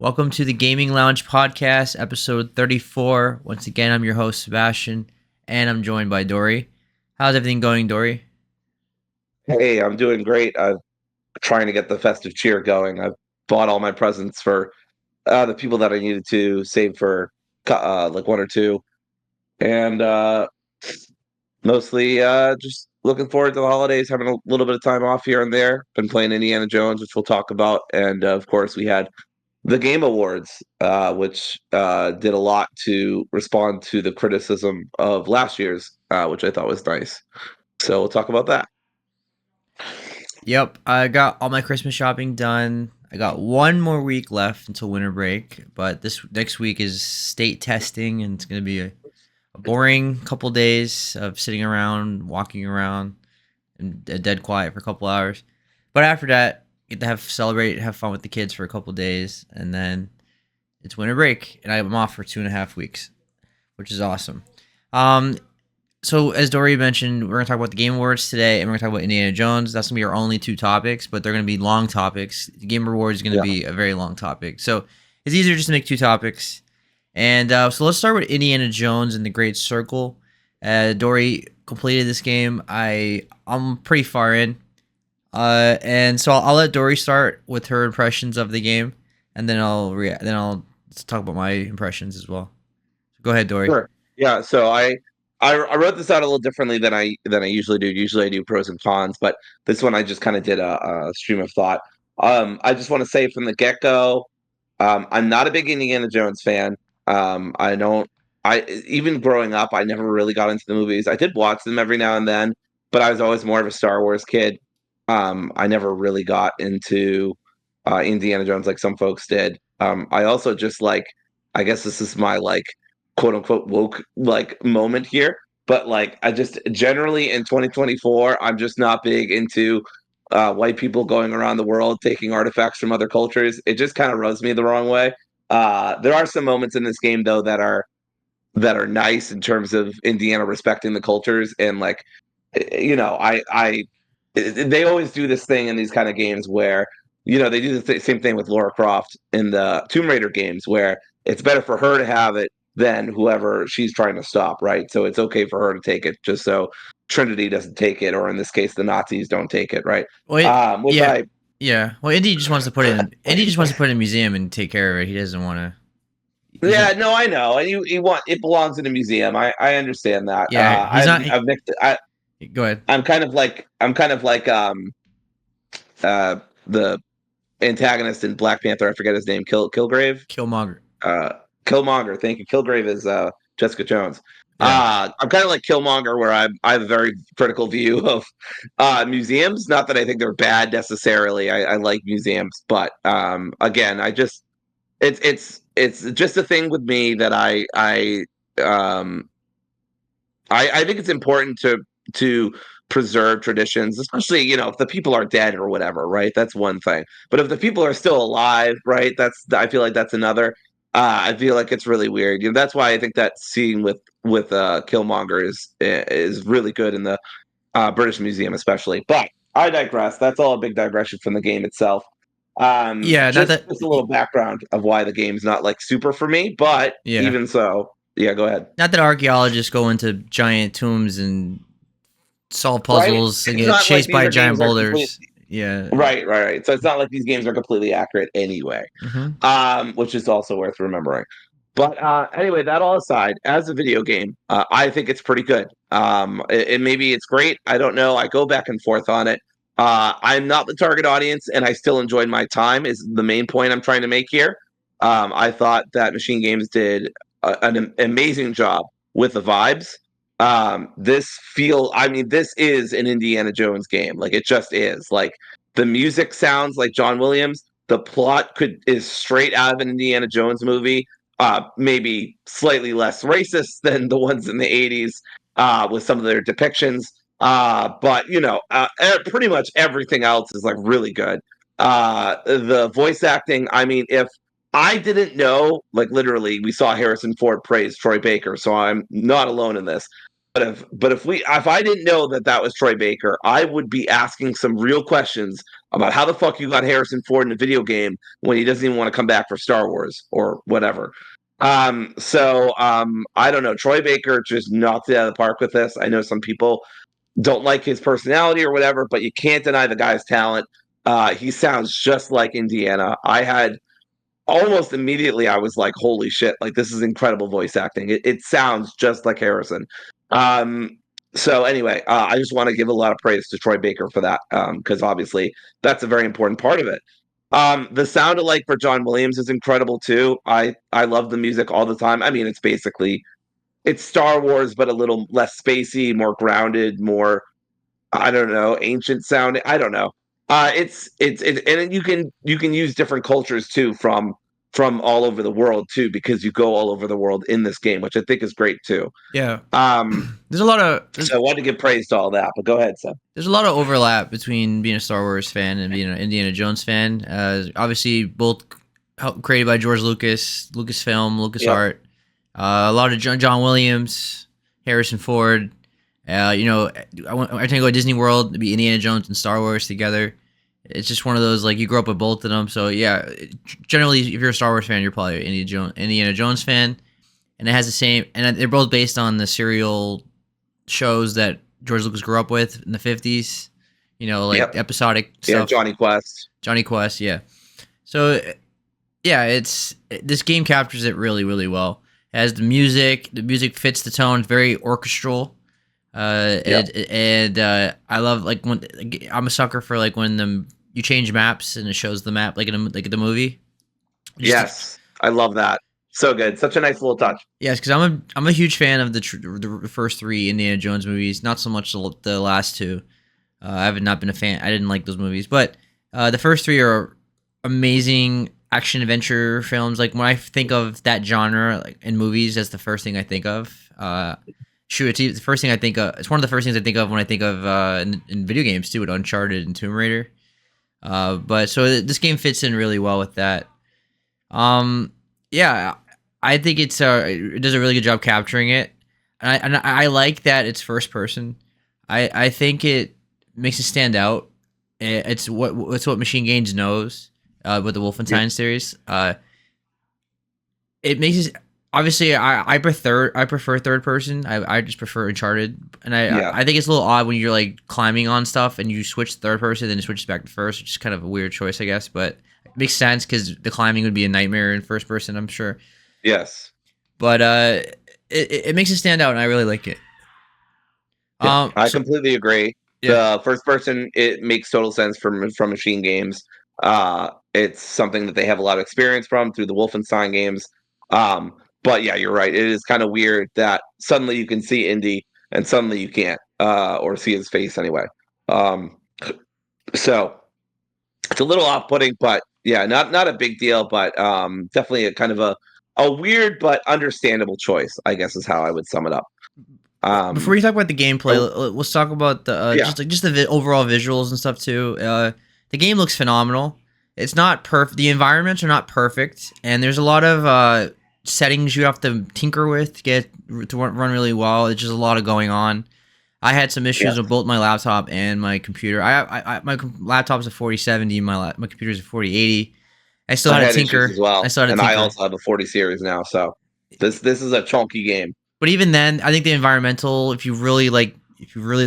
Welcome to the Gaming Lounge Podcast, episode 34. Once again, I'm your host, Sebastian, and I'm joined by Dory. How's everything going, Dory? Hey, I'm doing great. I'm trying to get the festive cheer going. I've bought all my presents for the people that I needed to save for like one or two, and mostly just looking forward to the holidays, having a little bit of time off here and there. Been playing Indiana Jones, which we'll talk about, and of course we had the Game Awards, which did a lot to respond to the criticism of last year's, which I thought was nice. So we'll talk about that. Yep, I got all my Christmas shopping done. I got one more week left until winter break, but this next week is state testing, and it's going to be a boring couple days of sitting around, walking around, and dead quiet for a couple hours. But after that, get to have fun with the kids for a couple days, and then it's winter break, and I'm off for 2.5 weeks, which is awesome. Um, so as Dory mentioned, we're gonna talk about the Game Awards today, and we're gonna talk about Indiana Jones. That's gonna be our only two topics, but they're gonna be long topics. The Game Awards is gonna Yeah. be a very long topic, so it's easier just to make two topics. And so let's start with Indiana Jones and the Great Circle. Dory completed this game. I'm pretty far in, and so I'll let Dory start with her impressions of the game, and then I'll talk about my impressions as well. Go ahead, Dory. Sure. Yeah. So I wrote this out a little differently than I usually do. Usually I do pros and cons, but this one I just kind of did a stream of thought. I just want to say from the get go, I'm not a big Indiana Jones fan. I don't. I even growing up, I never really got into the movies. I did watch them every now and then, but I was always more of a Star Wars kid. I never really got into Indiana Jones like some folks did. I also just like, I guess this is my like quote unquote woke like moment here, but like I just generally in 2024, I'm just not big into white people going around the world taking artifacts from other cultures. It just kind of rubs me the wrong way. There are some moments in this game though that are nice in terms of Indiana respecting the cultures and like I they always do this thing in these kind of games where they do the same thing with Laura Croft in the Tomb Raider games where it's better for her to have it than whoever she's trying to stop, right? So it's okay for her to take it just so Trinity doesn't take it, or in this case, the Nazis don't take it, right? Which Yeah, I yeah. Well, Indy just wants to put it in. Indy just wants to put it in a museum and take care of it. He doesn't want to. He's not. Yeah, no, I know, and you want it belongs in a museum. I understand that. Yeah, he's not. I've mixed. Go ahead. I'm kind of like the antagonist in Black Panther. I forget his name. Kilgrave. Killmonger. Uh, Killmonger. Thank you. Kilgrave is Jessica Jones. Yeah. I'm kind of like Killmonger, where I have a very critical view of museums. Not that I think they're bad necessarily. I like museums, but again, it's just a thing with me that um I think it's important to preserve traditions, especially if the people are dead or whatever, right? That's one thing. But if the people are still alive, right? I feel like that's another. I feel like it's really weird. That's why I think that scene with Killmonger is really good in the British Museum, especially. But I digress. That's all a big digression from the game itself. Yeah. Not that. Just a little background of why the game's not like super for me, but Yeah. even so, yeah, go ahead. Not that archaeologists go into giant tombs and solve Right? puzzles and It's get not like chased these by are giant games that are complete. boulders. Yeah. Right. So it's not like these games are completely accurate anyway, Hmm. which is also worth remembering. But anyway, that all aside, as a video game, I think it's pretty good. And maybe it's great. I don't know. I go back and forth on it. I'm not the target audience, and I still enjoyed my time. Is the main point I'm trying to make here. I thought that Machine Games did an amazing job with the vibes. I mean, this is an Indiana Jones game. Like it just is. Like the music sounds like John Williams. The plot is straight out of an Indiana Jones movie. Maybe slightly less racist than the ones in the 80s with some of their depictions. But pretty much everything else is like really good. The voice acting, I mean, if I didn't know, like literally, we saw Harrison Ford praise Troy Baker, so I'm not alone in this. If I didn't know that that was Troy Baker, I would be asking some real questions about how the fuck you got Harrison Ford in a video game when he doesn't even want to come back for Star Wars or whatever. I don't know. Troy Baker just knocked it out of the park with this. I know some people don't like his personality or whatever, but you can't deny the guy's talent. He sounds just like Indiana. I had almost immediately I was like, holy shit, like this is incredible voice acting. It sounds just like Harrison. Um, so anyway, I just want to give a lot of praise to Troy Baker for that, because obviously that's a very important part of it. The sound alike for John Williams is incredible too. I love the music all the time. I mean, it's Star Wars, but a little less spacey, more grounded, more, I don't know, ancient sounding. I don't know. And you can use different cultures too from all over the world too, because you go all over the world in this game, which I think is great too. Yeah. Um, There's a lot of so I wanted to give praise to all that, but go ahead, Seb. there's a lot of overlap between being a Star Wars fan and being an Indiana Jones fan. Obviously, both created by George Lucas, Lucasfilm, Yep. LucasArt. A lot of John Williams, Harrison Ford. Every time you go to Disney World, to be Indiana Jones and Star Wars together. It's just one of those like you grew up with both of them. So yeah, generally, if you're a Star Wars fan, you're probably an Indiana Jones fan, and it has the same. And they're both based on the serial shows that George Lucas grew up with in the 50s. Like Yep. episodic Yeah, stuff. Johnny Quest. Johnny Quest, yeah. So yeah, this game captures it really, really well. It has the music. The music fits the tone. It's very orchestral. Yep. And I love like when I'm a sucker for like when you change maps and it shows the map like the movie. Just Yes. I love that. So good. Such a nice little touch. yes, because I'm a huge fan of the first three Indiana Jones movies. Not so much the last two. I have not been a fan. I didn't like those movies, but the first three are amazing action adventure films. Like when I think of that genre like in movies, that's the first thing I think of. It's the first thing I think of. It's one of the first things I think of when I think of in video games too, with Uncharted and Tomb Raider. But so this game fits in really well with that. Um, yeah, I think it does a really good job capturing it, and I like that it's first person. I think it makes it stand out. It's what Machine Games knows with the Yep. Wolfenstein series. It makes it obviously I prefer third person. I just prefer Uncharted, and Yeah. I think it's a little odd when you're like climbing on stuff and you switch to third person, then it switches back to first, which is kind of a weird choice, I guess. But it makes sense because the climbing would be a nightmare in first person, I'm sure. Yes. But it makes it stand out, and I really like it. Yeah. I So completely agree. yeah, The first person, it makes total sense from Machine Games. It's something that they have a lot of experience from through the Wolfenstein games. Um, but yeah, you're right. It is kind of weird that suddenly you can see Indy and suddenly you can't, or see his face anyway. Um, so it's a little off-putting, but yeah, not a big deal, but definitely a kind of a weird but understandable choice, I guess is how I would sum it up. before Um, you talk about the gameplay, oh, let's talk about the yeah, just the overall visuals and stuff too. The game looks phenomenal. It's not perfect. The environments are not perfect, and there's a lot of settings you have to tinker with to get to run really well. It's just a lot of going on. I had some yeah. issues with both my laptop and my computer. My laptop's a 4070, my computer's a 4080. I still I had to had issues tinker. as well, I still had to and I tinker. also have a 40 series now, so this is a chunky game. But even then, I think the environmental, if you really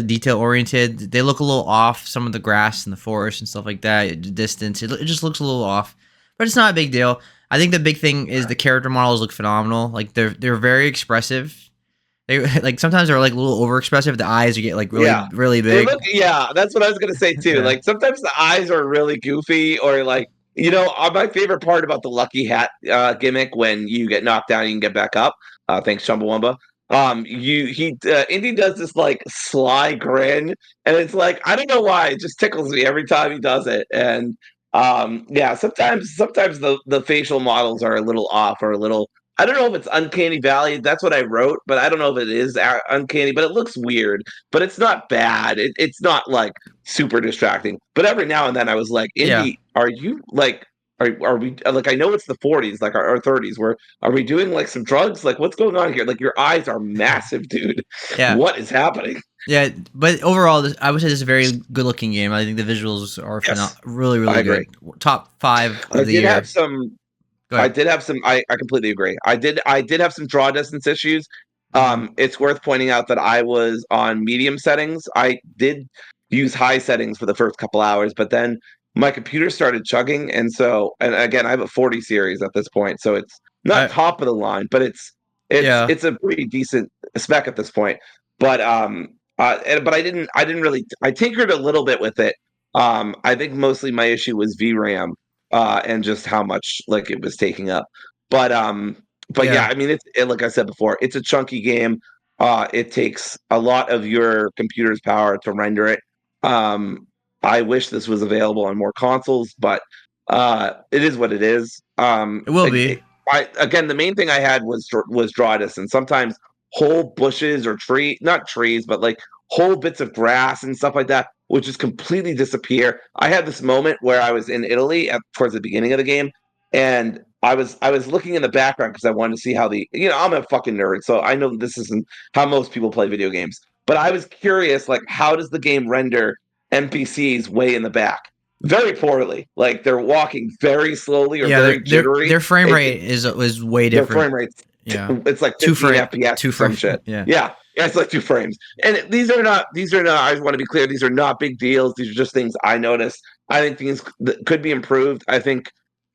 detail oriented, they look a little off. Some of the grass and the forest and stuff like that, the distance, it just looks a little off. But it's not a big deal. I think the big thing is the character models look phenomenal. Like they're very expressive. They like sometimes they're like a little over expressive. The eyes get like Yeah, really they big. look. Yeah, that's what I was gonna say too. Yeah. Like sometimes the eyes are really goofy, or like my favorite part about the lucky hat gimmick when you get knocked down, you can get back up. Thanks, Chumbawamba. Indy does this like sly grin, and it's like I don't know why it just tickles me every time he does it. And yeah, sometimes the facial models are a little off or a little. I don't know if it's uncanny valley. That's what I wrote, but I don't know if it is uncanny. But it looks weird. But it's not bad. It's not like super distracting. But every now and then I was like, Yeah. Indy, are you like? are we like, I know it's the 40s, like our 30s. Where are we doing like some drugs? Like, what's going on here? Like, your eyes are massive, dude. Yeah, What is happening? yeah. But overall, I would say this is a very good looking game. I think the visuals are Yes, really, I really agree. good. Top 5 I of the did have year. some Go I ahead. did have some. I completely agree. I did have some draw distance issues. Hmm. It's worth pointing out that I was on medium settings. I did use high settings for the first couple hours, but then my computer started chugging, and again, I have a 40 series at this point, so it's not I top of the line, but it's Yeah, it's a pretty decent spec at this point. But I didn't really. I tinkered a little bit with it. I think mostly my issue was VRAM, and just how much like it was taking up. But um, but yeah, yeah. I mean, like I said before, it's a chunky game. It takes a lot of your computer's power to render it. Um, I wish this was available on more consoles, but it is what it is. It will be. I again, the main thing I had was draw distance. Sometimes whole bushes or not trees, but like whole bits of grass and stuff like that would just completely disappear. I had this moment where I was in Italy towards the beginning of the game, and I was looking in the background because I wanted to see how I'm a fucking nerd, so I know this isn't how most people play video games. But I was curious, like, how does the game render NPCs way in the back? Very poorly. Like, they're walking very slowly or Yeah, very jittery. their frame It rate is way their different. frame rates, Yeah, it's like two 15 frame, FPS two or some frame. shit. Yeah, Yeah, it's like 2 frames. And these are not, I just want to be clear, these are not big deals. These are just things I noticed. I think things that could be improved. I think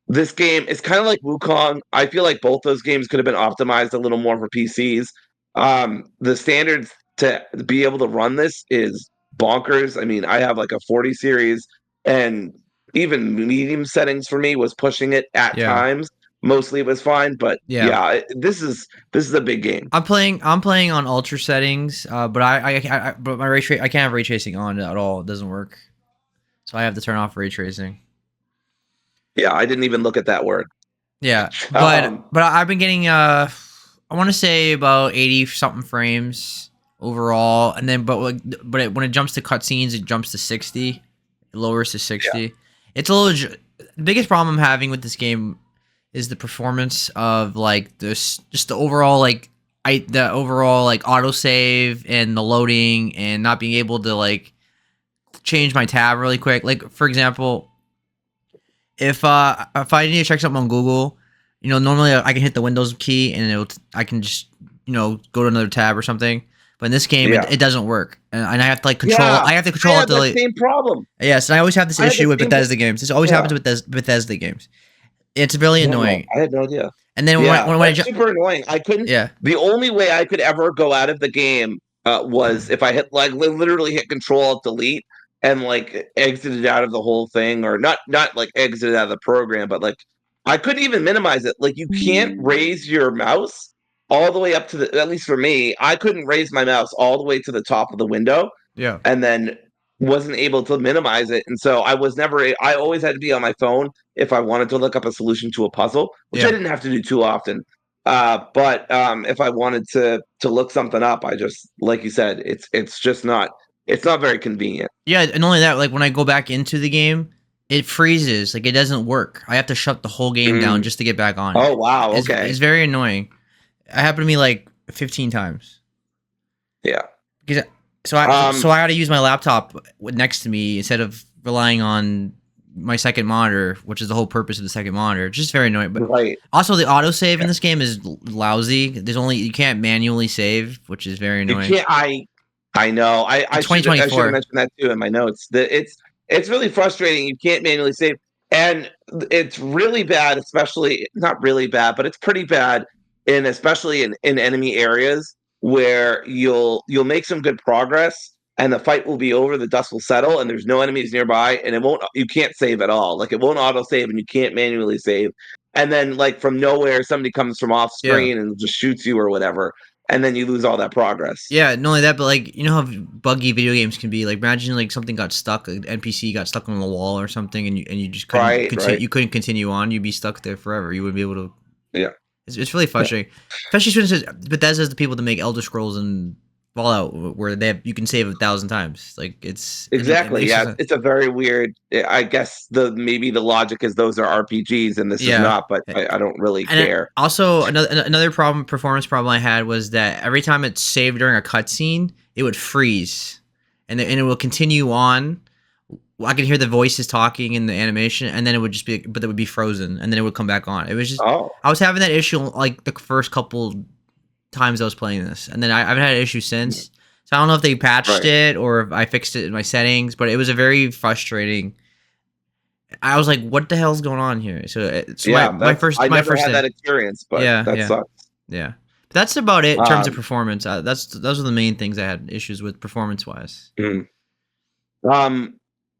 this game is kind of like Wukong. I feel like both those games could have been optimized a little more for PCs. The standards to be able to run this is bonkers. I mean, I have like a 40 series, and even medium settings for me was pushing it at yeah, times. Mostly it was fine, but yeah. yeah, this is a big game. I'm playing on ultra settings, but but my I can't have ray tracing on at all. It doesn't work, so I have to turn off ray tracing. Yeah, I didn't even look at that word. Yeah, Um, but I've been getting I want to say about 80 something frames overall, and then when it jumps to cutscenes, it jumps to 60, it lowers to yeah, 60. It's a little the biggest problem I'm having with this game is the performance of like this, just the overall like the overall like autosave and the loading and not being able to like change my tab really quick. Like for example, if I need to check something on Google, normally I can hit the Windows key and I can just go to another tab or something. But in this game, yeah, it doesn't work, and I have to like control. yeah. I have to I control it had to that like. same problem. Yes, and I always have this I had the issue with same. Bethesda games. This always happens Yeah. with Bethesda games. It's really Yeah, annoying. I had no idea. And then Yeah, when I it's super annoying. I couldn't. yeah, The only way I could ever go out of the game was if I hit like literally hit Control Alt Delete and like exited out of the whole thing, or not like exited out of the program, but like I couldn't even minimize it. Like, you can't raise your mouse all the way up to at least for me, I couldn't raise my mouse all the way to the top of the window, yeah, and then wasn't able to minimize it. And so I always had to be on my phone if I wanted to look up a solution to a puzzle, which I yeah. didn't have to do too often. But if I wanted to look something up, I just, like you said, it's not very convenient. Yeah, and only that, like when I go back into the game, it freezes. Like it doesn't work. I have to shut the whole game down Mm. just to get back on. Oh wow, okay, It's very annoying. It happened to me like 15 times. yeah. Because Um, so I had to use my laptop next to me instead of relying on my second monitor, which is the whole purpose of the second monitor. It's just very annoying. But right. also the autosave Yeah. in this game is lousy. You can't manually save, which is very You annoying. can't. I know. I, In I should I should have 2024. mentioned that too in my notes. That it's really frustrating. You can't manually save, and it's really bad. Especially not really bad, but it's pretty bad especially in enemy areas where you'll make some good progress, and the fight will be over. The dust will settle, and there's no enemies nearby, and it won't. You can't save at all. Like, it won't auto save, and you can't manually save. And then, like, from nowhere, somebody comes from off Yeah. screen and just shoots you or whatever, and then you lose all that progress. Yeah, not only that, but like how buggy video games can be. Like imagine like something got stuck, an NPC got stuck on the wall or something, and you just couldn't Right, continue. right. You couldn't continue on. You'd be stuck there forever. You wouldn't be able to. Yeah. It's really Yeah. frustrating, especially since Bethesda's the people that make Elder Scrolls and Fallout where you can save 1,000 times. Like it Exactly. makes Yeah, sense. it's a very weird. I guess the maybe the logic is those are RPGs and this is Yeah. not, but I don't really And care. also another performance problem I had was that every time it saved during a cutscene, it would freeze, and it will continue on. I could hear the voices talking in the animation, and then it would just be, but it would be frozen, and then it would come back on. It was just, Oh, I was having that issue like the first couple times I was playing this, and then I've had an issue since. So I don't know if they patched right. it or if I fixed it in my settings, but it was a very frustrating. I was like, "What the hell's going on here?" So it's Yeah, that's I my never first had thing. that experience, but Yeah, that yeah, sucks. yeah. But that's about it in terms of Um, performance. Those are the main things I had issues with performance wise. mm. Um,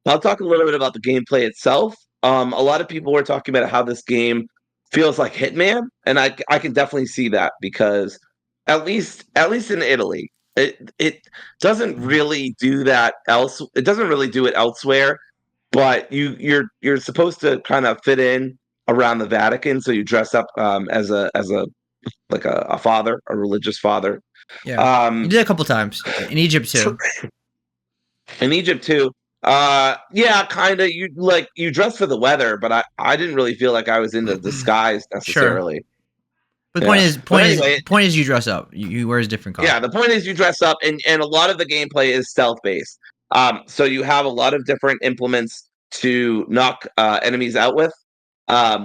I'll talk a little bit about the gameplay itself. A lot of people were talking about how this game feels like Hitman, and I can definitely see that because at least in Italy, it doesn't really do that else. It doesn't really do it elsewhere. But you're supposed to kind of fit in around the Vatican, so you dress up as a like a father, a religious father. Yeah, you Um, did it a couple times in Egypt too. in Egypt too. Yeah, kind of. You dress for the weather, but I didn't really feel like I was in the disguise Sure, necessarily. but Yeah, but anyway, point is you dress up. You wear a different yeah. costume. The point is you dress up, and a lot of the gameplay is stealth based. So you have a lot of different implements to knock enemies out with,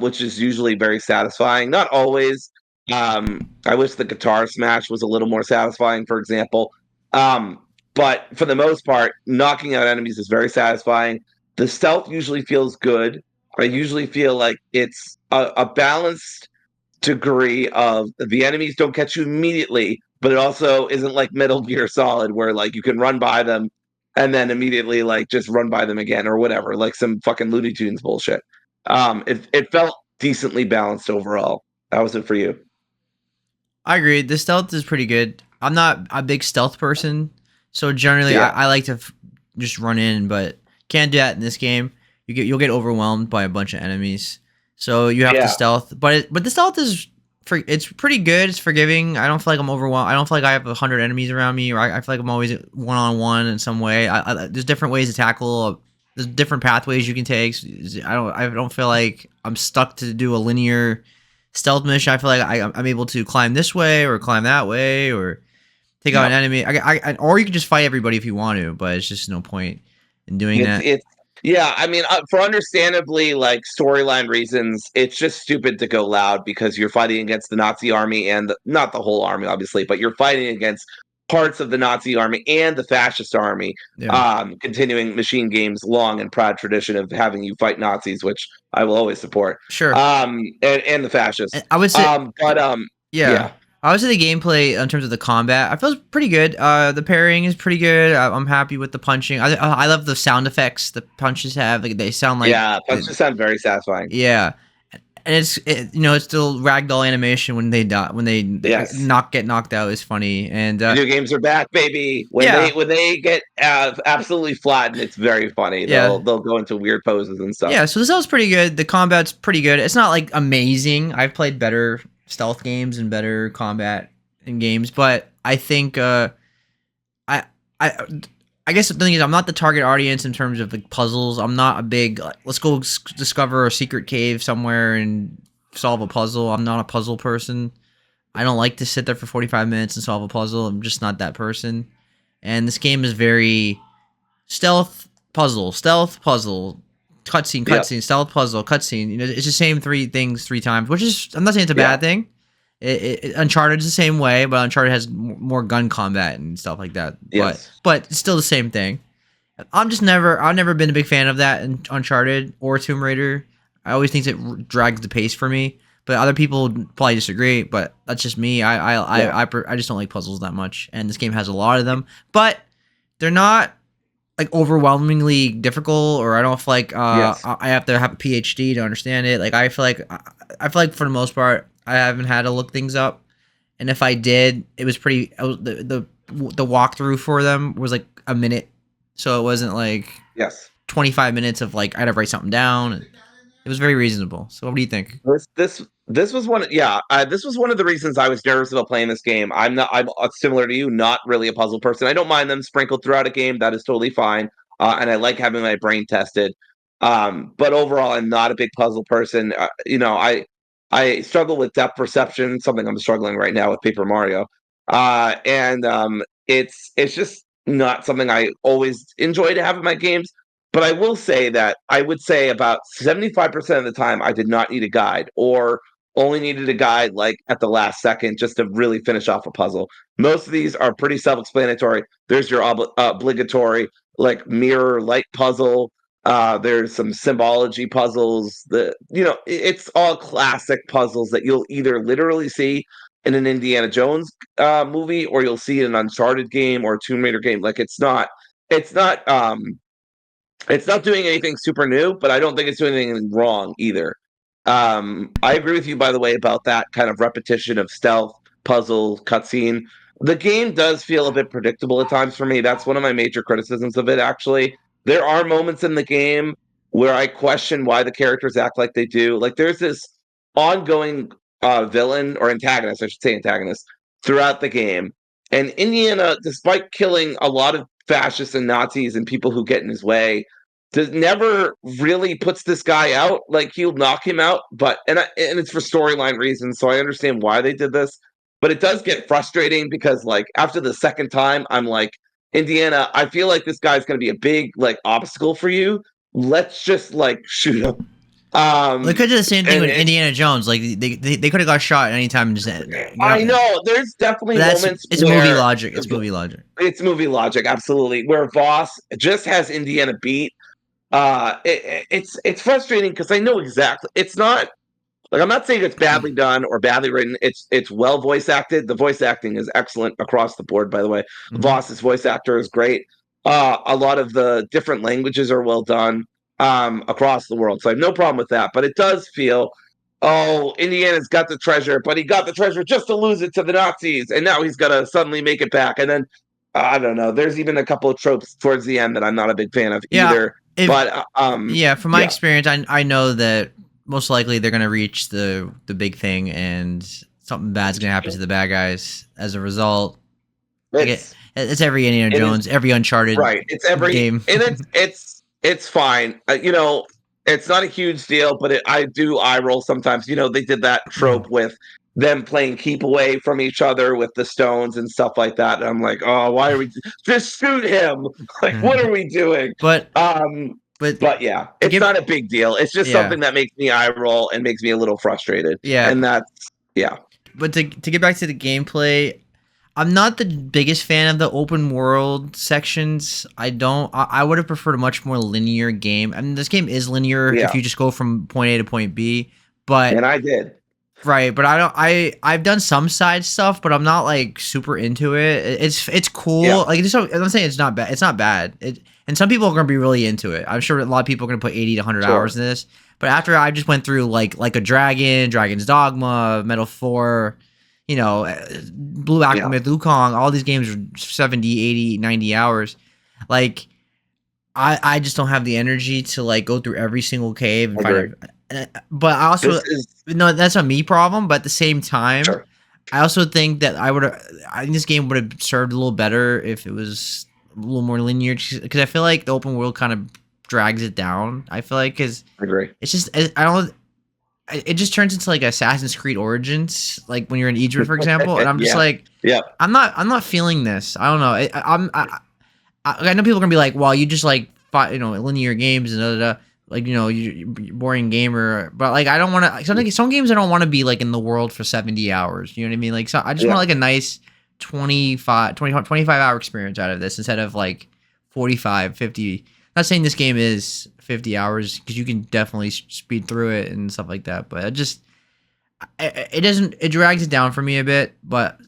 which is usually very satisfying. Not always. I wish the guitar smash was a little more satisfying, for example. Um, but for the most part, knocking out enemies is very satisfying. The stealth usually feels good. I usually feel like it's a balanced degree of the enemies don't catch you immediately, but it also isn't like Metal Gear Solid where like you can run by them and then immediately like just run by them again or whatever, like some fucking Looney Tunes bullshit. It felt decently balanced overall. How was it for you? I agree. The stealth is pretty good. I'm not a big stealth person, so generally Yeah, I like to just run in, but can't do that in this game. You'll get overwhelmed by a bunch of enemies, so you have to yeah, stealth. But the stealth is it's pretty good. It's forgiving. I don't feel like I'm overwhelmed. I don't feel like I have 100 enemies around me, or I feel like I'm always one on one in some way. There's different ways to tackle. There's different pathways you can take. I don't feel like I'm stuck to do a linear stealth mission. I feel like I'm able to climb this way or climb that way or take out yeah. an enemy. Or you can just fight everybody if you want to, but it's just no point in doing It's that. it's yeah, I mean, for understandably like storyline reasons, it's just stupid to go loud because you're fighting against the Nazi army and not the whole army, obviously, but you're fighting against parts of the Nazi army and the fascist army. Yeah, Continuing Machine Games' long and proud tradition of having you fight Nazis, which I will always support. sure. And the fascists. And I would say, But yeah. yeah, I would say the gameplay in terms of the combat, I feel pretty good. The parrying is pretty good. I'm happy with the punching. I love the sound effects the punches have. Like they sound like, yeah, that just sounds very satisfying. yeah. And it's still ragdoll animation when they die when they Yes. knock get knocked out is funny and Video games are back, baby. yeah, When they get absolutely flattened, it's very funny. yeah. They'll go into weird poses and stuff. Yeah, so the stealth's pretty good. The combat's pretty good. It's not like amazing. I've played better stealth games and better combat in games, but I think I I I guess the thing is I'm not the target audience in terms of like puzzles. I'm not a big like, let's go discover a secret cave somewhere and solve a puzzle. I'm not a puzzle person. I don't like to sit there for 45 minutes and solve a puzzle. I'm just not that person. And this game is very stealth puzzle, cutscene, Yep. cutscene, stealth puzzle, cutscene. It's the same three things three times, which is I'm not saying it's a Yeah. bad thing. Uncharted is the same way, but Uncharted has more gun combat and stuff like that. Yes. But it's still the same thing. I've never been a big fan of that in Uncharted or Tomb Raider. I always think it drags the pace for me. But other people probably disagree. But that's just me. Yeah. I just don't like puzzles that much, and this game has a lot of them. But they're not like overwhelmingly difficult, or I don't feel like Yes. I have to have a PhD to understand it. Like I feel like for the most part I haven't had to look things up, and if I did, it was pretty. The walkthrough for them was like a minute, so it wasn't like Yes. 25 minutes of like I had to write something down. It was very reasonable. So what do you think? This This was one of the reasons I was nervous about playing this game. I'm similar to you, not really a puzzle person. I don't mind them sprinkled throughout a game. That is totally fine. And I like having my brain tested. But overall, I'm not a big puzzle person. I struggle with depth perception, something I'm struggling right now with Paper Mario. And it's just not something I always enjoy to have in my games. But I will say that I would say about 75% of the time I did not need a guide, or only needed a guide like at the last second just to really finish off a puzzle. Most of these are pretty self-explanatory. There's your obligatory like mirror light puzzle. There's some symbology puzzles. It's all classic puzzles that you'll either literally see in an Indiana Jones movie, or you'll see in an Uncharted game or a Tomb Raider game. Like it's not it's not doing anything super new, but I don't think it's doing anything wrong either. I agree with you, by the way, about that kind of repetition of stealth, puzzle, cutscene. The game does feel a bit predictable at times for me. That's one of my major criticisms of it, actually. There are moments in the game where I question why the characters act like they do. Like, there's this ongoing villain, or antagonist, I should say antagonist, throughout the game. And Indiana, despite killing a lot of fascists and Nazis and people who get in his way, does never really puts this guy out. Like, he'll knock him out, and it's for storyline reasons, so I understand why they did this. But it does get frustrating because, like, after the second time, I'm like, Indiana, I feel like this guy's going to be a big like obstacle for you. Let's just like shoot him. Well, they could do the same thing And with Indiana Jones. Like they could have got shot at any time and just I know there's but definitely that's moments it's movie where logic. It's movie logic. it's movie logic, absolutely, where Voss just has Indiana beat. It's frustrating because I know exactly. It's not like, I'm not saying it's badly done or badly written. It's well voice acted. The voice acting is excellent across the board. By the way, Mm-hmm. Voss's voice actor is great. A lot of the different languages are well done across the world, so I have no problem with that. But it does feel, oh, Indiana's got the treasure, but he got the treasure just to lose it to the Nazis, and now he's got to suddenly make it back. And then I don't know. There's even a couple of tropes towards the end that I'm not a big fan of Yeah, either. if But yeah, from my yeah, experience, I know that most likely they're gonna reach the big thing, and something bad's gonna happen to the bad guys as a result. Like it's it's every Indiana it is Jones, every Uncharted right. It's every game. and it's fine. It's not a huge deal, but I do eye roll sometimes. They did that trope with them playing keep away from each other with the stones and stuff like that. And I'm like, oh, why are we just shoot him? Like, what are we doing? but Um, but but yeah, to it's get not a big deal. It's just yeah something that makes me eye roll and makes me a little frustrated. yeah, And that's yeah, but to get back to the gameplay, I'm not the biggest fan of the open world sections. I would have preferred a much more linear game. I mean, this game is linear if yeah. you just go from point A to point B, but And I did. right, but I don't. I've done some side stuff, but I'm not like super into it. It's Yeah, cool. Like I'm saying, it's not bad. It's not bad. And some people are gonna be really into it. I'm sure a lot of people are gonna put 80 to 100 hours sure. in this. But after I just went through like a Dragon's Dogma, Metal 4, Blue Yeah, Alchemist, Wukong, all these games are 70, 80, 90 hours. Like I just don't have the energy to like go through every single cave and I agree. find but I also This is no, that's a me problem. But at the same time, sure. I also think that I think this game would have served a little better if it was a little more linear. Because I feel like the open world kind of drags it down. I feel like because I agree. it's just I don't. It just turns into like Assassin's Creed Origins, like when you're in Egypt, for example. And I'm just Yeah, like, yeah, I'm not feeling this. I don't know. I know people are gonna be like, well, you just like linear games and like you're boring gamer, but like I don't want to. Some games I don't want to be like in the world for 70 hours. You know what I mean? Like I just want yeah. like a nice 25 hour experience out of this instead of like 45, 50. Not saying this game is 50 hours because you can definitely speed through it and stuff like that, but it doesn't it drags it down for me a bit, but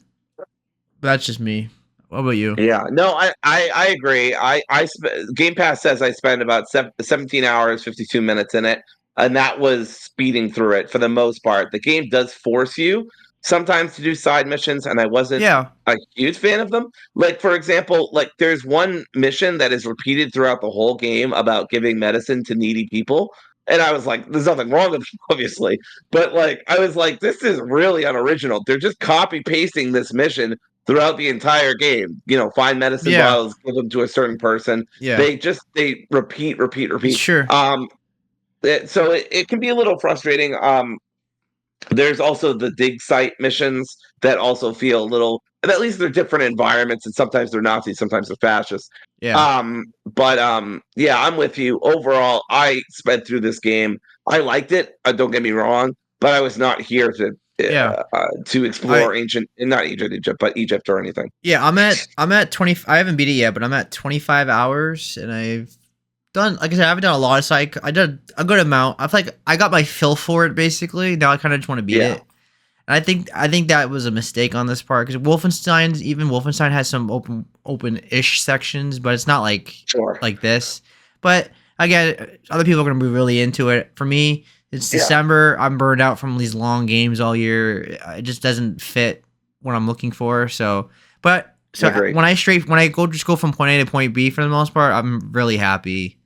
that's just me. What about you? Yeah, no, I agree. Game Pass says I spend about 17 hours, 52 minutes in it, and that was speeding through it for the most part. The game does force you sometimes to do side missions, and I wasn't Yeah. a huge fan of them. Like, for example, like there's one mission that is repeated throughout the whole game about giving medicine to needy people. And I was like, there's nothing wrong with it, obviously. But like, I was like, this is really unoriginal. They're just copy pasting this mission throughout the entire game. Find medicine Yeah, bottles, give them to a certain person. yeah, They repeat, repeat, it's repeat. sure. So it can be a little frustrating. There's also the dig site missions that also feel a little, and at least they're different environments, and sometimes they're Nazis, sometimes they're fascists. Yeah, But yeah, I'm with you. Overall, I sped through this game. I liked it. Don't get me wrong, but I was not here yeah. to I explore ancient, not ancient Egypt, but Egypt or anything. Yeah, I'm at 20. I haven't beat it yet, but I'm at 25 hours, and I've done, like I said, I haven't done a lot of psych. I did a good amount. I feel like I got my fill for it basically. Now I kind of just want to beat Yeah, it. And I think that was a mistake on this part because Wolfenstein has some open-ish sections, but it's not sure. like this. But again, other people are gonna be really into it. For me, it's Yeah, December. I'm burned out from these long games all year. It just doesn't fit what I'm looking for. So I agree. when I go from point A to point B for the most part, I'm really happy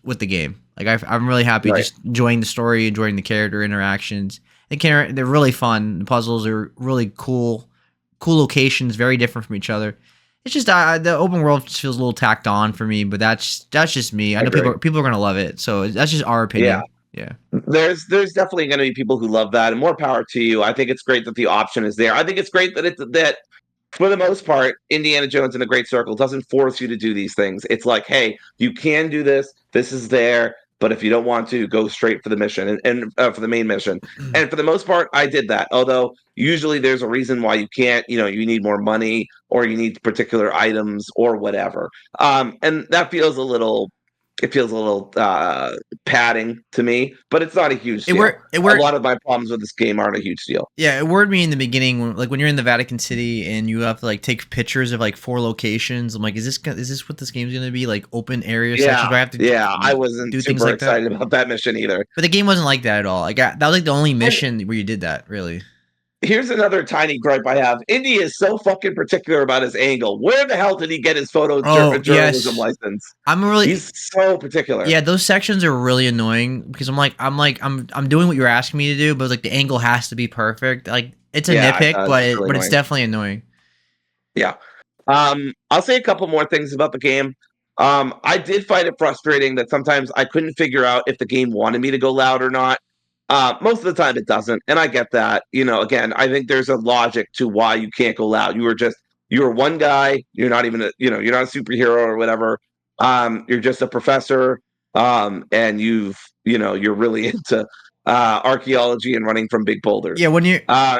with the game. Like I'm really happy Right. just enjoying the story, enjoying the character interactions. They're really fun. The puzzles are really cool locations, very different from each other. It's just the open world just feels a little tacked on for me, but that's just me. I I know agree. people are gonna love it, so that's just our Yeah. opinion. Yeah, There's definitely going to be people who love that, and more power to you. I think it's great that the option is there. I think it's great that for the most part, Indiana Jones and the Great Circle doesn't force you to do these things. It's like, hey, you can do this. This is there. But if you don't want to, go straight for the mission and for the main mission. And for the most part, I did that. Although usually there's a reason why you can't. You need more money or you need particular items or whatever. And that feels a little. It feels a little padding to me, but it's not a huge it deal. worked. It A worked. lot of my problems with this game aren't a huge deal. Yeah, it worried me in the beginning when you're in the Vatican City and you have to like take pictures of like 4 locations. I'm like, is this what this game's gonna be, like open area sections? Yeah, Do I have to yeah, I wasn't do things super like that? excited about that mission either. But the game wasn't like that at all. That was like the only And mission where you did that, really. here's another tiny gripe I have. Indy is so fucking particular about his angle. Where the hell did he get his Oh journalism yes, license? I'm really He's so particular. yeah. Those sections are really annoying because I'm doing what you're asking me to do, but like the angle has to be perfect. Like it's a Yeah, it nitpick, does. It's really but it's annoying. definitely annoying. Yeah. I'll say a couple more things about the game. I did find it frustrating that sometimes I couldn't figure out if the game wanted me to go loud or not. Most of the time it doesn't, and I get that. Again, I think there's a logic to why you can't go loud. You're one guy. You're not even you're not a superhero or whatever. You're just a professor. And you're really into archaeology and running from big boulders. Yeah,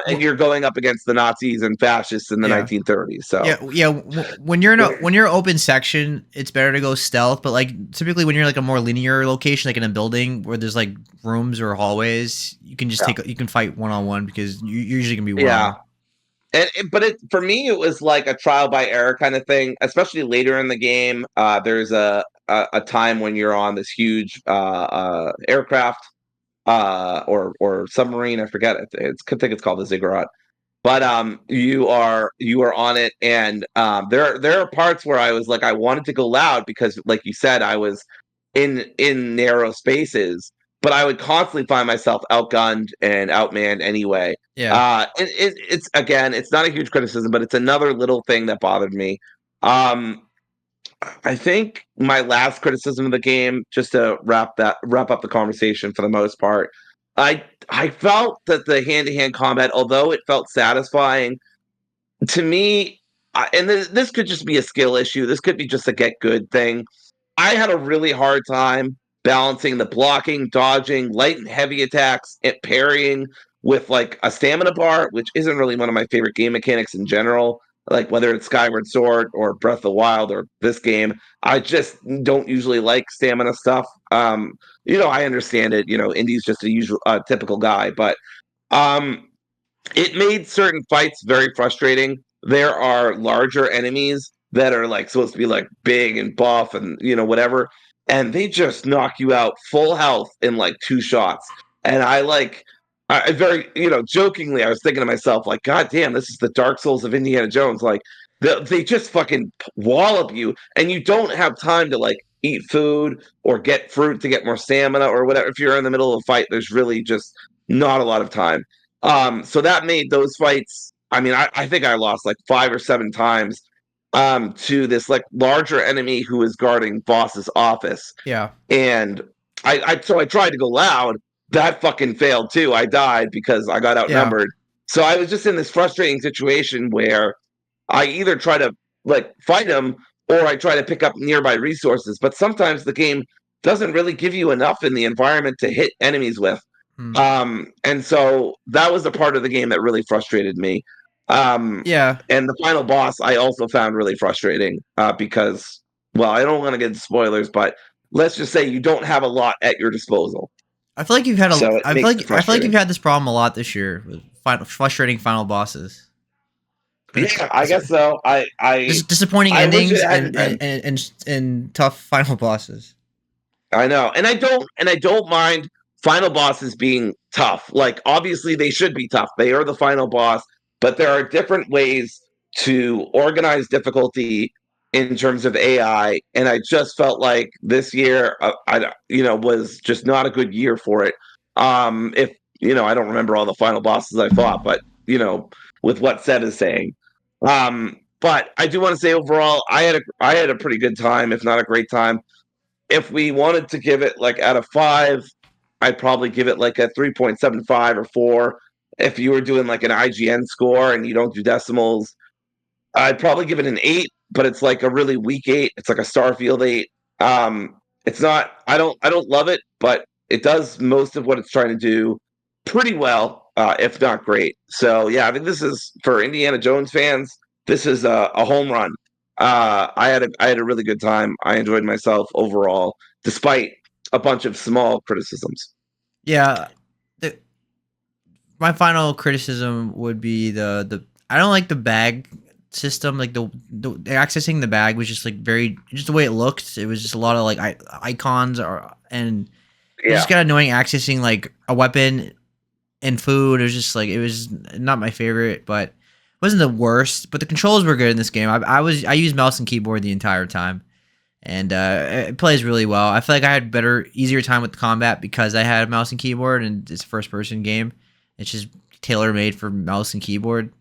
And you're going up against the Nazis and fascists in the yeah. 1930s. So Yeah. When you're open section, it's better to go stealth. But like typically, when you're like a more linear location, like in a building where there's like rooms or hallways, you can just yeah, you can fight one on one because you're usually gonna be one on yeah. one. But for me, it was like a trial by error kind of thing. Especially later in the game, there's a time when you're on this huge aircraft or submarine. I forget it. I think it's called the ziggurat. But you are on it, and there are parts where I was like I wanted to go loud because, like you said, I was in narrow spaces, but I would constantly find myself outgunned and outmanned anyway. Yeah. It's again, it's not a huge criticism, but it's another little thing that bothered me. Um, I think my last criticism of the game, just to wrap up the conversation for the most part, I felt that the hand to hand combat, although it felt satisfying to me, and this could just be a skill issue. This could be just a get good thing. I had a really hard time balancing the blocking, dodging, light and heavy attacks, and parrying with like a stamina bar, which isn't really one of my favorite game mechanics in general. Like whether it's Skyward Sword or Breath of the Wild or this game, I just don't usually like stamina stuff. I understand it. Indy's just a usual typical guy, but um, it made certain fights very frustrating. There are larger enemies that are like supposed to be like big and buff and whatever, and they just knock you out full health in like 2 shots. And I very jokingly I was thinking to myself like, God damn, this is the Dark Souls of Indiana Jones. Like they just fucking wallop you, and you don't have time to like eat food or get fruit to get more stamina or whatever. If you're in the middle of a fight, there's really just not a lot of time. So that made those fights. I mean, I think I lost like 5 or 7 times to this like larger enemy who was guarding boss's office. Yeah. And so I tried to go loud. That fucking failed too. I died because I got Yeah. outnumbered. So I was just in this frustrating situation where I either try to like fight him or I try to pick up nearby resources. But sometimes the game doesn't really give you enough in the environment to hit enemies with. Hmm. And so that was the part of the game that really frustrated me. Um, Yeah. and the final boss I also found really frustrating because, well, I don't want to get into spoilers, but let's just say you don't have a lot at your disposal. I feel like you've had a. So it makes it I feel like you've frustrating. had this problem a lot this year with frustrating final bosses. Yeah, I guess so. Disappointing I wish it endings hadn't been. and tough final bosses. I know, and I don't mind final bosses being tough. Like obviously they should be tough. They are the final boss, but there are different ways to organize difficulty in terms of AI. And I just felt like this year, was just not a good year for it. If I don't remember all the final bosses I fought, but with what Seth is saying. But I do want to say overall, I had a pretty good time, if not a great time. If we wanted to give it like out of 5, I'd probably give it like a 3.75 or 4. If you were doing like an IGN score and you don't do decimals, I'd probably give it an 8, but it's like a really weak 8. It's like a Starfield 8. It's not. I don't love it, but it does most of what it's trying to do pretty well, if not great. So yeah, I think this is for Indiana Jones fans. This is a home run. I had a really good time. I enjoyed myself overall, despite a bunch of small criticisms. Yeah. The, my final criticism would be the I don't like the bag system. Like the accessing the bag was just like very just the way it looked. It was just a lot of like icons or and it Yeah, just got annoying accessing like a weapon and food. It was just like it was not my favorite, but it wasn't the worst. But the controls were good in this game. I used mouse and keyboard the entire time, and it plays really well. I feel like I had easier time with the combat because I had a mouse and keyboard, and it's a first person game. It's just tailor made for mouse and keyboard.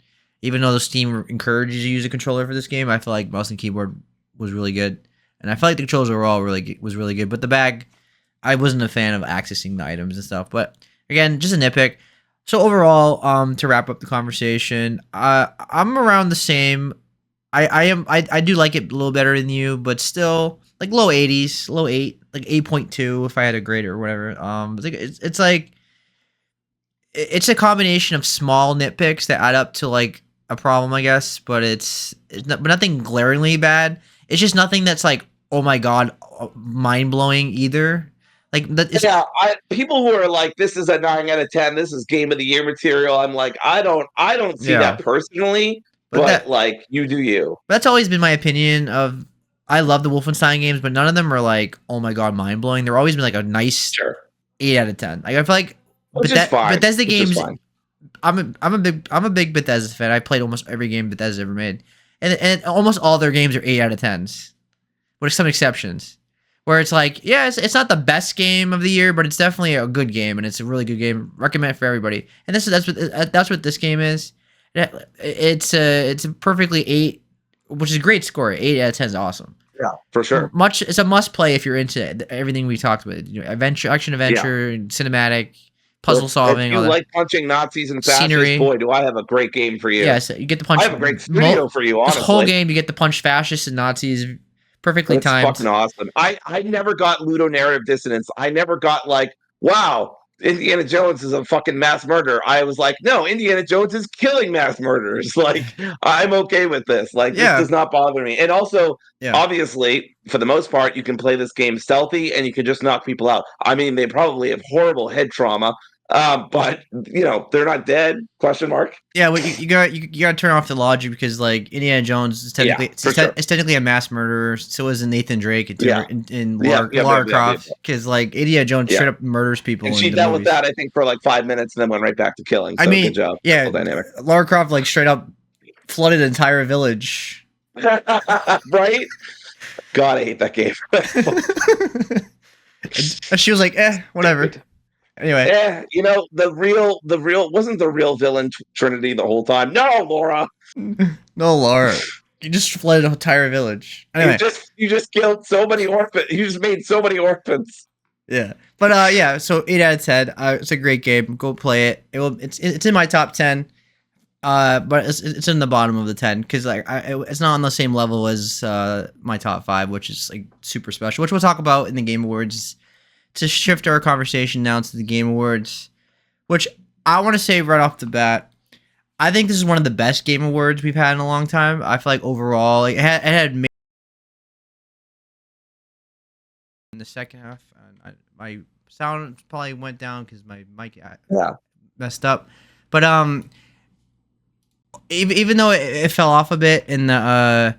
Even though the Steam encourages you to use a controller for this game, I feel like mouse and keyboard was really good, and I feel like the controls overall was really good. But the bag, I wasn't a fan of accessing the items and stuff. But again, just a nitpick. So overall, to wrap up the conversation, I'm around the same. I do like it a little better than you, but still like low 80s, low 8, like 8.2 if I had a grade or whatever. It's like it's a combination of small nitpicks that add up to like a problem, I guess. But but nothing glaringly bad. It's just nothing that's like oh my god, mind blowing either. Like that is yeah. People who are like, "This is a 9 out of 10. This is game of the year material." I'm like, I don't see that yeah. personally, But but like, you do you. that's always been my opinion of I love the Wolfenstein games, but none of them are like, oh my god, mind blowing. They're always been like a nice Sure, 8 out of 10. Like I feel like which is fine. Bethesda Which is games. fine. I'm a big Bethesda fan. I played almost every game Bethesda's ever made, and almost all their games are 8 out of 10s, with some exceptions. Where it's like, yeah, it's not the best game of the year, but it's definitely a good game, and it's a really good game. Recommend it for everybody. And that's what this game is. It's a perfectly 8, which is a great score. 8 out of 10 is awesome. Yeah, for sure. It's a must play if you're into everything we talked about. Adventure, action, Yeah. adventure, cinematic, puzzle If solving, you all that like punching Nazis and fascists, scenery. boy, do I have a great game for you. Yes, you get the I punch. have a great studio for you, This whole honestly. game, you get the punch fascists and Nazis, perfectly That's timed. fucking awesome. I never got ludonarrative dissonance. I never got like, wow, Indiana Jones is a fucking mass murderer. I was like, no, Indiana Jones is killing mass murderers. Like, I'm okay with this. Like, this Yeah, does not bother me. And also, yeah. obviously, for the most part, you can play this game stealthy and you can just knock people out. I mean, they probably have horrible head trauma, but they're not dead? Question mark. Yeah, well, you got to turn off the logic because like Indiana Jones is Yeah, technically for sure. it's technically a mass murderer. So is Nathan Drake Yeah. in Yep, yep, yep, Lara yep, yep, Croft because like Indiana Jones yep. straight up murders And people she in the dealt with movies. that, I think, for like 5 minutes and then went right back to killing. I So good mean, job. yeah, Beautiful dynamic. Lara Croft like straight up flooded an entire village. Right? God, I hate that game. And she was like, whatever. Stupid. Anyway, The real wasn't the real villain Trinity the whole time. No, Laura, no, Laura, you just flooded an entire village. you Anyway, just you just killed so many orphans. You just made so many orphans. yeah, but yeah. So 8 out of 10. It's a great game. Go play it. It will. It's in my top 10. But it's in the bottom of the 10 because it's not on the same level as my top 5, which is like super special, which we'll talk about in the Game Awards. To shift our conversation now to the Game Awards, which I want to say right off the bat, I think this is one of the best Game Awards we've had in a long time. I feel like overall, like, it had in the second half, and my sound probably went down because my mic Yeah, messed up. But even though it fell off a bit in the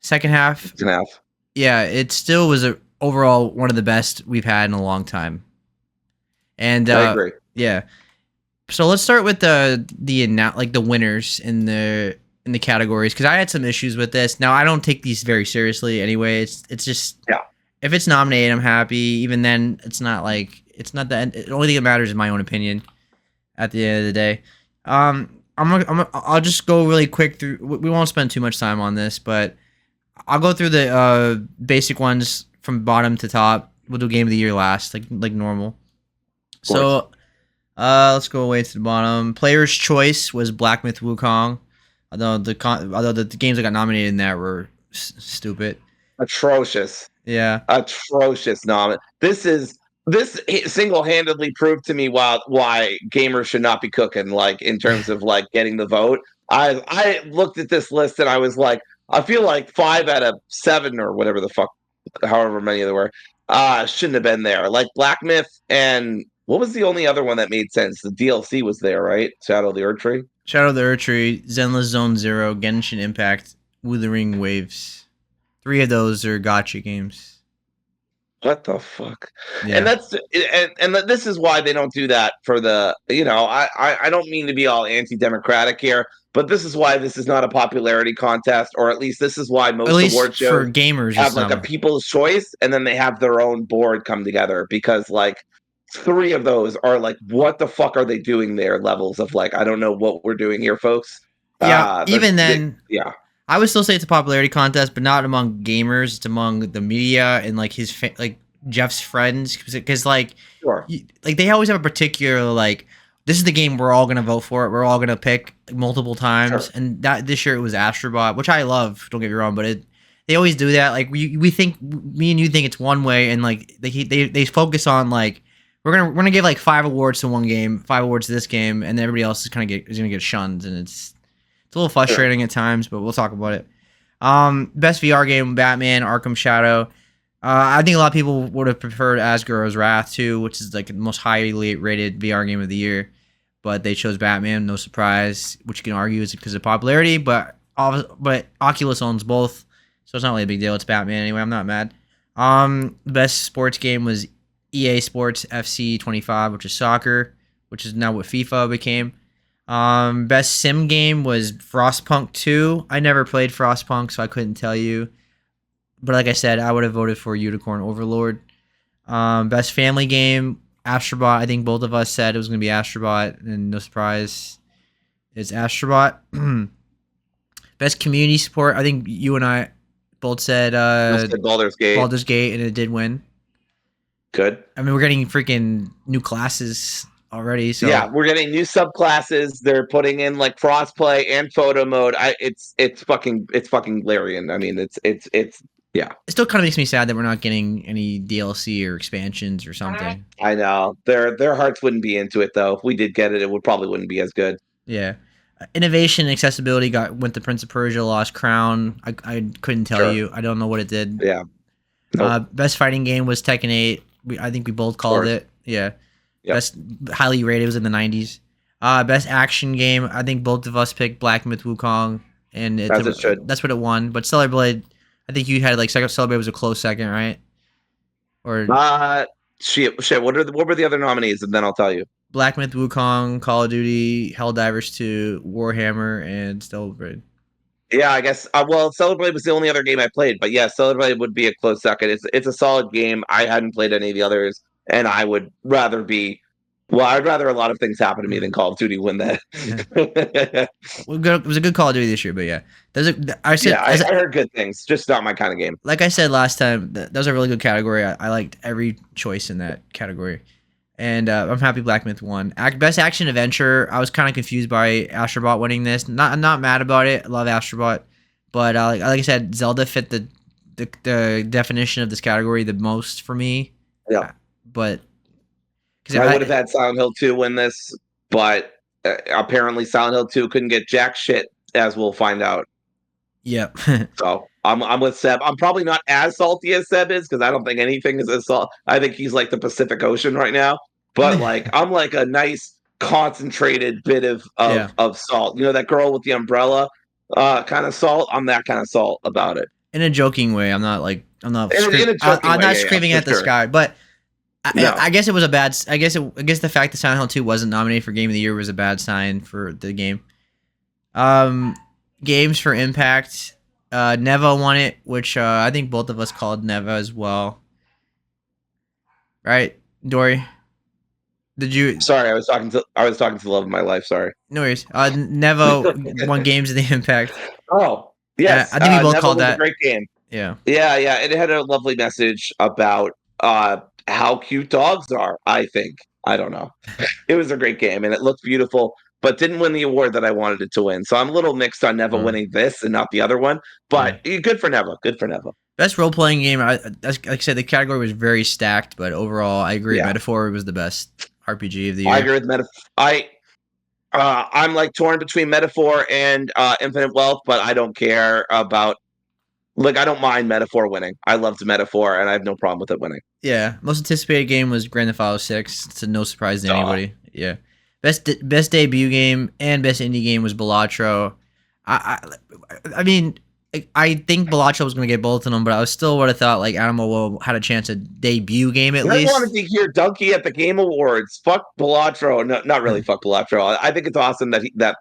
second half, it's an half. yeah, it still was overall one of the best we've had in a long time. And I agree. yeah, so let's start with the winners in the categories because I had some issues with this. Now I don't take these very seriously anyway. It's just Yeah, if it's nominated, I'm happy. Even then, it's not the end. The only thing that matters is my own opinion. At the end of the day, I'll just go really quick through. We won't spend too much time on this, but I'll go through the basic ones from bottom to top. We'll do game of the year last, like normal. of course. So let's go away to the bottom. Player's choice was Black Myth Wukong. Although the games that got nominated in that were stupid. Atrocious. Yeah. Atrocious this single-handedly proved to me why gamers should not be cooking, like in terms of like getting the vote. I looked at this list and I was like, I feel like 5 out of 7 or whatever the fuck, however many there were, shouldn't have been there. Like Black Myth, and what was the only other one that made sense? The DLC was there, right? Shadow of the Earth Tree. Shadow of the Erdtree, Zenless Zone Zero, Genshin Impact, Wuthering Waves. 3 of those are gotcha games. What the fuck? And Yeah. that's and this is why they don't do that for the, I don't mean to be all anti-democratic here, but this is why this is not a popularity contest, or at least this is why At most least award for shows gamers, have it's like a not. people's choice and then they have their own board come together, because like 3 of those are like, what the fuck are they doing there? Levels of like, I don't know what we're doing here, folks. Yeah, even then, Yeah, I would still say it's a popularity contest, but not among gamers. It's among the media and like like Jeff's friends, because sure, like they always have a particular like this is the game we're all gonna vote for it. We're all gonna pick multiple times, sure, and that this year it was Astrobot, which I love. Don't get me wrong, but they always do that. Like we think me and you think it's one way, and like they focus on like we're gonna give like 5 awards to one game, 5 awards to this game, and then everybody else is gonna get shunned, and it's a little sure. frustrating at times, but we'll talk about it. Best VR game: Batman: Arkham Shadow. I think a lot of people would have preferred Asgaro's Wrath too, which is like the most highly rated VR game of the year. But they chose Batman, no surprise. Which you can argue is because of popularity, but Oculus owns both, so it's not really a big deal. It's Batman anyway. I'm not mad. The best sports game was EA Sports FC 25, which is soccer, which is now what FIFA became. Best sim game was Frostpunk 2. I never played Frostpunk, so I couldn't tell you. But like I said, I would have voted for Unicorn Overlord. Best family game, Astrobot. I think both of us said it was going to be Astrobot, and no surprise, it's Astrobot. Best community support, I think you and I both said Baldur's Gate. Baldur's Gate, and it did win. Good. I mean, we're getting freaking new classes already, so Yeah, we're getting new subclasses. They're putting in like crossplay and photo mode. It's fucking Larian. I mean, it's yeah. it still kind of makes me sad that we're not getting any DLC or expansions or something. I know their hearts wouldn't be into it though. If we did get it, it would probably wouldn't be as good. Yeah. Innovation and accessibility went to Prince of Persia: Lost Crown. I couldn't tell Sure. you. I don't know what it did. Yeah. Nope. Best fighting game was Tekken 8. I think we both Of called course. it. Yeah. Yep. Best highly rated was in the 90s. Best action game. I think both of us picked Black Myth Wukong, and As it should. that's what it won. But Stellar Blade, I think you had like second. Stellar Blade was a close second, right? Or Shit. What were the other nominees? And then I'll tell you. Black Myth Wukong, Call of Duty, Helldivers 2, Warhammer, and Stellar Blade. Yeah, I guess. Well, Stellar Blade was the only other game I played, but yeah, Stellar Blade would be a close second. It's a solid game. I hadn't played any of the others, and I would rather be. Well, I'd rather a lot of things happen to me than Call of Duty win Yeah. that. It was a good Call of Duty this year, but yeah, I Yeah, said I heard good things. Just not my kind of game. like I said last time, that was a really good category. I liked every choice in that category, and I'm happy Black Myth won. Best action adventure. I was kind of confused by Astrobot winning this. I'm not mad about it. I love Astrobot, but like I said, Zelda fit the definition of this category the most for me. Yeah, But because I would have had Silent Hill 2 win this, but apparently Silent Hill 2 couldn't get jack shit, as we'll find out. yeah. So I'm with Seb. I'm probably not as salty as Seb is because I don't think anything is as salt. I think he's like the Pacific Ocean right now. But like I'm like a nice concentrated bit of Yeah, of salt. You know that girl with the umbrella kind of salt. I'm that kind of salt about it. in a joking way. In a joking I'm way, not yeah, screaming for at the sure. sky, but No, I guess it was a bad. I guess the fact that Silent Hill 2 wasn't nominated for Game of the Year was a bad sign for the game. Um, games for impact. Neva won it, which I think both of us called Neva as well. Right, Dory? Did you? sorry, I was talking to the love of my life. Sorry. No worries. Neva won games of the impact. Oh yes, I think we both Neville called was a that. great game. Yeah. Yeah, yeah. It had a lovely message about how cute dogs are, I think. I don't know. It was a great game and it looked beautiful, but didn't win the award that I wanted it to win. So I'm a little mixed on Neva Uh, winning this and not the other one. yeah. But good for Neva. Good for Neva. Best role playing game. Like I said, the category was very stacked, but overall, I agree. Yeah. Metaphor was the best RPG of the I year. agree with Metaphor. I'm like torn between Metaphor and Infinite Wealth, but I don't care about like I don't mind Metaphor winning. I loved Metaphor and I have no problem with it winning. Yeah, most anticipated game was Grand Theft Auto 6. It's no surprise to Duh. anybody. Yeah, best debut game and best indie game was Balatro. I mean, I think Balatro was going to get both of them, but I still would have thought like Animal World had a chance at debut game at I wanted least. to hear Donkey at the Game Awards. Fuck Belatro. No, not really. Fuck Belatro. I think it's awesome that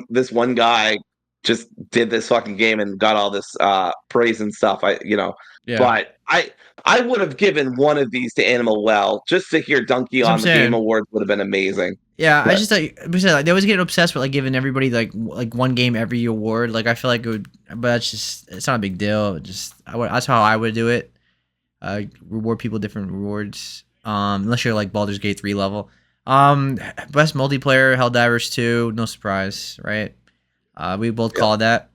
this one guy just did this fucking game and got all this praise and stuff. Yeah, But I would have given one of these to Animal Well just to hear Donkey that's what I'm on the Game saying. Awards would have been amazing. Yeah, I But just thought like, they always get obsessed with like giving everybody like one game every award. Like I feel like it would, but that's just it's not a big deal. That's how I would do it. Reward people different rewards. Unless you're like Baldur's Gate 3 level. Best multiplayer, Helldivers 2, no surprise, right? We both yeah, called that.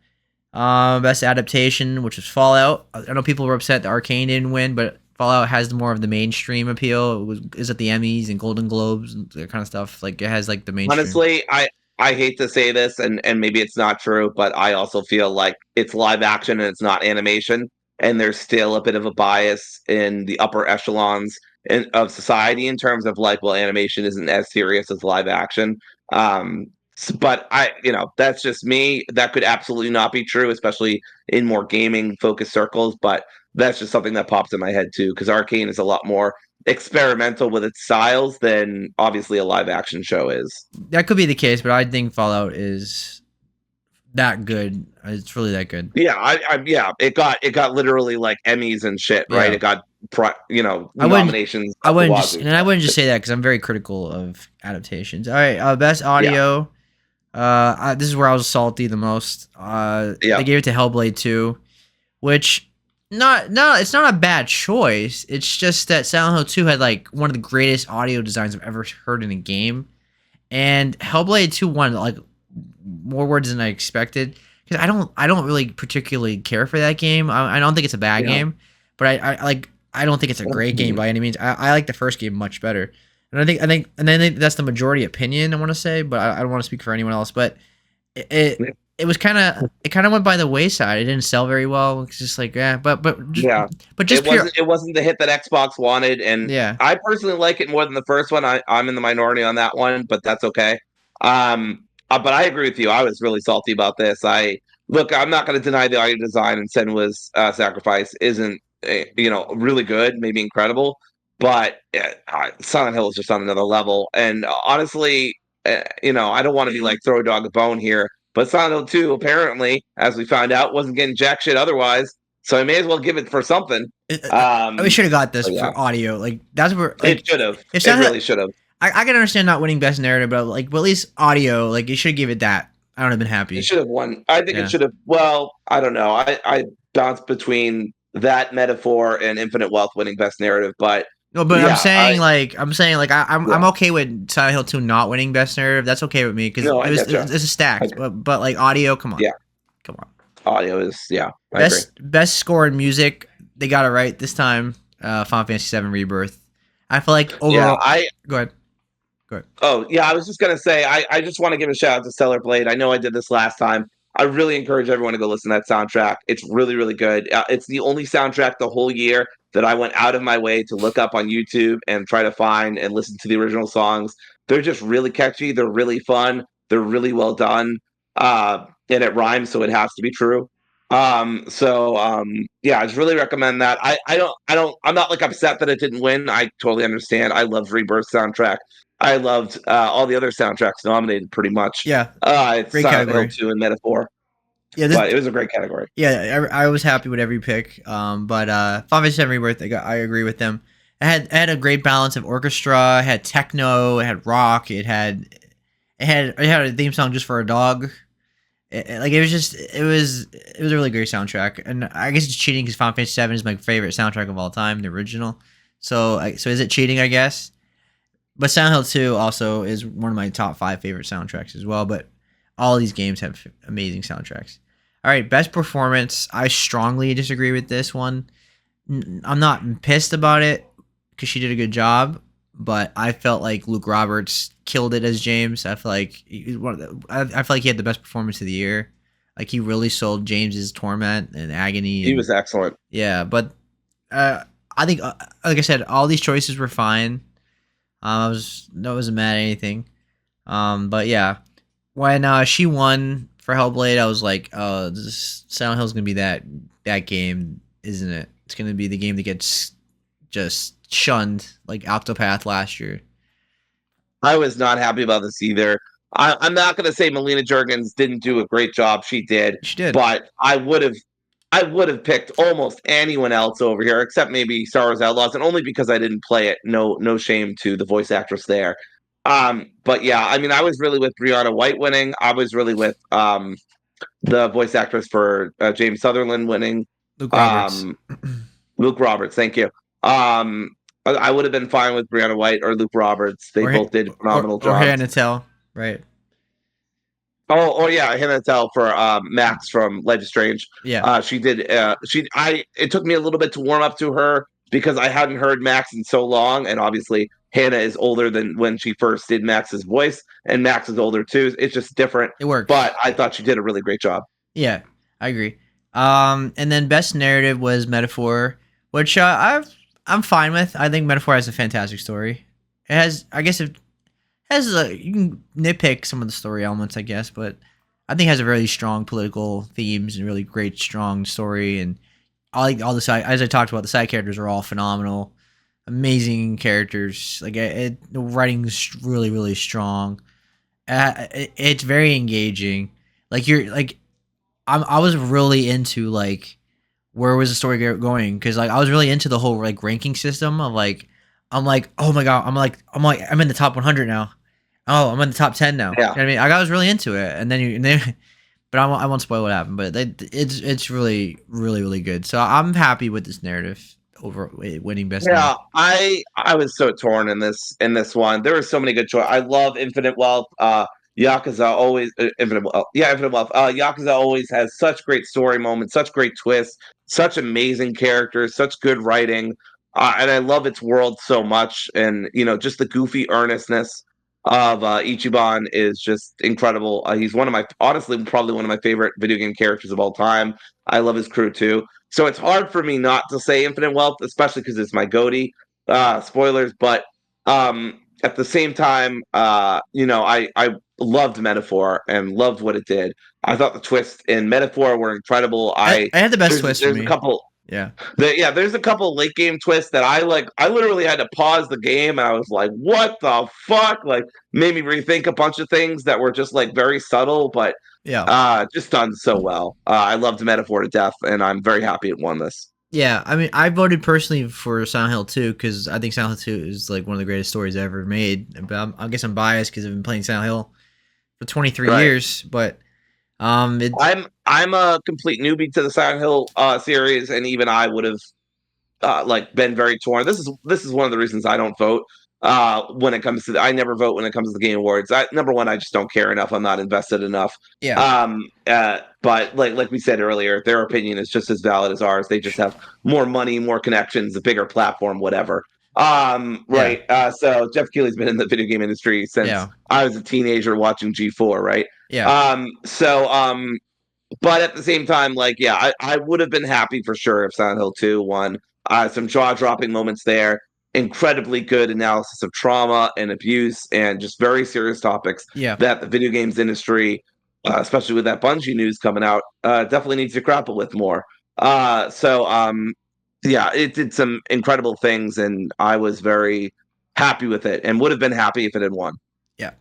Best adaptation, which was Fallout. I know people were upset that Arcane didn't win, but Fallout has more of the mainstream appeal. Is at the Emmys and Golden Globes and that kind of stuff. Like it has like the mainstream. honestly, I hate to say this, and maybe it's not true, but I also feel like it's live action and it's not animation, and there's still a bit of a bias in the upper echelons of society in terms of like, well, animation isn't as serious as live action. But that's just me. That could absolutely not be true, especially in more gaming focused circles. But that's just something that pops in my head too, because Arcane is a lot more experimental with its styles than obviously a live action show is. That could be the case, but I think Fallout is that good. It's really that good. Yeah, yeah, it got literally like Emmys and shit, right? Yeah. It got I wouldn't. nominations up the wazoo. I wouldn't just say that because I'm very critical of adaptations. All right, best Yeah, audio. This is where I was salty the most. yeah, They gave it to Hellblade 2, which it's not a bad choice. It's just that Silent Hill 2 had like one of the greatest audio designs I've ever heard in a game, and Hellblade 2 won like more words than I expected because I don't really particularly care for that game. I don't think it's a bad yeah. game, but I don't think it's a great game by any means. I like the first game much better, and I think that's the majority opinion. I want to say, but I don't want to speak for anyone else. But it it was it kind of went by the wayside. It didn't sell very well. It's just like yeah, Yeah. but just It pure wasn't the hit that Xbox wanted, and yeah. I personally like it more than the first one. I'm in the minority on that one, but that's okay. But I agree with you. I was really salty about this. I'm not going to deny the audio design and Senwa's sacrifice isn't really good, maybe incredible, but Silent Hill is just on another level. And honestly, I don't want to be like throw a dog a bone here, But Silent Hill 2, apparently, as we found out, wasn't getting jack shit otherwise. So I may as well give it for something. We should have got this But yeah, for audio. Like that's where it like should have. if It Silent really should have. I can understand not winning best narrative, but at least audio, like you should give it that. I would have been It happy. should have won. I think it Yeah. should have. Well, I don't know. I bounce between that metaphor and Infinite Wealth winning best narrative, but No, but yeah, I'm saying like I'm yeah, okay with Silent Hill 2 not winning best narrative. That's okay with me because no, I get you. it's a stacked. But like audio, Yeah, come on. audio is I agree. Best score in music, they got it right this time. Final Fantasy VII Rebirth. I feel like Yeah, overall. Go ahead. Go ahead. Oh, yeah, I was just gonna say, I just want to give a shout out to Stellar Blade. I know I did this last time. I really encourage everyone to go listen to that soundtrack. It's really, really good. It's the only soundtrack the whole year that I went out of my way to look up on YouTube and try to find and listen to the original songs. They're just really catchy. They're really fun. They're really well done. And it rhymes, so it has to be true. Yeah, I just really recommend that. I'm not like upset that it didn't win. I totally understand. I love Rebirth soundtrack. I loved all the other soundtracks nominated pretty much. Yeah, It's great Silent Hill category. 2 and Metaphor, Yeah, but it was a great category. I was happy with every pick. But Final Fantasy VII Rebirth, I agree with them. It had a great balance of orchestra. It had techno. It had rock. It had a theme song just for a dog. Like it was a really great soundtrack. And I guess it's cheating because Final Fantasy VII is my favorite soundtrack of all time, the original. So is it cheating? I guess. But Silent Hill 2 also is one of my top 5 favorite soundtracks as well. But all these games have amazing soundtracks. All right, best performance. I strongly disagree with this one. I'm not pissed about it because she did a good job, but I felt like Luke Roberts killed it as James. I feel like I feel like he had the best performance of the year. Like he really sold James's torment and agony. He And was excellent. yeah, but I think, like I said, all these choices were fine. I wasn't mad at anything. But yeah, when she won for Hellblade, I was like, oh, this Silent Hill's gonna be that game, isn't it? It's gonna be the game that gets just shunned like Octopath last year. I was not happy about this either. I'm not going to say Melina Jurgens didn't do a great job. She did, She did. but I would have picked almost anyone else over here, except maybe Star Wars Outlaws, and only because I didn't play it. No shame to the voice actress there. But yeah, I mean, I was really with Brianna White winning. I was really with the voice actress for James Sutherland winning. Luke Roberts. Um, Luke Roberts, thank you. I would have been fine with Brianna White or Luke Roberts. They both did phenomenal Or jobs. Hannah Tell, right? Oh yeah, Hannah Tell for Max from Life is Strange. Yeah. She did. It took me a little bit to warm up to her because I hadn't heard Max in so long, and obviously Hannah is older than when she first did Max's voice, and Max is older too. It's just different. It works. But I thought she did a really great job. Yeah, I agree. And then best narrative was Metaphor, which I'm fine with. I think Metaphor has a fantastic story. It has, I guess, it has you can nitpick some of the story elements, I guess, but I think it has a really strong political themes and really great, strong story. And all the side, as I talked about, the side characters are all phenomenal, amazing characters. Like the writing's really, really strong. It's very engaging. Like I was really into like where was the story going because like I was really into the whole like ranking system of like I'm like, oh my god, I'm in the top 100 now. Oh, I'm in the top 10 now. You know Yeah. what I mean? I was really into it, and then but I won't spoil what happened. But it's really really really good. So I'm happy with this narrative over winning best Yeah, narrative. I was so torn in this one. There were so many good choices. I love Infinite Wealth. Yakuza always Infinite Wealth. Yeah, Infinite Wealth. Yakuza always has such great story moments, such great twists, such amazing characters, such good writing, and I love its world so much. And just the goofy earnestness of Ichiban is just incredible. He's one of my honestly probably one of my favorite video game characters of all time. I love his crew too. So it's hard for me not to say Infinite Wealth, especially because it's my goatee. Spoilers, but at the same time, I loved Metaphor and loved what it did. I thought the twists in Metaphor were incredible. I had the best twist for There's a me. couple. Yeah. Yeah, there's a couple late game twists that I like. I literally had to pause the game, and I was like, "What the fuck?" Like, made me rethink a bunch of things that were just like very subtle, but Yeah. just done so well. I loved Metaphor to death, and I'm very happy it won this. Yeah, I mean, I voted personally for Silent Hill 2 because I think Silent Hill 2 is like one of the greatest stories ever made. But I guess I'm biased because I've been playing Silent Hill for 23 Right. years. But it I'm a complete newbie to the Silent Hill series, and even I would have like been very torn. This is one of the reasons I don't vote when it comes to. I never vote when it comes to the Game Awards. Number one, I just don't care enough. I'm not invested enough. yeah, But like we said earlier, their opinion is just as valid as ours. They just have more money, more connections, a bigger platform, whatever. yeah, Right. So Jeff Keighley's been in the video game industry since yeah, I was a teenager watching G4. Right. yeah, So but at the same time, like, yeah, I would have been happy for sure if Silent Hill 2 won. Some jaw dropping moments there, incredibly good analysis of trauma and abuse, and just very serious topics yeah, that the video games industry, especially with that Bungie news coming out, definitely needs to grapple with more. Yeah, it did some incredible things, and I was very happy with it and would have been happy if it had won. yeah.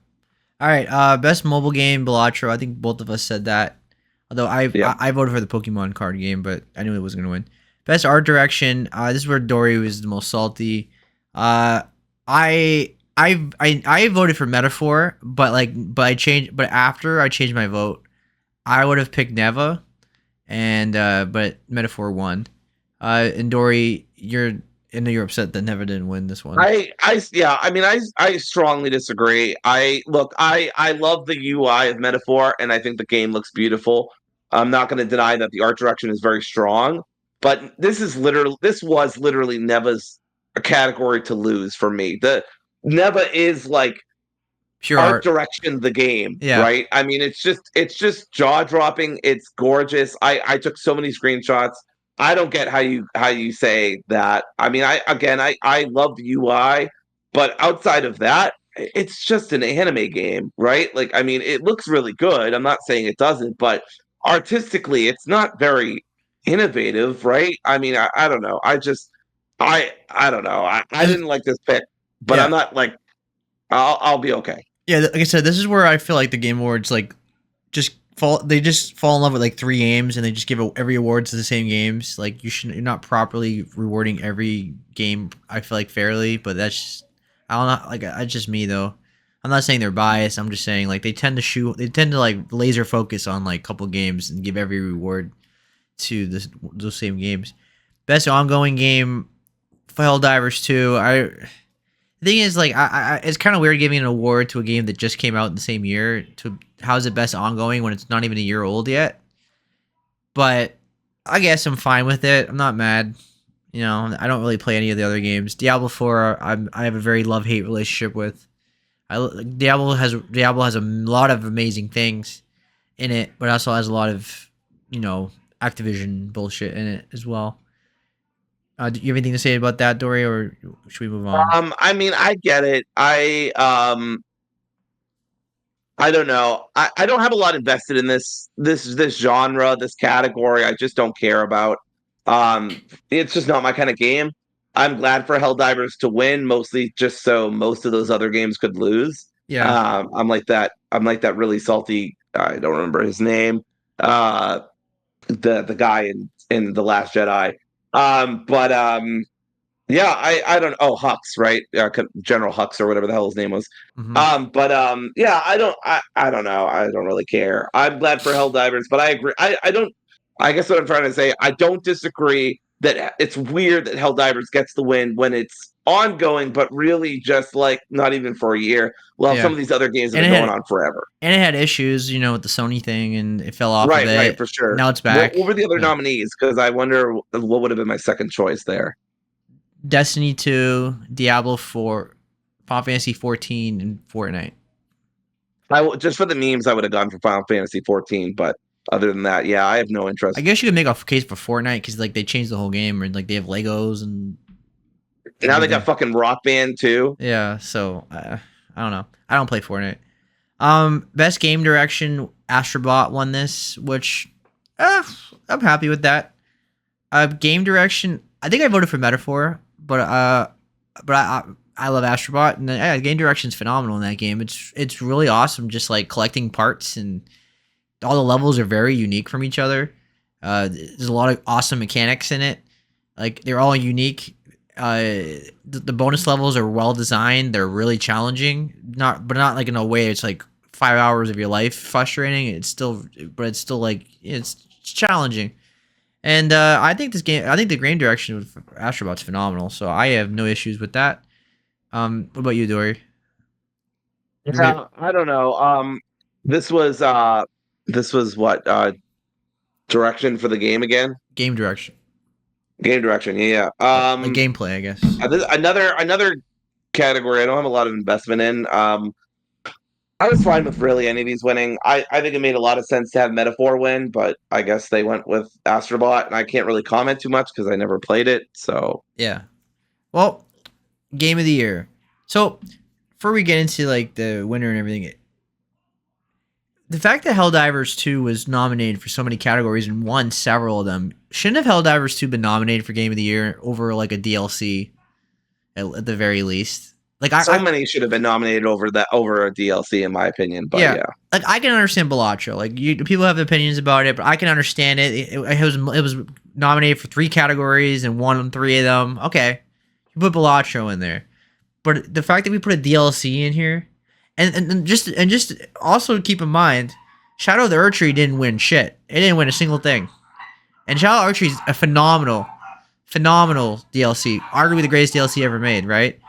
All right, best mobile game, Balatro. I think both of us said that. Although Yeah. I voted for the Pokemon card game, but I knew it wasn't gonna win. Best art direction. This is where Dory was the most salty. Uh, I voted for Metaphor, but I changed. But after I changed my vote, I would have picked Neva, and but Metaphor won. And Dory, I know you're upset that Neva didn't win this one. Yeah, I mean, I strongly disagree. I love the UI of Metaphor, and I think the game looks beautiful. I'm not going to deny that the art direction is very strong, but this was literally Neva's a category to lose for me. The Neva is like Pure art art. direction the game, Yeah. right? I mean, it's just jaw dropping. It's gorgeous. I took so many screenshots. I don't get how you say that. I mean, I love the UI, but outside of that, it's just an anime game, right? Like, I mean, it looks really good. I'm not saying it doesn't, but artistically, it's not very innovative, right? I mean, I don't know. I don't know. I This, didn't like this pick, but I'm yeah. not like I'll be okay. Yeah, like I said, this is where I feel like the Game Awards like just fall in love with like three games and they just give every award to the same games. Like you're not properly rewarding every game. I feel like fairly, but I don't know. Like that's just me though. I'm not saying they're biased. I'm just saying like they tend to like laser focus on like a couple games and give every reward to those same games. Best ongoing game, Helldivers 2. The thing is, like, it's kind of weird giving an award to a game that just came out in the same year. To how's it best ongoing when it's not even a year old yet? But I guess I'm fine with it. I'm not mad. You know, I don't really play any of the other games. Diablo 4, I have a very love hate relationship with. Diablo has a lot of amazing things in it, but also has a lot of Activision bullshit in it as well. Do you have anything to say about that, Dory, or should we move on? I mean, I get it. I don't know. I don't have a lot invested in this genre, this category. I just don't care about. It's just not my kind of game. I'm glad for Helldivers to win, mostly just so most of those other games could lose. Yeah. I'm like that. I'm like that really salty. I don't remember his name. Uh, the guy in the Last Jedi. But Yeah, I don't. Oh, Hux, right? General Hux or whatever the hell his name was. Hmm. Yeah, I don't know. I don't really care. I'm glad for Helldivers, but I agree. I don't. I guess what I'm trying to say, I don't disagree that it's weird that Helldivers gets the win when it's ongoing, but really just like not even for a year. Well, some Yeah. of these other games have And been it going had on forever. and it had issues, with the Sony thing, and it fell off a Right, bit. for sure. Now it's What back. were the other Yeah. nominees? Because I wonder what would have been my second choice there. Destiny 2, Diablo 4, Final Fantasy 14, and Fortnite. Just for the memes, I would have gone for Final Fantasy 14, but other than that, yeah, I have no I interest. guess you could make a case for Fortnite because like they changed the whole game, and like they have Legos and Now they got everything. fucking Rock Band too. Yeah. So I don't know. I don't play Fortnite. Best game direction, Astrobot won this, which uh, I'm happy with that. Game direction. I think I voted for Metaphor, but I love Astrobot, and yeah, game direction's phenomenal in that game. It's really awesome, just like collecting parts, and all the levels are very unique from each other. There's a lot of awesome mechanics in it. Like they're all unique. The bonus levels are well designed. They're really challenging. Not like in a way it's like 5 hours of your life frustrating. It's still like it's challenging. And I think the game direction of Astrobot's phenomenal. So I have no issues with that. What about you, Dory? You rate Yeah, I don't know. This was what direction for the game again? game direction, Game direction. Yeah. like gameplay, I guess. Another category I don't have a lot of investment in. I was fine with really any of these winning. I think it made a lot of sense to have Metaphor win, but I guess they went with Astrobot, and I can't really comment too much because I never played it. So Yeah. Well, game of the year. So before we get into like the winner and everything, the fact that Helldivers 2 was nominated for so many categories and won several of them, shouldn't have Helldivers 2 been nominated for game of the year over like a DLC at the very least? Like so many should have been nominated over a DLC in my opinion. But yeah, yeah, like I can understand Balatro. Like people have opinions about it, but I can understand it. It was nominated for 3 categories and won 3 of them. Okay, you put Balatro in there, but the fact that we put a DLC in here, and just also keep in mind, Shadow of the Erdtree didn't win shit. It didn't win a single thing, and Shadow of the Erdtree is a phenomenal DLC, arguably the greatest DLC ever made, right?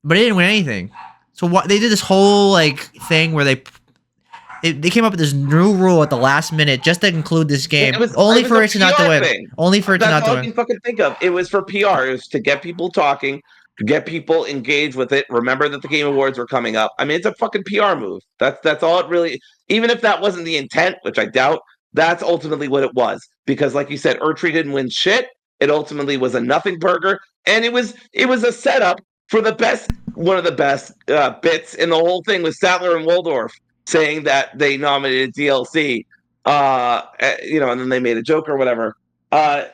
But it didn't win anything. So what they did this whole like thing where they came up with this new rule at the last minute just to include this game, only it was for a it to not to PR win. thing. Only for it to That's not to all I win. can fucking think of. It was for PR. It was to get people talking, to get people engaged with it. Remember that the Game Awards were coming up. I mean, it's a fucking PR move. That's all it really. Even if that wasn't the intent, which I doubt, that's ultimately what it was. Because, like you said, Ertree didn't win shit. It ultimately was a nothing burger, and it was a setup for the best, one of the best bits in the whole thing was Statler and Waldorf saying that they nominated DLC. And then they made a joke or whatever. Uh,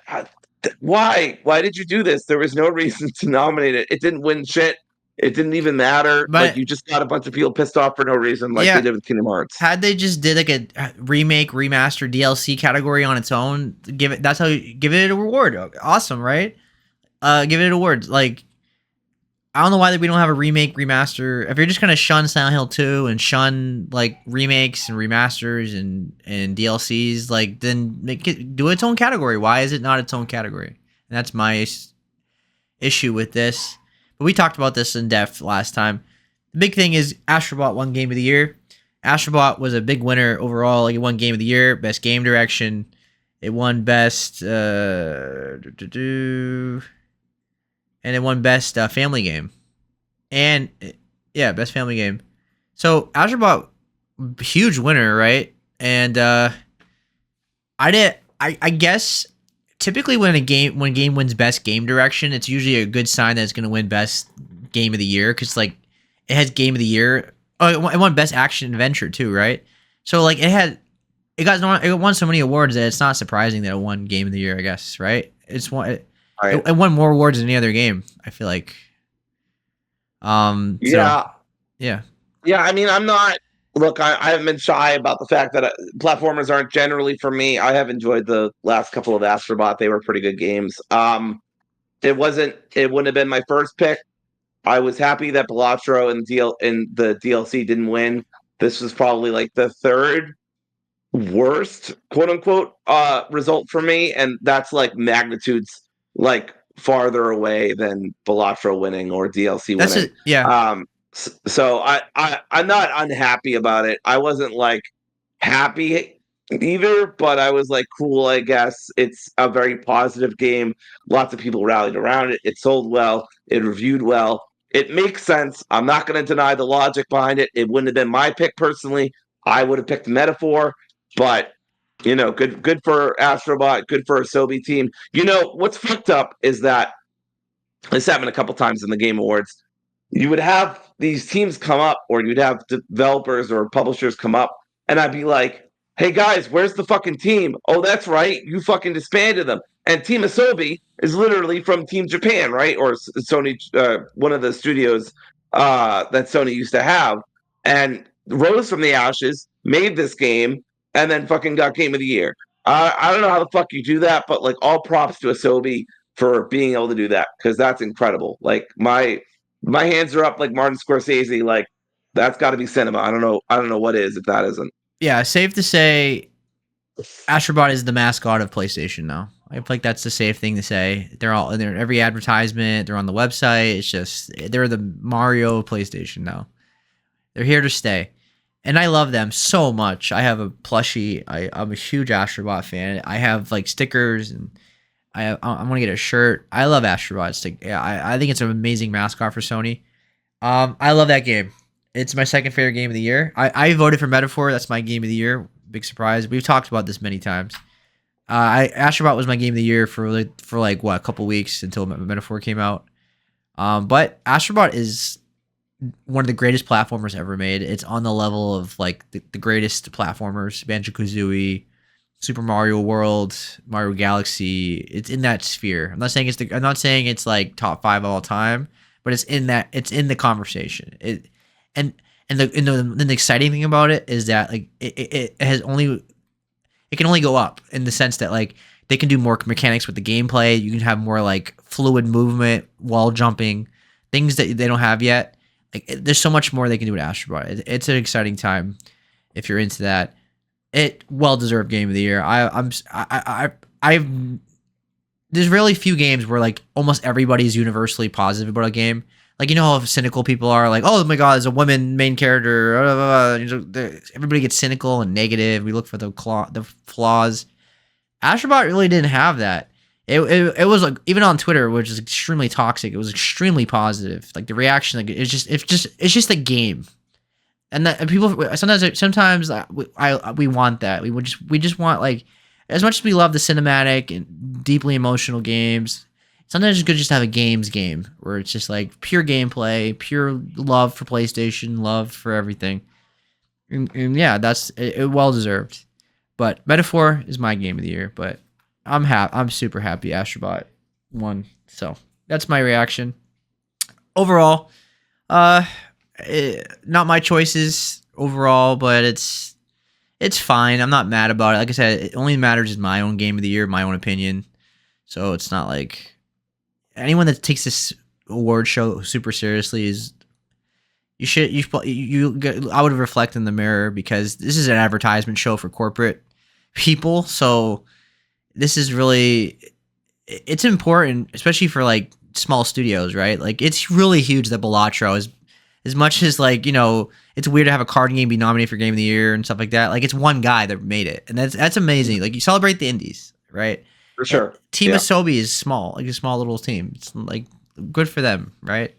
why did you do this? There was no reason to nominate it. It didn't win shit. It didn't even matter. Like But you just got a bunch of people pissed off for no reason, like they yeah, did with Kingdom Hearts. had they just did like a remake, remaster, DLC category on its own, give it that's how you give it a reward. Awesome, right? Give it an award. Like I don't know why we don't have a remake, remaster. If you're just gonna shun Silent Hill 2 and shun like remakes and remasters and DLCs, like then do its own category. Why is it not its own category? And that's my issue with this. But we talked about this in depth last time. The big thing is Astrobot won Game of the Year. Astrobot was a big winner overall. Like it won Game of the Year, Best Game Direction. It won Best and it won Best Family Game. And yeah, Best Family Game. So Astrobot, huge winner, right? And I guess typically when game wins Best Game Direction, it's usually a good sign that it's going to win Best Game of the Year because like it has Game of the Year. Oh, it won Best Action Adventure too, right? So like it won so many awards that it's not surprising that it won Game of the Year. I guess, right? Right. It won more awards than any other game. I feel like. So Yeah. yeah, Yeah. I mean, I'm not. Look, I haven't been shy about the fact that platformers aren't generally for me. I have enjoyed the last couple of Astrobot. They were pretty good games. It wasn't. It wouldn't have been my first pick. I was happy that Balatro and the DLC didn't win. This was probably like the third worst quote unquote result for me, and that's like magnitudes like farther away than Balatro winning or DLC that's winning. it. Yeah, So I'm not unhappy about it. I wasn't like happy either, but I was like, cool, I guess. It's a very positive game. Lots of people rallied around it. It sold well, it reviewed well. It makes sense. I'm not going to deny the logic behind it. It wouldn't have been my pick personally. I would have picked Metaphor, but good for Astrobot, good for a Sobi team. What's fucked up is that this happened a couple times in the Game Awards. You would have these teams come up, or you'd have developers or publishers come up, and I'd be like, "Hey guys, where's the fucking team? Oh, that's right, you fucking disbanded them." And Team Asobi is literally from Team Japan, right? Or Sony, one of the studios that Sony used to have, and rose from the ashes, made this game, and then fucking got Game of the Year. I don't know how the fuck you do that, but like all props to Asobi for being able to do that because that's incredible. Like my hands are up like Martin Scorsese. Like that's got to be cinema. I don't know. I don't know what is if that isn't. Yeah, safe to say Astrobot is the mascot of PlayStation now. I feel like that's the safe thing to say. They're all in every advertisement. They're on the website. It's just they're the Mario of PlayStation now. They're here to stay, and I love them so much. I have a plushie. I'm a huge Astrobot fan. I have like stickers, and I'm gonna get a shirt. I love Astrobot. It's like, yeah, I think it's an amazing mascot for Sony. I love that game. It's my second favorite game of the year. I voted for Metaphor. That's my game of the year. Big surprise. We've talked about this many times. Astrobot was my game of the year for like what, a couple weeks until Metaphor came out. But Astrobot is one of the greatest platformers ever made. It's on the level of like the greatest platformers, Banjo Kazooie, Super Mario World, Mario Galaxy. It's in that sphere. I'm not saying it's like top 5 all time, but it's in that. It's in the conversation. And the exciting thing about it is that like it has only it can only go up in the sense that like they can do more mechanics with the gameplay. You can have more like fluid movement, wall jumping, things that they don't have yet. Like there's so much more they can do with Astrobot. It's an exciting time if you're into that. It well deserved game of the year. I've there's really few games where like almost everybody's universally positive about a game. Like you know how cynical people are, like, oh my god, there's a woman main character. Blah, blah, blah. Everybody gets cynical and negative. We look for the flaws. Astrobot really didn't have that. It was like even on Twitter, which is extremely toxic. It was extremely positive. Like the reaction, like it's just a game, and that and people sometimes we want that. We just want like as much as we love the cinematic and deeply emotional games. Sometimes it's good just to have a game where it's just like pure gameplay, pure love for PlayStation, love for everything. And yeah, that's it well deserved. But Metaphor is my game of the year. But I'm super happy Astrobot won. So that's my reaction. Overall, not my choices overall, but it's fine. I'm not mad about it. Like I said, it only matters is my own game of the year, my own opinion. So it's not like anyone that takes this award show super seriously is I would reflect in the mirror because this is an advertisement show for corporate people. So this is really it's important, especially for like small studios, right? Like it's really huge that Balatro is as much as like, you know, it's weird to have a card game be nominated for game of the year and stuff like that. Like it's one guy that made it. And that's amazing. Like you celebrate the indies, right? For And sure. Team Yeah. Asobi is small, like a small little team. It's like good for them, right?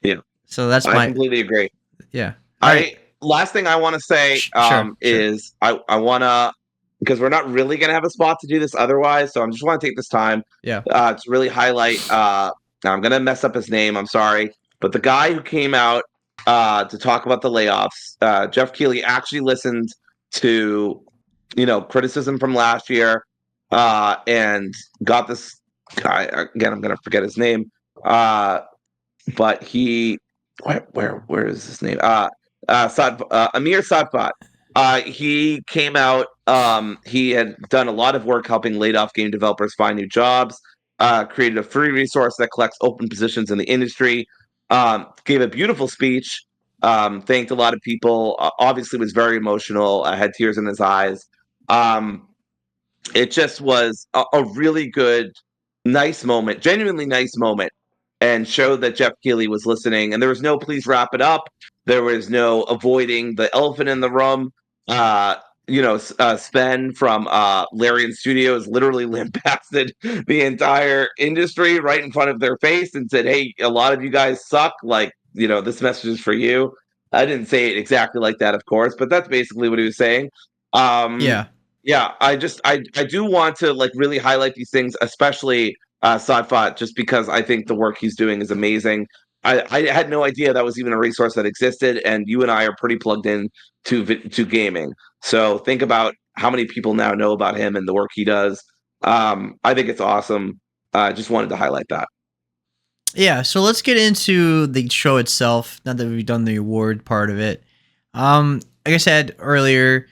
Yeah. So that's I my completely agree. yeah. All right, I last thing I want to say sure. is I want to because we're not really going to have a spot to do this otherwise, so I just want to take this time Yeah. to really highlight. Now I'm going to mess up his name. I'm sorry, but the guy who came out to talk about the layoffs, Jeff Keighley, actually listened to criticism from last year and got this guy again. I'm going to forget his name, but he where is his name? Amir Sadbot. He came out. He had done a lot of work helping laid off game developers find new jobs. Created a free resource that collects open positions in the industry. Gave a beautiful speech. Thanked a lot of people. Obviously, was very emotional. Had tears in his eyes. Um, it just was a really good, nice moment, genuinely nice moment, and showed that Jeff Keighley was listening. And there was no please wrap it up. There was no avoiding the elephant in the room. Uh, Sven from Larian Studios literally lambasted the entire industry right in front of their face and said, "Hey, a lot of you guys suck. Like, this message is for you." I didn't say it exactly like that, of course, but that's basically what he was saying. Um, Yeah. yeah, I do want to like really highlight these things, especially Sadfat, just because I think the work he's doing is amazing. I had no idea that was even a resource that existed, and you and I are pretty plugged in to gaming. So think about how many people now know about him and the work he does. I think it's awesome. I just wanted to highlight that. Yeah, so let's get into the show itself. Now that we've done the award part of it, like I said earlier,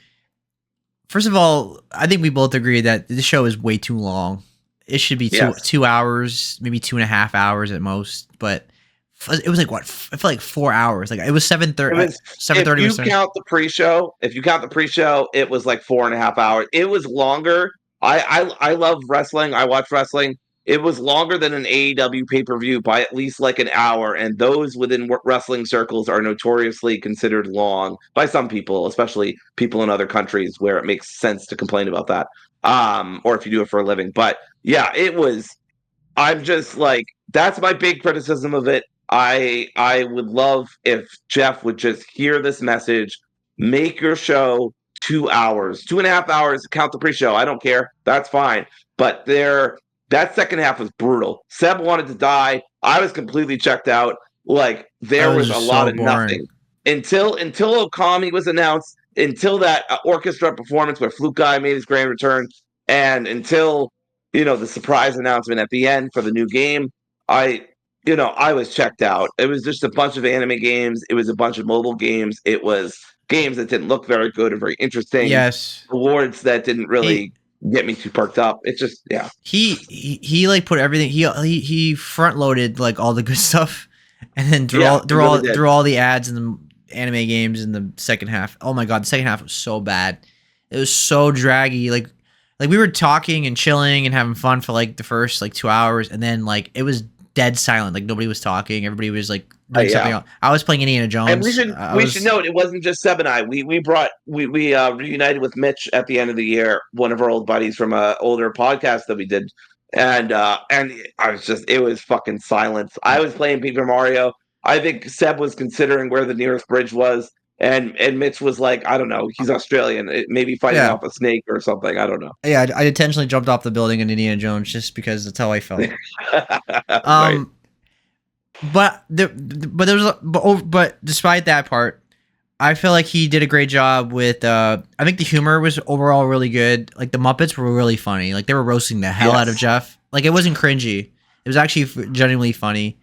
first of all, I think we both agree that the show is way too long. It should be Yes. 2 hours, maybe 2.5 hours at most. But it was like what? I feel like 4 hours. Like it was seven It thirty. was, Seven if thirty was you starting. count the pre-show, it was like 4.5 hours. It was longer. I love wrestling. I watch wrestling. It was longer than an AEW pay-per-view by at least like an hour, and those within wrestling circles are notoriously considered long by some people, especially people in other countries where it makes sense to complain about that. Or if you do it for a living. But yeah, it was, I'm just like, that's my big criticism of it. I would love if Jeff would just hear this message, make your show 2 hours, 2.5 hours, count the pre-show. I don't care. That's fine. But that second half was brutal. Seb wanted to die. I was completely checked out. Like That there was was a just lot so of boring. nothing until Okami was announced, until that orchestra performance where Fluke Guy made his grand return, and until the surprise announcement at the end for the new game. I, I was checked out. It was just a bunch of anime games. It was a bunch of mobile games. It was games that didn't look very good or very interesting. Yes. Awards that didn't He really get me too perked up. It's just, yeah. he like put everything. He front loaded like all the good stuff, and then Yeah, it really did. threw all the ads in the anime games in the second half. Oh my god, the second half was so bad. It was so draggy. Like we were talking and chilling and having fun for like the first like 2 hours, and then like it was dead silent. Like nobody was talking. Everybody was like doing something Yeah. else. I was playing Indiana And we Jones. should I we should was note it wasn't just Seb and I. We reunited with Mitch at the end of the year, one of our old buddies from a older podcast that we did, and I was just, it was fucking silence. I was playing Paper Mario. I think Seb was considering where the nearest bridge was, and Mitch was like, I don't know, he's Australian, maybe fighting yeah. off a snake or something. I don't know. Yeah, I intentionally jumped off the building in Indiana Jones just because that's how I felt. Right. Um, but there was but despite that part, I feel like he did a great job with. I think the humor was overall really good. Like the Muppets were really funny. Like they were roasting the hell out of Yes. Jeff. Like it wasn't cringy. It was actually genuinely funny.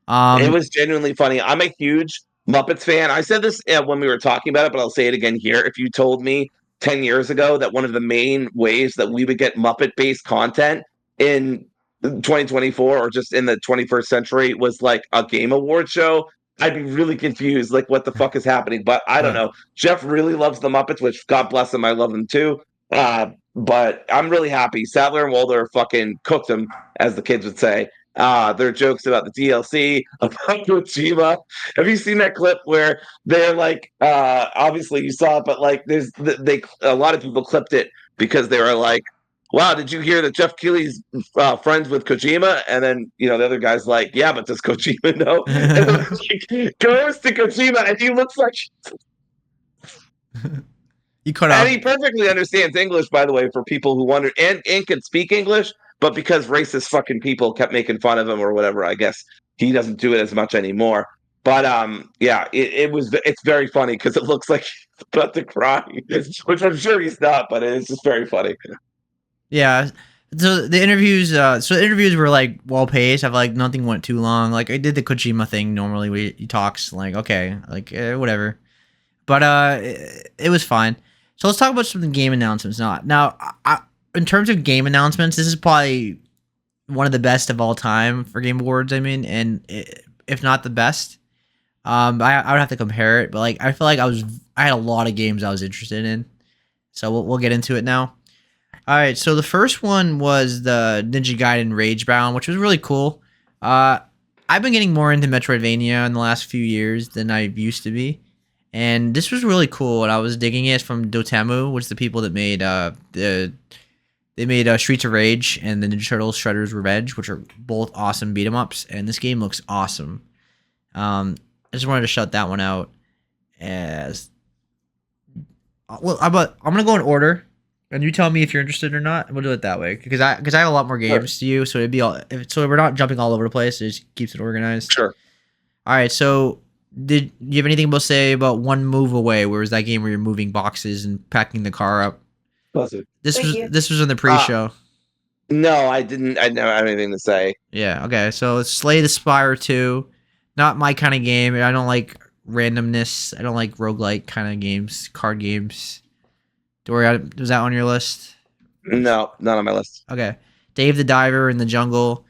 It Um, was genuinely funny. I'm a huge Muppets fan. I said this when we were talking about it, but I'll say it again here. If you told me 10 years ago that one of the main ways that we would get Muppet based content in 2024 or just in the 21st century was like a game award show, I'd be really confused. Like, what the fuck is happening? But I don't uh, know. Jeff really loves the Muppets, which God bless him. I love them too. But I'm really happy. Sadler and Waldor fucking cooked them, as the kids would say. Their jokes about the DLC, about Kojima. Have you seen that clip where they're like, obviously you saw it, but like, a lot of people clipped it because they were like, "Wow, did you hear that Jeff Keighley's friends with Kojima?" And then the other guy's like, "Yeah, but does Kojima know?" And then he goes to Kojima, and he looks like, you cut and off. he perfectly understands English, by the way, for people who wonder, and can speak English, but because racist fucking people kept making fun of him or whatever, I guess he doesn't do it as much anymore. But yeah, it's very funny because it looks like he's about to cry, which I'm sure he's not, but it's just very funny. Yeah. So the interviews were like well paced. I've like nothing went too long. Like I did the Kojima thing normally where he talks like okay, like whatever. But it was fine. So let's talk about some of the game announcements. Now, in terms of game announcements, this is probably one of the best of all time for Game Awards. I mean, and if not the best, I would have to compare it. But like, I feel like I had a lot of games I was interested in. So we'll get into it now. All right. So the first one was the Ninja Gaiden Ragebound, which was really cool. Uh, I've been getting more into Metroidvania in the last few years than I used to be. And this was really cool, and I was digging it. It's from Dotemu, which is the people that made they made Streets of Rage and the Ninja Turtles Shredder's Revenge, which are both awesome beat 'em ups. And this game looks awesome. I just wanted to shout that one out. As well, I'm gonna go in order, and you tell me if you're interested or not. We'll do it that way because I have a lot more Sure, games to you, so it'd be so we're not jumping all over the place. It just keeps it organized. sure. All right, so did you have anything to say about One Move Away? Where was that game where you're moving boxes and packing the car up? Pleasure. This Thank was you. this was in the Uh, pre-show. No, I didn't. I don't have anything to say. Yeah, okay. So Slay the Spire 2. Not my kind of game. I don't like randomness. I don't like roguelike kind of games, card games. Dory, was that on your list? No, not on my list. Okay. Dave the Diver in the Jungle.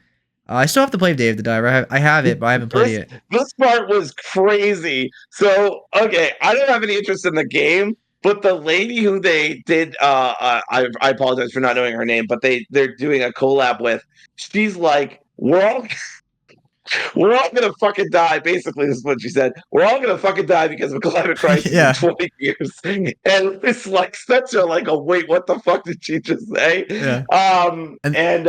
I still have to play Dave the Diver. I have it, but I haven't played it This yet. this part was crazy. So, okay, I don't have any interest in the game, but the lady who they did, I apologize for not knowing her name, but they're doing a collab with. She's like, we're all gonna fucking die. Basically, this is what she said. We're all gonna fucking die because of a climate crisis in Yeah, 20 years. And it's like such a like a wait, what the fuck did she just say? yeah. And And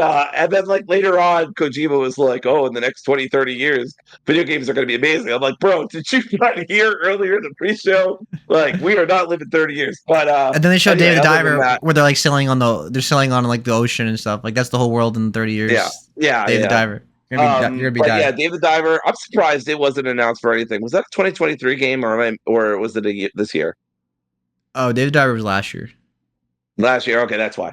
then like later on, Kojima was like, oh, in the next 20, 30 years, video games are gonna be amazing. I'm like, bro, did you not hear earlier in the pre-show? Like, we are not living 30 years. But and then they showed anyway, Dave the other than Diver that, where they're sailing on like the ocean and stuff. Like that's the whole world in 30 yeah, years. yeah, Dave the yeah. Diver. You're gonna be But yeah, dying. Dave the Diver. I'm surprised it wasn't announced for anything. Was that a 2023 game, or was it this year? Oh, Dave the Diver was last year. Last year. Okay, that's why.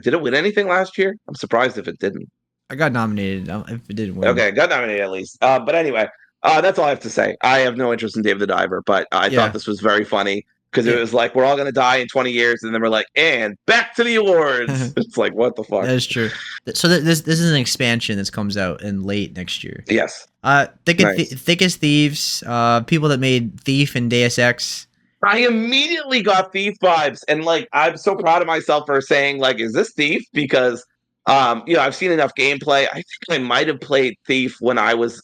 Did it win anything last year? I'm surprised if it didn't. I got nominated. If it didn't win. Okay, got nominated at least. But anyway, that's all I have to say. I have no interest in Dave the Diver, but I thought Yeah, this was very funny because it yeah. was like we're all gonna die in 20 years, and then we're like, and back to the awards. That It's like what the fuck? is true. So this is an expansion that comes out in late next year. Yes, nice. Thick as Thieves. People that made Thief and Deus Ex. I immediately got Thief vibes, and like I'm so proud of myself for saying like, is this Thief? Because I've seen enough gameplay. I think I might have played Thief when I was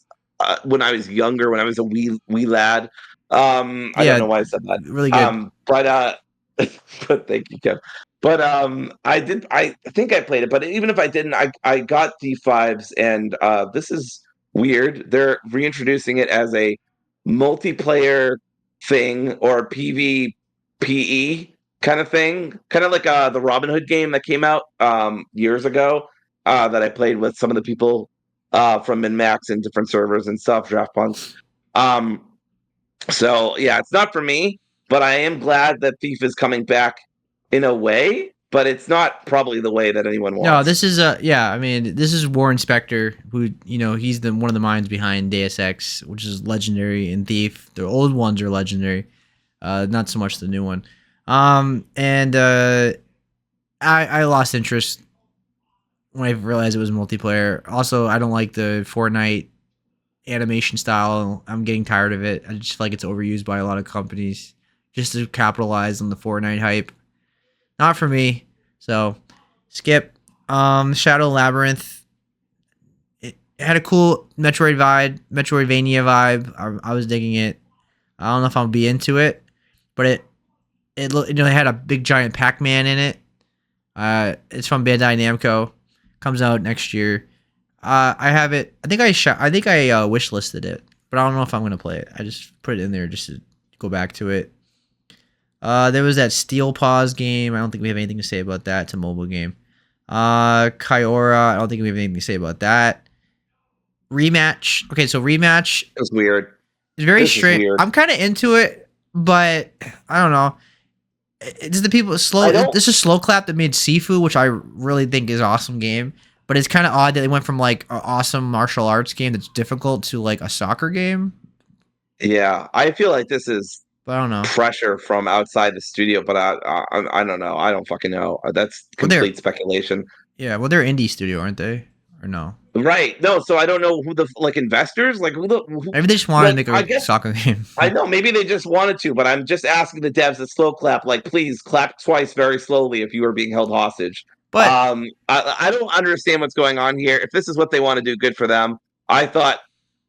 younger, when I was a wee lad. I don't Yeah, know why I said that. really good. But but thank you, Kev. But I think I played it, but even if I didn't, I got Thief vibes, and this is weird. They're reintroducing it as a multiplayer thing or PvPe kind of thing, kind of like the Robin Hood game that came out years ago that I played with some of the people from MinMax and different servers and stuff, Draft Punks. Um, so yeah, it's not for me, but I am glad that Thief is coming back in a way, but it's not probably the way that anyone No, wants. this is yeah. I mean, this is Warren Spector, who he's the one of the minds behind Deus Ex, which is legendary, and Thief. The old ones are legendary, not so much the new one. And I lost interest when I realized it was multiplayer. Also, I don't like the Fortnite animation style. I'm getting tired of it. I just feel like it's overused by a lot of companies just to capitalize on the Fortnite hype. Not for me. So skip. Shadow Labyrinth. It had a cool Metroidvania vibe. I was digging it. I don't know if I'll be into it, but it had a big giant Pac-Man in it. It's from Bandai Namco. Comes out next year. I have it. I think I wish listed it, but I don't know if I'm gonna play it. I just put it in there just to go back to it. There was that Steel Paws game. I don't think we have anything to say about that. It's a mobile game. Kyora. I don't think we have anything to say about that. Rematch. Okay, so Rematch It's weird. is very This is straight. weird. I'm kind of into it, but I don't know. It's the people slow. I don't. This is Slow Clap that made Sifu, which I really think is an awesome game. But it's kind of odd that they went from like an awesome martial arts game that's difficult to like a soccer game. Yeah, I feel like this is But I don't know. pressure from outside the studio, but I don't know. I don't fucking know. That's Well, they're complete speculation. they're indie studio, aren't they? Or no? Right. No, so I don't know who the like investors, like who Maybe they just wanted to like make I a guess soccer game. I know maybe they just wanted to, but I'm just asking the devs at slow clap, like please clap twice very slowly if you are being held hostage. But I don't understand what's going on here. If this is what they want to do, good for them. I thought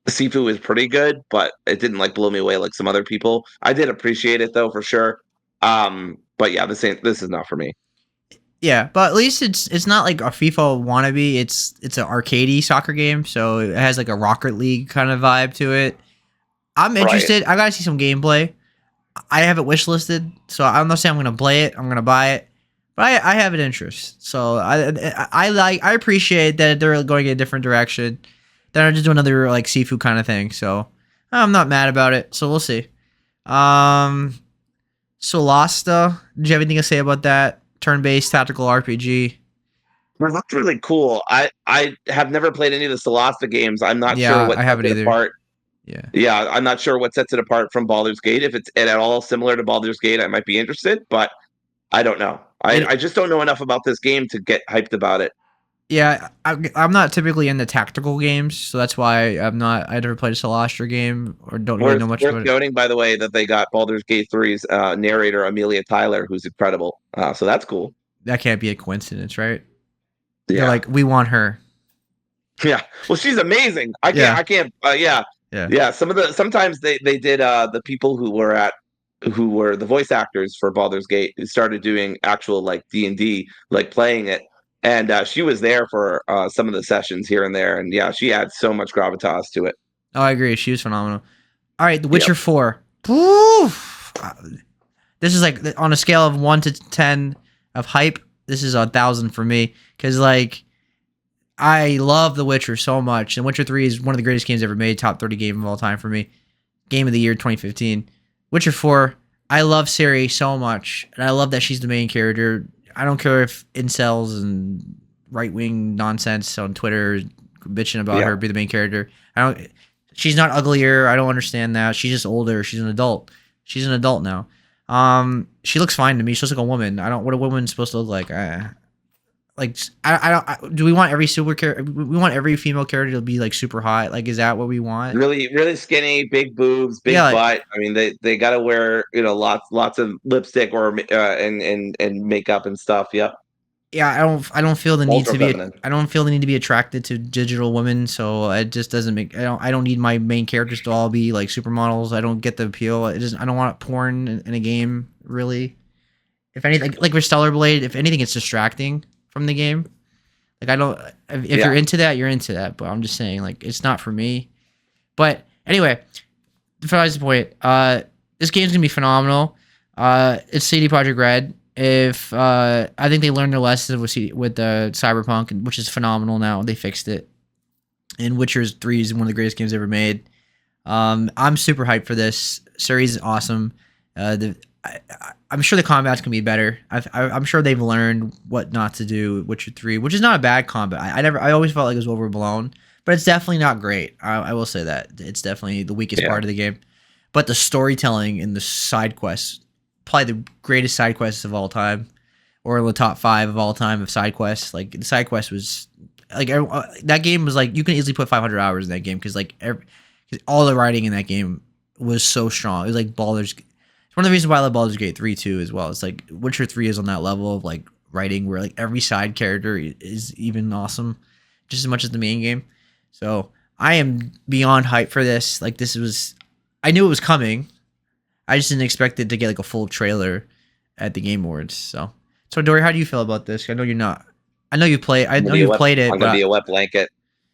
Sifu was pretty good, but it didn't like blow me away like some other people. I did appreciate it though for sure. But yeah, this is not for me. yeah, but at least it's not like a FIFA wannabe. It's an arcadey soccer game, so it has like a Rocket League kind of vibe to it. I'm Right. interested. I gotta see some gameplay. I have it wishlisted, so I'm not saying I'm gonna play it. I'm gonna buy it, but I have an interest. So I appreciate that they're going in a different direction. They're just doing another like seafood kind of thing. So I'm not mad about it. So we'll see. Um, Solasta. Did you have anything to say about that? Turn-based tactical RPG. It looked really cool. I have never played any of the Solasta games. I'm not sure Yeah, what I sets haven't it either. apart. Yeah. Yeah, I'm not sure what sets it apart from Baldur's Gate. If it's at all similar to Baldur's Gate, I might be interested, but I don't know. I It just don't know enough about this game to get hyped about it. Yeah, I'm not typically into tactical games, so that's why I never played a Solastro game or don't really know much Worth about it. noting, by the way, that they got Baldur's Gate 3's narrator Amelia Tyler, who's incredible. So that's cool. That can't be a coincidence, right? They're Yeah, like, we want her. yeah. Well, she's amazing. Yeah, I can't. Yeah, yeah. yeah. Sometimes they did the people who were the voice actors for Baldur's Gate who started doing actual like D&D, like playing it, and she was there for some of the sessions here and there, and yeah, she adds so much gravitas to it. Oh, I agree. She was phenomenal. All right, The Yep. Witcher 4. Oof. This is like on a scale of 1 to 10 of hype. This is 1,000 for me because like I love The Witcher so much, and Witcher 3 is one of the greatest games ever made. Top 30 game of all time for me. Game of the year 2015. Witcher 4. I love Ciri so much, and I love that she's the main character. I don't care if incels and right wing nonsense on Twitter bitching about Yeah. her be the main character. I don't. She's not uglier. I don't understand that. She's just older. She's an adult. She's an adult now. She looks fine to me. She looks like a woman. I don't. What a woman's supposed to look like. Like I don't. Do we want every super character? We want every female character to be like super hot. Like, is that what we want? Really skinny, big boobs, Yeah, big like, butt. I mean, they got to wear lots of lipstick or and makeup and stuff. Yep, yeah. I don't feel the need ultra to be. feminine. I don't feel the need to be attracted to digital women. So it just doesn't make. I don't need my main characters to all be like supermodels. I don't get the appeal. It just. I don't want porn in a game. Really. If anything, like with Stellar Blade, if anything, it's distracting from the game. Like I don't. If you're Yeah, into that, you're into that. But I'm just saying, like, it's not for me. But anyway, besides the point, this game's gonna be phenomenal. It's CD Projekt Red. If I think they learned their lesson with the Cyberpunk, which is phenomenal now. They fixed it. And Witcher's 3 is one of the greatest games ever made. I'm super hyped for this. Series is awesome. I'm sure the combat's gonna be better. I'm sure they've learned what not to do with Witcher 3, which is not a bad combat. I always felt like it was overblown, but it's definitely not great. I will say that it's definitely the weakest yeah. part of the game. But the storytelling and the side quests, probably the greatest side quests of all time, or in the top 5 of all time of side quests. Like the side quest was like that game was like you can easily put 500 hours in that game because like all the writing in that game was so strong. It was like Baldur's. It's one of the reasons why I love Baldur's Gate 3 too, as well. It's like Witcher 3 is on that level of like writing where like every side character is even awesome, just as much as the main game. So I am beyond hype for this. Like this was, I knew it was coming. I just didn't expect it to get like a full trailer at the Game Awards. So Dory, how do you feel about this? I know you're not. I know you play. I I'm gonna know be a you've wet. played it, I'm gonna be but a wet blanket.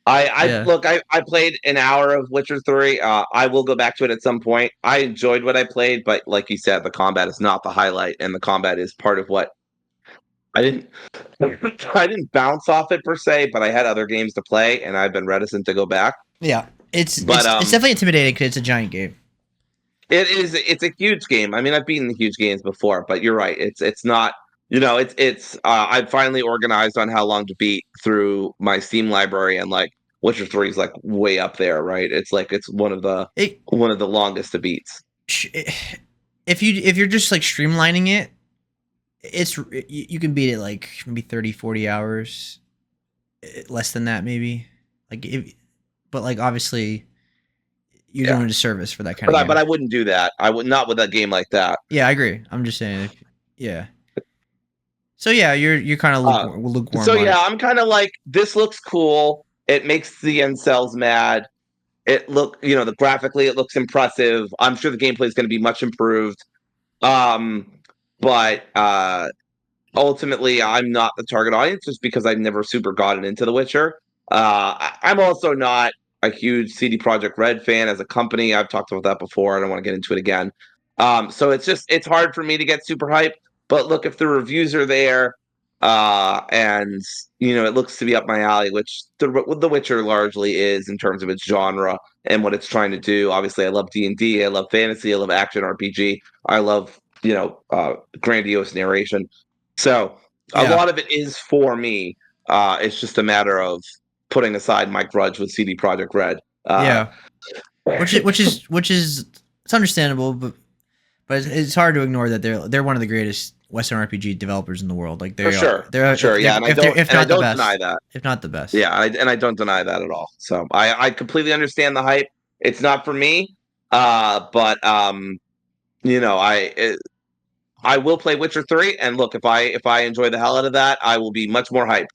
yeah, I played an hour of Witcher 3. I will go back to it at some point. I enjoyed what I played, but like you said, the combat is not the highlight, and the combat is part of what I didn't I didn't bounce off it per se, but I had other games to play, and I've been reticent to go back. yeah. But It's definitely intimidating because it's a giant game. it's a huge game. I mean, I've beaten the huge games before, but you're right. It's not. It's. I've finally organized on how long to beat through my Steam library, and like Witcher 3 is like way up there, right? It's like it's It one of the longest to beats. if you're just like streamlining it, you can beat it like maybe 30, 40 hours, less than that maybe. Like but like obviously you're Yeah, doing a disservice for that kind of but game. I wouldn't do that. I would not with a game like that. Yeah, I agree. I'm just saying, yeah. So yeah, you're kind of Uh, lukewarm so on yeah, it. I'm kind of like this looks cool. It makes the incels mad. The graphically it looks impressive. I'm sure the gameplay is going to be much improved. Um, but ultimately, I'm not the target audience just because I've never super gotten into The Witcher. I'm also not a huge CD Projekt Red fan as a company. I've talked about that before. I don't want to get into it again. So it's hard for me to get super hyped. But look, if the reviews are there, and it looks to be up my alley, which The Witcher largely is in terms of its genre and what it's trying to do. Obviously, I love D&D, I love fantasy, I love action RPG, I love grandiose narration. So a Yeah. lot of it is for me. It's just a matter of putting aside my grudge with CD Projekt Red. Yeah, which is it's understandable, but it's hard to ignore that they're one of the greatest Western RPG developers in the world. Like For they are, sure, for sure. Yeah, and if I not the don't deny best, that. if not the best. Yeah, and I don't deny that at all. So I completely understand the hype. It's not for me, but I will play Witcher 3, and look, if I enjoy the hell out of that, I will be much more hyped.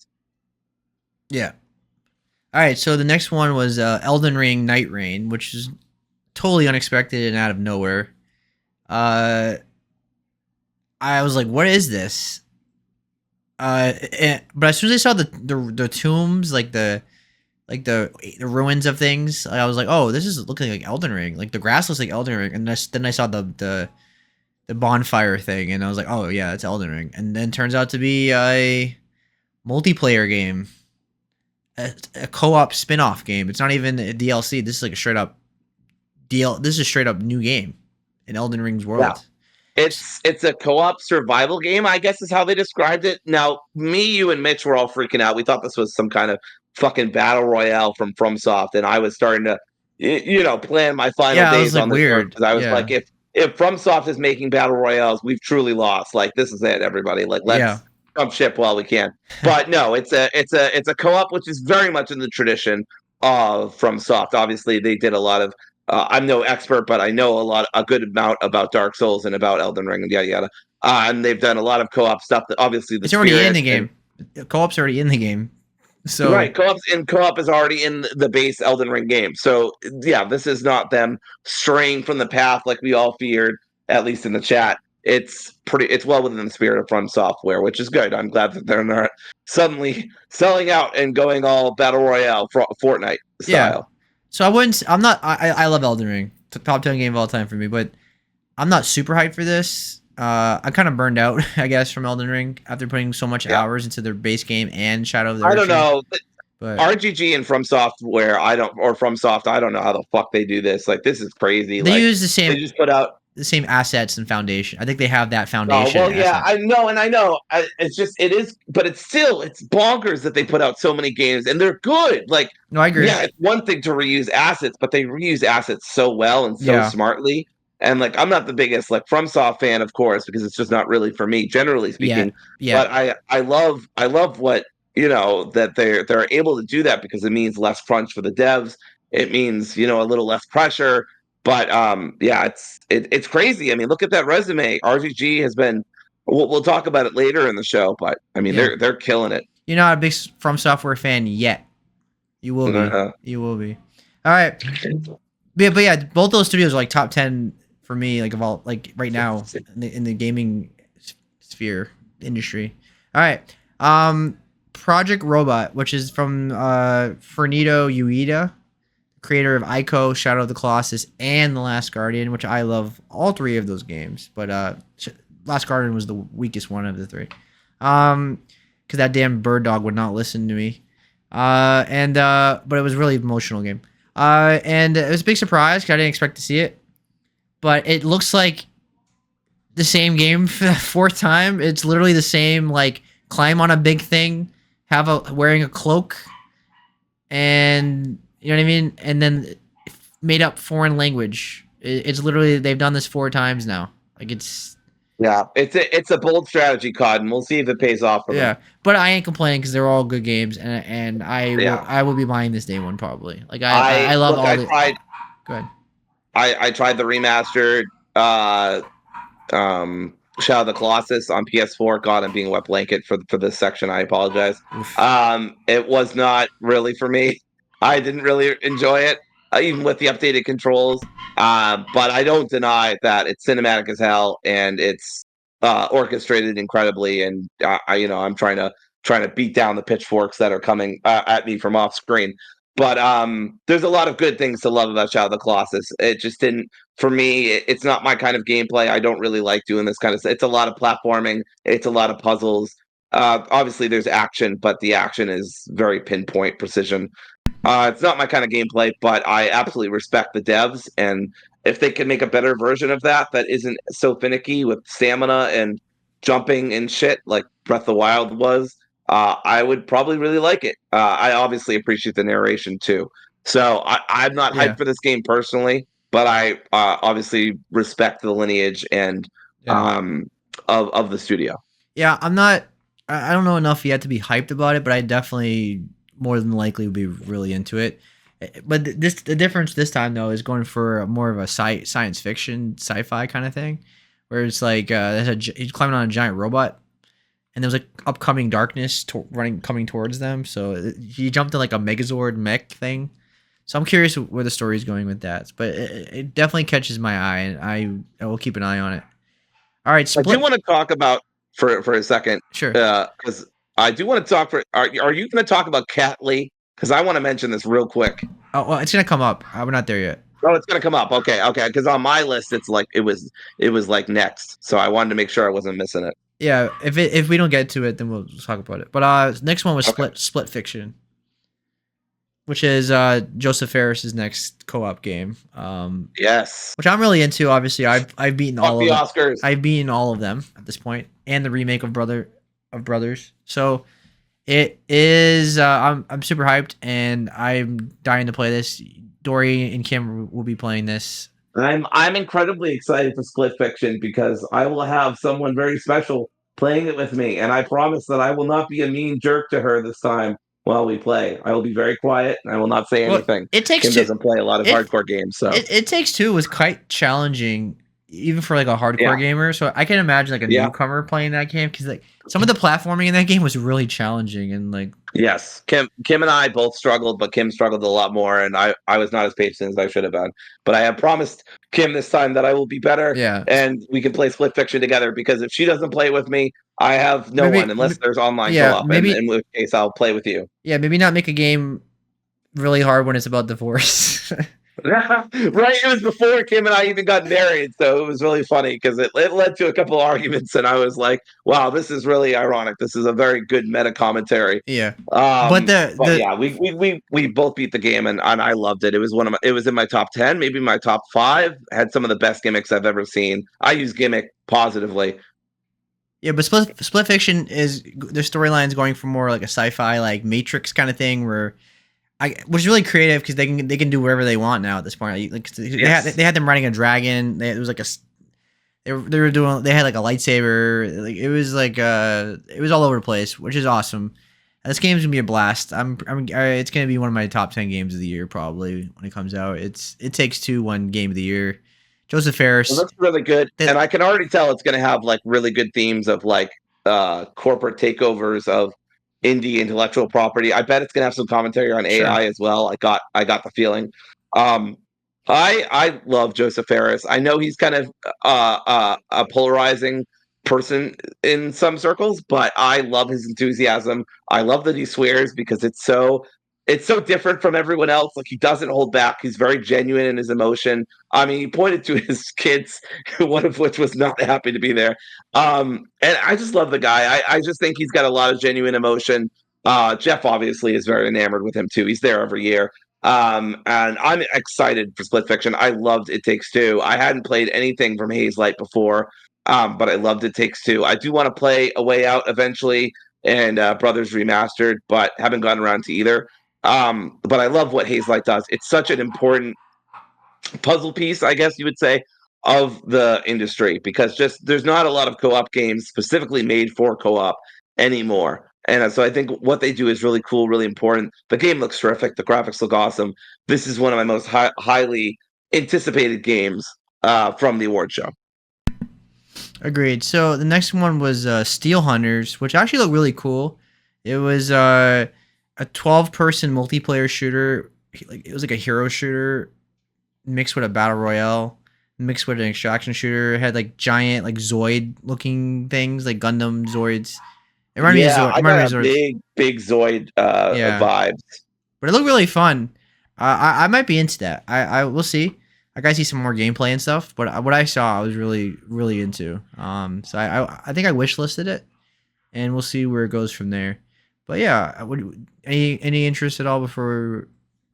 Yeah. All right. So the next one was Elden Ring Night Rain, which is totally unexpected and out of nowhere. Uh, I was like, "What is this?" But as soon as I saw the tombs, like the ruins of things, I was like, "Oh, this is looking like Elden Ring. Like the grass looks like Elden Ring." And then I saw the bonfire thing, and I was like, "Oh yeah, it's Elden Ring." And then turns out to be a multiplayer game, a co-op spin-off game. It's not even a DLC. This is like a straight up This is a straight up new game in Elden Ring's Yeah. world. It's a co-op survival game, I guess is how they described it. Now, me, you, and Mitch were all freaking out. We thought this was some kind of fucking battle royale from FromSoft, and I was starting to, plan my final Yeah, it was days like on this earth weird. because I was Yeah, like, if FromSoft is making battle royales, we've truly lost. Like, this is it, everybody. Like, yeah, let's jump ship while we can. But no, it's a co-op, which is very much in the tradition of FromSoft. Obviously, they did a lot of I'm no expert, but I know a good amount about Dark Souls and about Elden Ring and yada yada. And they've done a lot of co-op stuff. That obviously the it's already in spirit the and game. Co-op's already in the game. So right co-op is already in the base Elden Ring game. So yeah, this is not them straying from the path like we all feared, at least in the chat. It's well within the spirit of From Software, which is good. I'm glad that they're not suddenly selling out and going all battle royale Fortnite yeah, style. so I wouldn't. I'm not. I love Elden Ring. It's a top 10 game of all time for me, but I'm not super hyped for this. I kind of burned out, I guess, from Elden Ring after putting so much Yeah, hours into their base game and Shadow of the I don't Erdtree. know. But RGG and From Software, FromSoft, I don't know how the fuck they do this. Like, this is crazy. they Like, use they just put out. the same assets and foundation. I think they have that Oh foundation well, yeah, asset. I know, and I know. It's just it is, but it's bonkers that they put out so many games and they're good. Like, No, I agree. yeah, it's one thing to reuse assets, but they reuse assets so well and so Yeah, smartly. And like, I'm not the biggest like FromSoft fan, of course, because it's just not really for me, generally yeah, speaking. yeah, But I love what that they're able to do that because it means less crunch for the devs. It means a little less pressure. But yeah, it's crazy. I mean, look at that resume. RGG has been. We'll talk about it later in the show, but I mean, yeah. they're killing it. You're not a big From Software fan yet. You will be. Uh, You will be. All right. But yeah, both those studios are like top 10 for me, like of all, like right now in the gaming sphere industry. All right. Project Robot, which is from Fernando Ueda, creator of Ico, Shadow of the Colossus, and The Last Guardian, which I love all three of those games. But Last Guardian was the weakest one of the three. Because that damn bird dog would not listen to me. But it was a really emotional game. And it was a big surprise because I didn't expect to see it. But it looks like the same game for the fourth time. It's literally the same, like climb on a big thing, wearing a cloak, and you know what I mean. And then made up foreign language. It's literally they've done this four times now. Like it's yeah, it's a bold strategy, Cod, and we'll see if it pays off for them. yeah. But I ain't complaining because they're all good games, and Yeah, I will be buying this day one probably. Like I I love look. all the. Go ahead. I tried the remastered Shadow of the Colossus on PS4. God, I'm being a wet blanket for this section. I apologize. Oof. It was not really for me. I didn't really enjoy it, even with the updated controls. But I don't deny that it's cinematic as hell and it's orchestrated incredibly. And I'm trying to beat down the pitchforks that are coming at me from off screen. But there's a lot of good things to love about Shadow of the Colossus. It just didn't for me. It's not my kind of gameplay. I don't really like doing this kind of stuff. It's a lot of platforming. It's a lot of puzzles. Obviously, there's action, but the action is very pinpoint precision. It's not my kind of gameplay, but I absolutely respect the devs. And if they can make a better version of that isn't so finicky with stamina and jumping and shit like Breath of the Wild was, I would probably really like it. I obviously appreciate the narration too. So I'm not hyped Yeah, for this game personally, but I obviously respect the lineage and yeah, um, of the studio. yeah. I'm not. I don't know enough yet to be hyped about it, but I definitely more than likely would be really into it. But the difference this time though is going for more of a science fiction sci-fi kind of thing, where it's like he's climbing on a giant robot, and there was like upcoming darkness coming towards them. So he jumped in like a Megazord mech thing. So I'm curious where the story is going with that. But it definitely catches my eye, and I will keep an eye on it. All right, I do split. want to talk about for a second Sure. because I do want to talk for. Are you going to talk about Cat Lee? Because I want to mention this real quick. Oh, well, it's gonna come up. We're not there yet. Oh, it's gonna come up. Okay, okay. Because on my list, it's like it was like next. So I wanted to make sure I wasn't missing it. Yeah, if we don't get to it, then we'll talk about it. But next one was Okay. split fiction, which is Joseph Ferris's next co-op game. Yes. Which I'm really into. Obviously, I've beaten Fuck all the of it. Oscars. I've beaten all of them at this point, and the remake of Brothers. So it is. I'm super hyped, and I'm dying to play this. Dory and Kim will be playing this. I'm incredibly excited for Split Fiction because I will have someone very special playing it with me, and I promise that I will not be a mean jerk to her this time while we play. I will be very quiet and I will not say Well, anything. it takes Kim two. doesn't play a lot of It hardcore games, so it takes two was quite challenging, even for like a hardcore yeah, gamer. So I can imagine like a yeah. newcomer playing that game because like some of the platforming in that game was really challenging and like Yes, Kim and I both struggled, but Kim struggled a lot more, and I was not as patient as I should have been. But I have promised Kim this time that I will be better, yeah. and we can play Split Fiction together. Because if she doesn't play with me, I have no one Maybe unless there's online yeah, co-op, and maybe in which case I'll play with you. yeah, maybe not make a game really hard when it's about divorce. Right, it was before Kim and I even got married, so it was really funny because it led to a couple of arguments, and I was like, "Wow, this is really ironic. This is a very good meta commentary." Yeah. But But yeah, we both beat the game, and I loved it. It was it was in my top 10, maybe my top 5. Had some of the best gimmicks I've ever seen. I use gimmick positively. yeah, but split fiction is their storylines going for more like a sci-fi like Matrix kind of thing where which is really creative because they can do whatever they want now at this point. Like Yes. they had them riding a dragon. It was like they were doing they had like a lightsaber. Like it was all over the place, which is awesome. This game's gonna be a blast. It's gonna be one of my top 10 games of the year probably when it comes out. It Takes Two won Game of the Year. Joseph Well, Ferris. that's really good, That and I can already tell it's going to have like really good themes of like corporate takeovers of indie intellectual property. I bet it's going to have some commentary on sure. AI as well. I got the feeling. Um, I love Joseph Ferris. I know he's kind of a polarizing person in some circles, but I love his enthusiasm. I love that he swears because it's so different from everyone else. Like he doesn't hold back. He's very genuine in his emotion. I mean, he pointed to his kids, one of which was not happy to be there. And I just love the guy. I just think he's got a lot of genuine emotion. Jeff obviously is very enamored with him too. He's there every year. And I'm excited for Split Fiction. I loved It Takes Two. I hadn't played anything from Haze Light before, but I loved It Takes Two. I do want to play A Way Out eventually and Brothers Remastered, but haven't gotten around to either. But I love what Haze Light does. It's such an important puzzle piece, I guess you would say, of the industry because just there's not a lot of co-op games specifically made for co-op anymore. And so I think what they do is really cool, really important. The game looks terrific. The graphics look awesome. This is one of my most highly anticipated games from the award show. Agreed. So the next one was Steel Hunters, which actually looked really cool. It was a 12-person multiplayer shooter. Like it was like a hero shooter mixed with a battle royale, mixed with an extraction shooter. It had like giant like Zoid looking things, like Gundam Zoids. It reminded me of Yeah, Zord. It I reminded me got of a Zords. big Zoid Yeah, vibes. but it looked really fun. I might be into that. I will see. I gotta see some more gameplay and stuff. But what I saw, I was really into. So I think I wishlisted it, and we'll see where it goes from there. But yeah, any interest at all before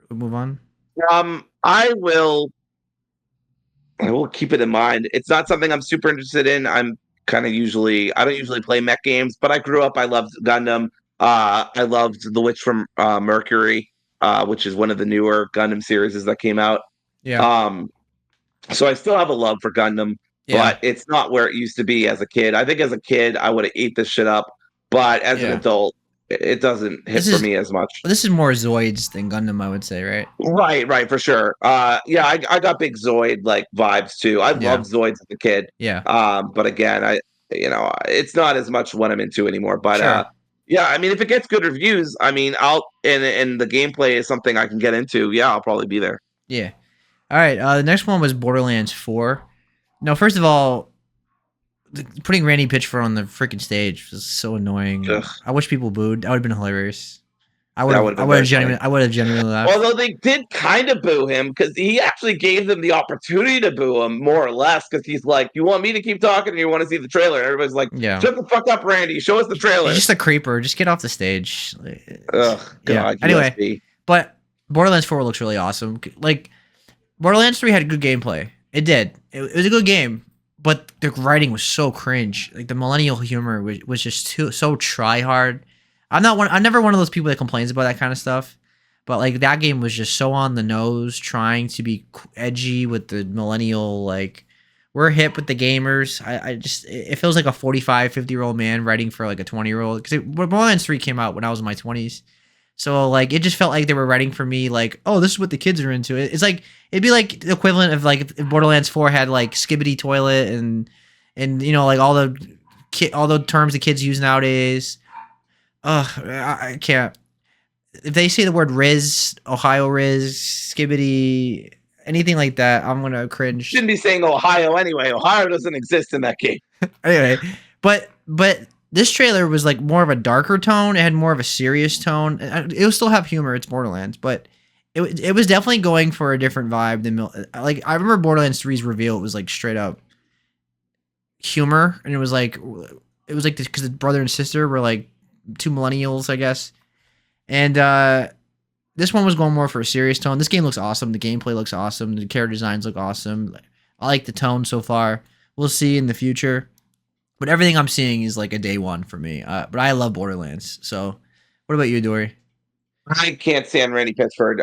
we move on? I will keep it in mind. It's not something I'm super interested in. I don't usually play mech games, but I grew up. I loved Gundam. I loved The Witch from Mercury, which is one of the newer Gundam series that came out. Yeah. Um, so I still have a love for Gundam, Yeah. but it's not where it used to be as a kid. I think as a kid I would have ate this shit up, but as an Yeah. adult, it doesn't hit This for is me as much. this is more Zoids than Gundam, I would say, right? Right, right, for sure. Yeah, I got big Zoid like vibes too. I Yeah. loved Zoids as a kid. Yeah. But again, it's not as much what I'm into anymore. But Sure. yeah, I mean, if it gets good reviews, I mean, and the gameplay is something I can get into. Yeah, I'll probably be there. Yeah. All right. The next one was Borderlands 4. No, first of all, putting Randy Pitchford on the freaking stage was so annoying, and Ugh, I wish people booed. That would have been hilarious. that would have been very funny. I would have genuinely laughed. Although they did kind of boo him because he actually gave them the opportunity to boo him more or less because he's like, "You want me to keep talking, or you want to see the trailer?" And everybody's like, Yeah. "Shut the fuck up, Randy! Show us the He's trailer." just a creeper. Just get off the stage. Ugh, Yeah. God, Anyway, USB. but Borderlands 4 looks really awesome. Like Borderlands 3 had good gameplay. It did. It was a good game, but the writing was so cringe. Like the millennial humor was just so try hard. I'm never one of those people that complains about that kind of stuff. But like that game was just so on the nose, trying to be edgy with the millennial like we're hip with the gamers. I just it feels like a 45, 50-year-old man writing for like a 20-year-old because Borderlands 3 came out when I was in my 20s. So like it just felt like they were writing for me like, oh, this is what the kids are into. It's like it'd be like the equivalent of like if Borderlands 4 had like Skibbity Toilet and like all the terms the kids use nowadays. Ugh, I can't. If they say the word Riz, Ohio Riz, Skibbity, anything like that, I'm gonna cringe. Shouldn't be saying Ohio anyway. Ohio doesn't exist in that game. Anyway, but this trailer was like more of a darker tone. It had more of a serious tone. It will still have humor. It's Borderlands, but it was definitely going for a different vibe than like I remember Borderlands 3's reveal. It was like straight up humor, and it was like because the brother and sister were like two millennials, I guess, and this one was going more for a serious tone. This game looks awesome. The gameplay looks awesome. The character designs look awesome. I like the tone so far. We'll see in the future. But everything I'm seeing is like a day one for me. But I love Borderlands. So, what about you, Dory? I can't stand Randy Pitchford.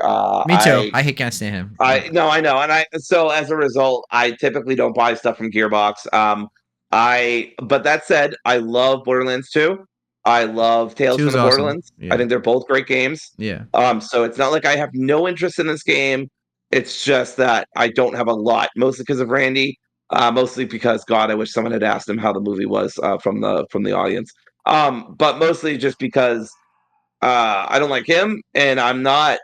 Me too. I can't stand him. I no, I know, and so as a result, I typically don't buy stuff from Gearbox. But that said, I love Borderlands 2. I love Tales Two from is the awesome. Borderlands. I Yeah. think they're both great games. Yeah. So it's not like I have no interest in this game. It's just that I don't have a lot, mostly because of Randy. Mostly because God, I wish someone had asked him how the movie was from the audience. But mostly just because I don't like him, and I'm not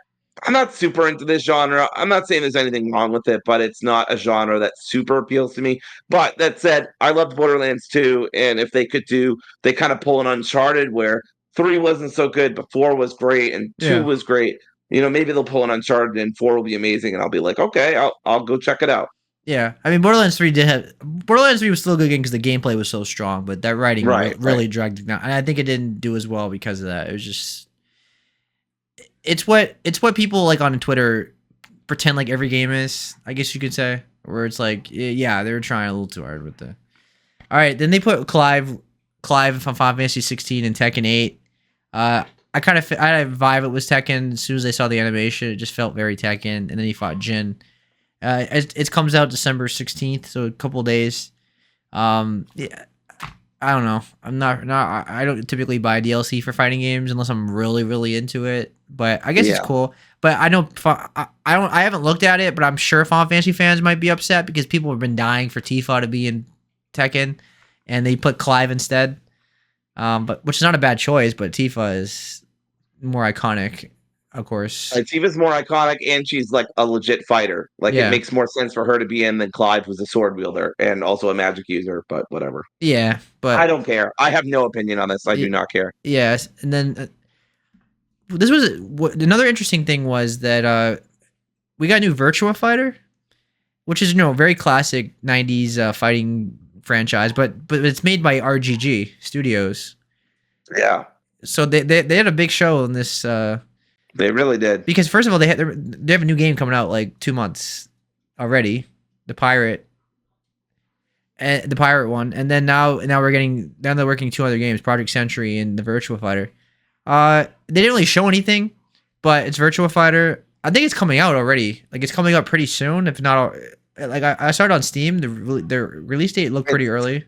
super into this genre. I'm not saying there's anything wrong with it, but it's not a genre that super appeals to me. But that said, I loved Borderlands 2, and if they kind of pull an Uncharted where 3 wasn't so good, but 4 was great and 2 Yeah. was great. Maybe they'll pull an Uncharted and 4 will be amazing, and I'll be like, okay, I'll go check it out. Yeah. I mean, Borderlands 3 was still a good game because the gameplay was so strong, but that writing Right, right. really dragged it down. And I think it didn't do as well because of that. It was just it's what people like on Twitter pretend like every game is, I guess you could say, where it's like, yeah, they were trying a little too hard with the. All right, then they put Clive from Final Fantasy 16 and Tekken 8. I had a vibe it was Tekken as soon as I saw the animation. It just felt very Tekken, and then he fought Jin. It comes out December 16th, so a couple days. Yeah, I don't know. I don't typically buy DLC for fighting games unless I'm really really into it. But I guess it's Yeah. cool. But I know I haven't looked at it, but I'm sure Final Fantasy fans might be upset because people have been dying for Tifa to be in Tekken, and they put Clive instead. But which is not a bad choice, but Tifa is more iconic, of course. Tifa's more iconic, and she's like a legit fighter. Like it Yeah, makes more sense for her to be in than Clive, who's a sword wielder and also a magic user. But whatever. yeah, I but don't care. I have no opinion on this. I do not care. yes, and then this was another interesting thing was that we got a new Virtua Fighter, which is very classic '90s fighting franchise, but it's made by RGG Studios. Yeah, So they had a big show in this they really did. because first of all they have a new game coming out like 2 months already, the pirate and the pirate one, and then now they're working two other games, Project Century and the Virtua Fighter. They didn't really show anything, but it's Virtua Fighter. I think it's coming out already. Like it's coming out pretty soon, if not. Like I started on Steam. The release date looked pretty It's early.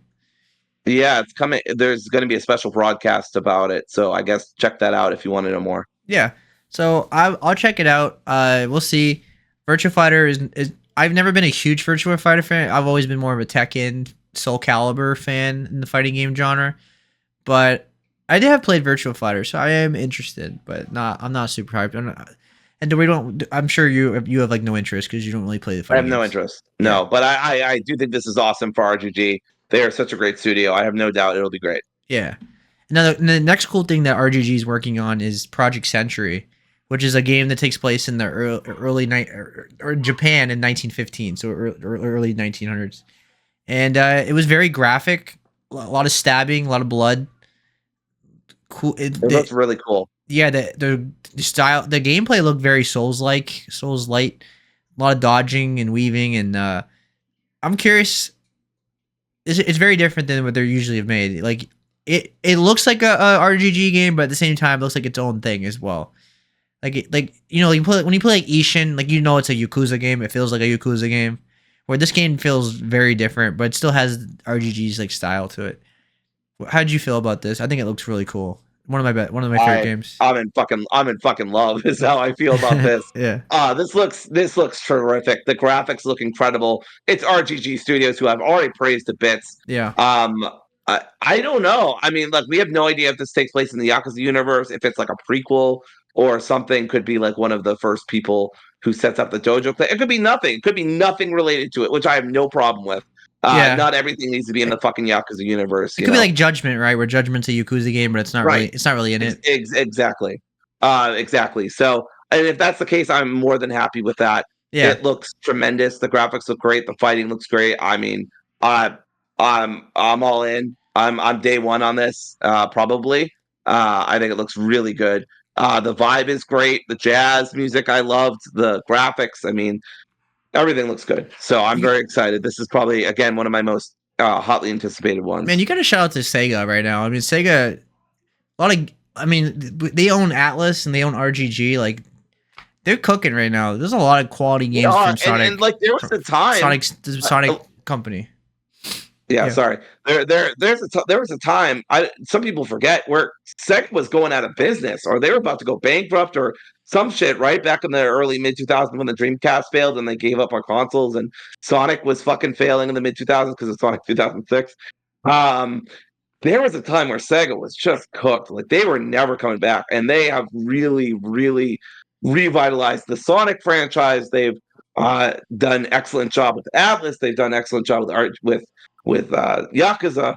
yeah, it's coming. There's going to be a special broadcast about it, so I guess check that out if you want to know more. Yeah. So I'll check it out. We'll see. Virtua Fighter is I've never been a huge Virtua Fighter fan. I've always been more of a Tekken, Soul Calibur fan in the fighting game genre. But I did have played Virtua Fighter, so I am interested, but not. I'm not super hyped. And we don't. I'm sure you have like no interest because you don't really play the I have fighting no games. interest. Yeah, No, but I do think this is awesome for RGG. They are such a great studio. I have no doubt it'll be great. yeah. Another the next cool thing that RGG is working on is Project Century, which is a game that takes place in the early night or Japan in 1915, so early 1900s, and it was very graphic, a lot of stabbing, a lot of blood. Cool. It looks really cool. Yeah, the style, the gameplay looked very Souls like, Souls light, a lot of dodging and weaving, and I'm curious. It's very different than what they're usually have made. Like it looks like a RGG game, but at the same time, it looks like its own thing as well. Like you play when you play like Ishin, like it's a Yakuza game. It feels like a Yakuza game. Where this game feels very different, but it still has RGG's like style to it. How did you feel about this? I think it looks really cool. One of my favorite I games. I'm in fucking love is how I feel about this. Yeah. This looks terrific. The graphics look incredible. It's RGG Studios who I've already praised to bits. Yeah. Um, I don't know. I mean, like we have no idea if this takes place in the Yakuza universe, if it's like a prequel or something. Could be like one of the first people who sets up the dojo. It could be nothing. It could be nothing related to it, which I have no problem with. Yeah. Not everything needs to be in the It, fucking Yakuza universe, it you could be know. like Judgment, right? Where Judgment's a Yakuza game, but Right. it's not really in it. Exactly. Exactly. So, and if that's the case, I'm more than happy with that. Yeah. It looks tremendous. The graphics look great. The fighting looks great. I mean, uh, I'm all in. I'm day one on this. Probably. I think it looks really good. The vibe is great. The jazz music I loved. The graphics. I mean, everything looks good. So I'm You very excited. This is probably again one of my most hotly anticipated man, ones. you got to shout out to Sega right now. I mean, Sega a lot of I mean, they own Atlas and they own RGG. Like they're cooking right now. There's a lot of quality They games are, from and like there was a time. Sonic company. Yeah, Yeah. sorry. There was a time some people forget where Sega was going out of business or they were about to go bankrupt or some shit right back in the early mid 2000s when the Dreamcast failed and they gave up on consoles and Sonic was fucking failing in the mid 2000s because of Sonic 2006. Um, there was a time where Sega was just cooked. Like they were never coming back, and they have really, really revitalized the Sonic franchise. They've done an excellent job with Atlas. They've done an excellent job with art with Yakuza.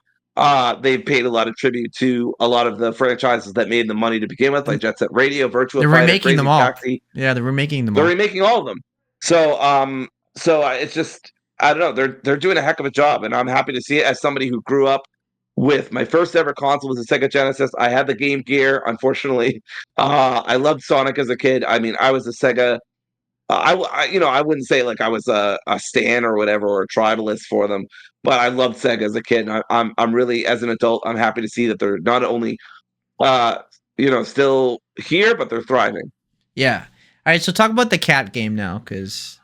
They've paid a lot of tribute to a lot of the franchises that made them money to begin with, like And Jet Set Radio, Virtua they're Fighter, remaking them Crazy all. Taxi. Yeah, they're remaking them They're all. remaking all of them. So, it's just I don't know. They're doing a heck of a job, and I'm happy to see it as somebody who grew up with my first ever console was a Sega Genesis. I had the Game Gear, unfortunately. I loved Sonic as a kid. I mean, I was a Sega. I wouldn't say like I was a stan or whatever or a tribalist for them, but I loved Sega as a kid. And I'm really as an adult, I'm happy to see that they're not only uh, still here, but they're thriving. Yeah. All right, so talk about the cat game now, because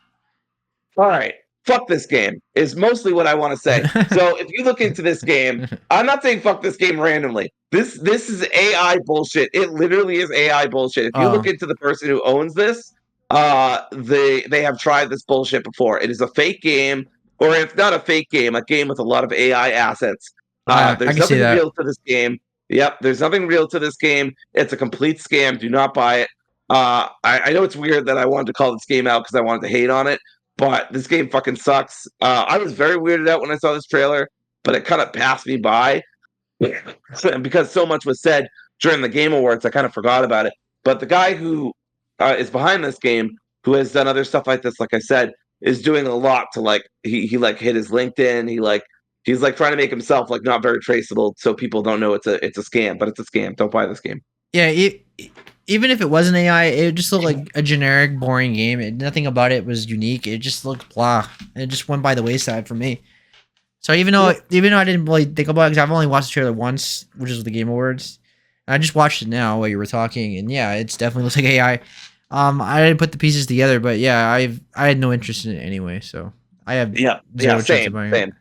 All right, fuck this game is mostly what I want to say. So if you look into this game, I'm not saying fuck this game randomly. This is AI bullshit. It literally is AI bullshit. If you look oh, into the person who owns this, they have tried this bullshit before. It is a fake game, or if not a fake game, a game with a lot of AI assets. I There's can see nothing that. real to this game. Yep, there's nothing real to this game. It's a complete scam. Do not buy it. I know it's weird that I wanted to call this game out because I wanted to hate on it, but this game fucking sucks. I was very weirded out when I saw this trailer, but it kind of passed me by. And because so much was said during the Game Awards, I kind of forgot about it. But the guy who is behind this game, who has done other stuff like this, like I said, is doing a lot to like he like hit his LinkedIn. He's like trying to make himself like not very traceable, so people don't know it's a scam. But it's a scam. Don't buy this game. Yeah, even if it wasn't AI, it just looked like a generic, boring game. Nothing about it was unique. It just looked blah. It just went by the wayside for me. So even though I didn't really think about it, because I've only watched the trailer once, which is the Game Awards, I just watched it now while you were talking, and yeah, it's definitely looks like AI. I didn't put the pieces together, but yeah, I had no interest in it anyway, so I have Yeah, yeah, zero chance of same, buying it. same.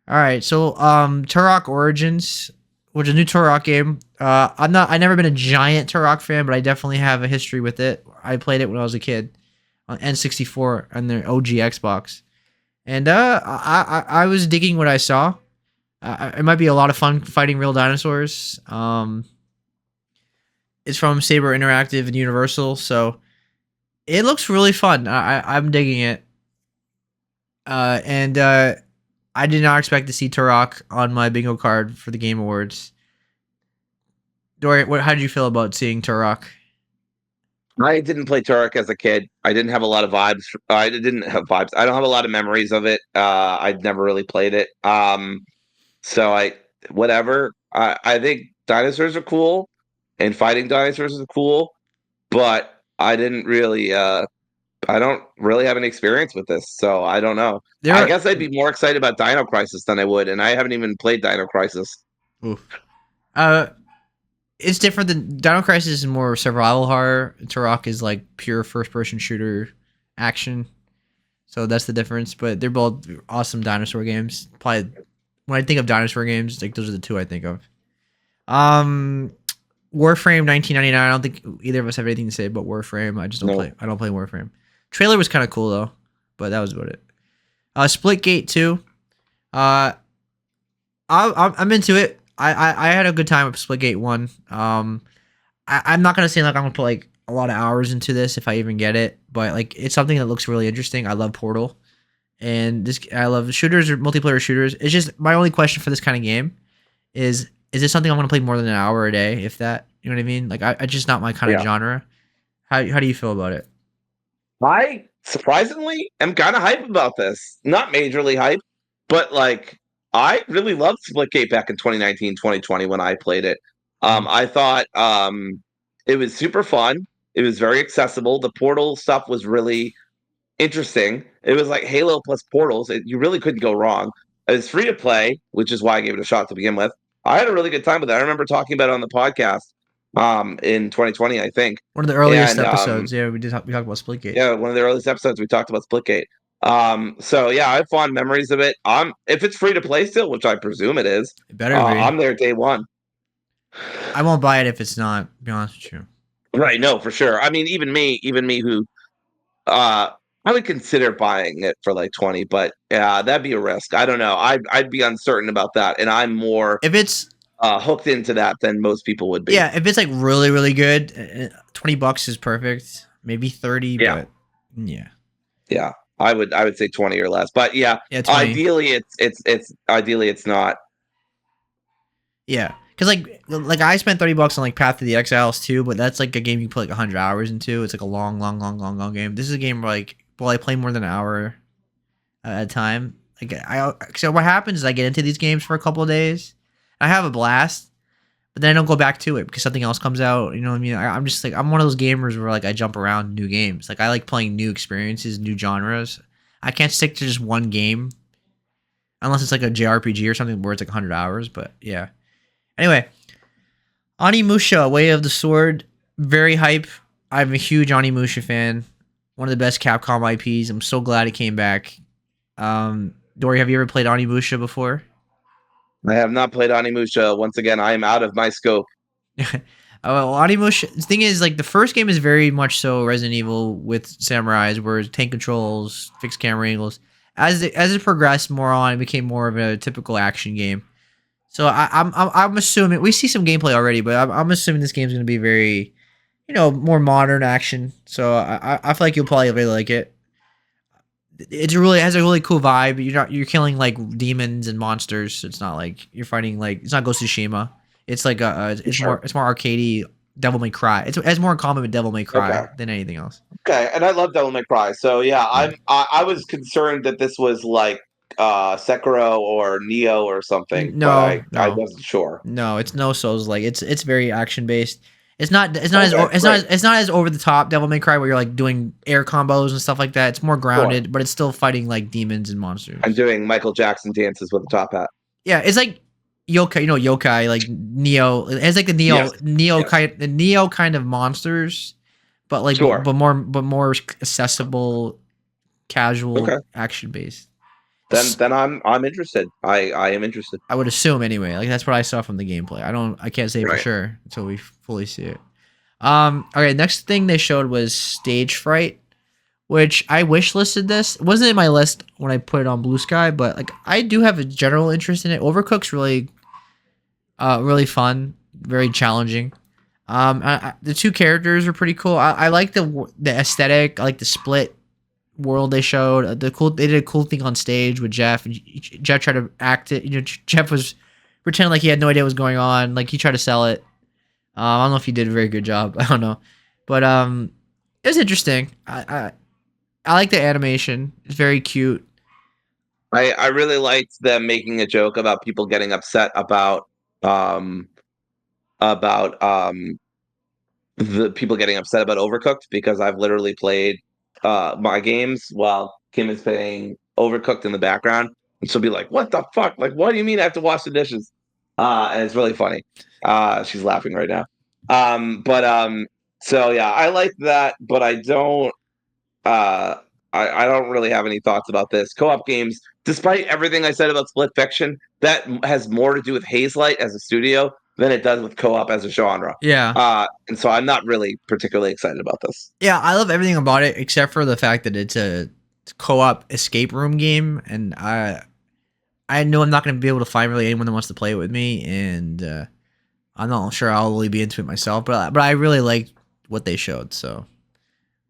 All right, so Turok Origins, which is a new Turok game. I've never been a giant Turok fan, but I definitely have a history with it. I played it when I was a kid on N64 on their OG Xbox, and I was digging what I saw. It might be a lot of fun fighting real dinosaurs. It's from Saber Interactive and Universal, so it looks really fun. I'm digging it. And I did not expect to see Turok on my bingo card for the Game Awards. Dory, how did you feel about seeing Turok? I didn't play Turok as a kid. I didn't have a lot of vibes. I didn't have vibes. I don't have a lot of memories of it. I'd never really played it. So whatever. I think dinosaurs are cool, and fighting dinosaurs is cool, but I didn't really. I don't really have any experience with this, so I don't know. There I are. guess I'd be more excited about Dino Crisis than I would, and I haven't even played Dino Crisis. Oof. Uh, it's different than Dino Crisis is more survival horror. Turok is like pure first person shooter action. So that's the difference. But they're both awesome dinosaur games. Probably when I think of dinosaur games, like those are the two I think of. Um, Warframe 1999. I don't think either of us have anything to say about Warframe. I just don't No, play. I don't play Warframe. Trailer was kind of cool though, but that was about it. Splitgate 2. Uh, I'm into it. I had a good time with Splitgate 1. I'm not gonna say like I'm gonna put like a lot of hours into this if I even get it, but like it's something that looks really interesting. I love Portal, and this I love shooters or multiplayer shooters. It's just my only question for this kind of game is this something I'm gonna play more than an hour a day, if that? You know what I mean? Like I just not my kind of yeah. genre. How do you feel about it? I surprisingly am kind of hype about this. Not majorly hype, but like I really loved Splitgate back in 2019, 2020 when I played it. Mhm. I thought it was super fun. It was very accessible. The portal stuff was really interesting. It was like Halo plus Portals. You really couldn't go wrong. It was free to play, which is why I gave it a shot to begin with. I had a really good time with it. I remember talking about it on the podcast in 2020, I think. One of the earliest And episodes. Yeah, we talked about Splitgate. yeah, one of the earliest episodes we talked about Splitgate. So yeah, I have fond memories of it. If it's free to play still, which I presume it is, It better be. I'm there day one. I won't buy it if it's not. To be honest with you. Right, no, for sure. I mean, even me who uh I would consider buying it for like 20, but yeah, that'd be a risk. I don't know. I'd be uncertain about that, and I'm more If it's hooked into that than most people would be. Yeah, if it's like really really good, $20 is perfect. Maybe 30, Yeah, but yeah, yeah. I would say 20 or less. But yeah, yeah 20. ideally it's ideally it's not. Yeah, because like I spent $30 on like Path of the Exiles too, but that's like a game you put like 100 hours into. It's like a long game. This is a game where like I play more than an hour at a time. Like so what happens is I get into these games for a couple of days, I have a blast, but then I don't go back to it because something else comes out. You know what I mean? I'm just like I'm one of those gamers where like I jump around new games. Like I like playing new experiences, new genres. I can't stick to just one game unless it's like a JRPG or something where it's like 100 hours. But yeah. Anyway, Onimusha, Way of the Sword, very hype. I'm a huge Onimusha fan. One of the best Capcom IPs. I'm so glad it came back. Dory, have you ever played Onimusha before? I have not played Onimusha. Once again, I am out of my scope. Well, Onimusha. The thing is, like, the first game is very much so Resident Evil with samurais, where tank controls, fixed camera angles. As it progressed more on, it became more of a typical action game. So I'm assuming we see some gameplay already, but I'm assuming this game's going to be very, more modern action. So I feel like you'll probably really like it. It has a really cool vibe. You're killing like demons and monsters. So it's not like you're fighting like it's not Ghost of Tsushima. It's like Sure. it's more arcadey Devil May Cry. It has more in common with Devil May Okay. Cry than anything else. Okay. And I love Devil May Cry. So yeah, Yeah. I was concerned that this was like Sekiro or Neo or something, but No, I no, wasn't sure. no. It's no Souls like it's very action based. Okay, great. it's not as over the top Devil May Cry where you're like doing air combos and stuff like that. It's more Sure. grounded, but it's still fighting like demons and I'm monsters. doing Michael Jackson dances with a top hat. Yeah, it's like yokai, yokai, like Neo. It has like the Yes, yes, Neo kind of monsters, but like sure. but more accessible, casual, Okay, action based. then I'm interested. I am interested. I would assume anyway. Like that's what I saw from the gameplay. I can't say for Right. sure until we fully see it. Okay, next thing they showed was Stage Fright, which I wish listed this. It wasn't in my list when I put it on Blue Sky, but like I do have a general interest in it. Overcooked's really fun, very challenging. The two characters are pretty cool. I like the aesthetic. I like the split world they showed. They did a cool thing on stage with Jeff. And Jeff tried to act it. Jeff was pretending like he had no idea what was going on. Like he tried to sell it. I don't know if he did a very good job. I don't know, but it was interesting. I like the animation. It's very cute. I really liked them making a joke about people getting upset um about the people getting upset about Overcooked because I've literally played my games while Kim is playing Overcooked in the background, and she'll be like, "What the fuck? Like, what do you mean I have to wash the dishes?" And it's really funny. She's laughing right now. But so yeah, I like that, but I don't. Uh, I don't really have any thoughts about this. Co-op games, despite everything I said about Split Fiction, that has more to do with Hazelight as a studio than it does with co-op as a genre. Yeah, And so I'm not really particularly excited about this. yeah. I love everything about it except for the fact that it's a co-op escape room game, and I know I'm not going to be able to find really anyone that wants to play it with me, and I'm not sure I'll really be into it myself. But I really like what they showed, so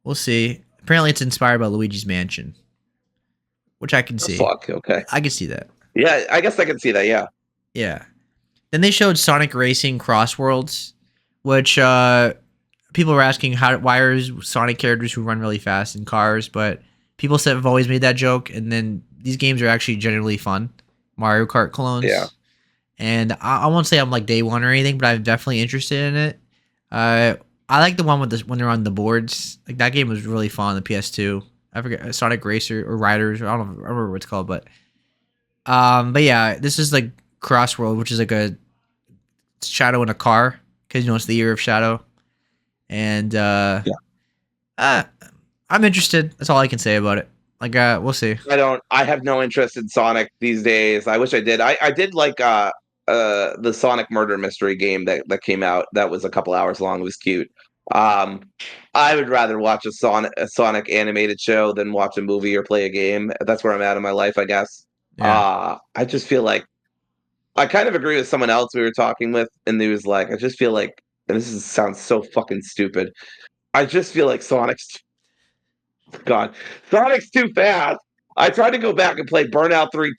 we'll see. Apparently, it's inspired by Luigi's Mansion, which I can see. Fuck. Okay. I can see that. Yeah, I guess I can see that. Yeah. Yeah. Then they showed Sonic Racing Crossworlds, which people were asking why are Sonic characters who run really fast in cars, but people said have always made that joke, and then these games are actually generally fun, Mario Kart Yeah. clones, and I won't say I'm like day one or anything, but I'm definitely interested in it. Uh, I like the one with when they're on the boards. Like that game was really fun on the PS2. I forget Sonic Racer or Riders. I don't remember what it's called, but yeah, this is like Crossworld, which is like a Shadow in a car because it's the year of Shadow, and Yeah. uh, I'm interested. That's all I can say about it. Like, we'll see. I have no interest in Sonic these days. I wish I did. I did like the Sonic murder mystery game that came out that was a couple hours long. It was cute. Um I would rather watch a Sonic animated show than watch a movie or play a game. That's where I'm at in my life, I guess. Yeah, I just feel like I kind of agree with someone else we were talking with, and he was like, I just feel like, and sounds so fucking stupid. I just feel like God, Sonic's too fast. I tried to go back and play Burnout 3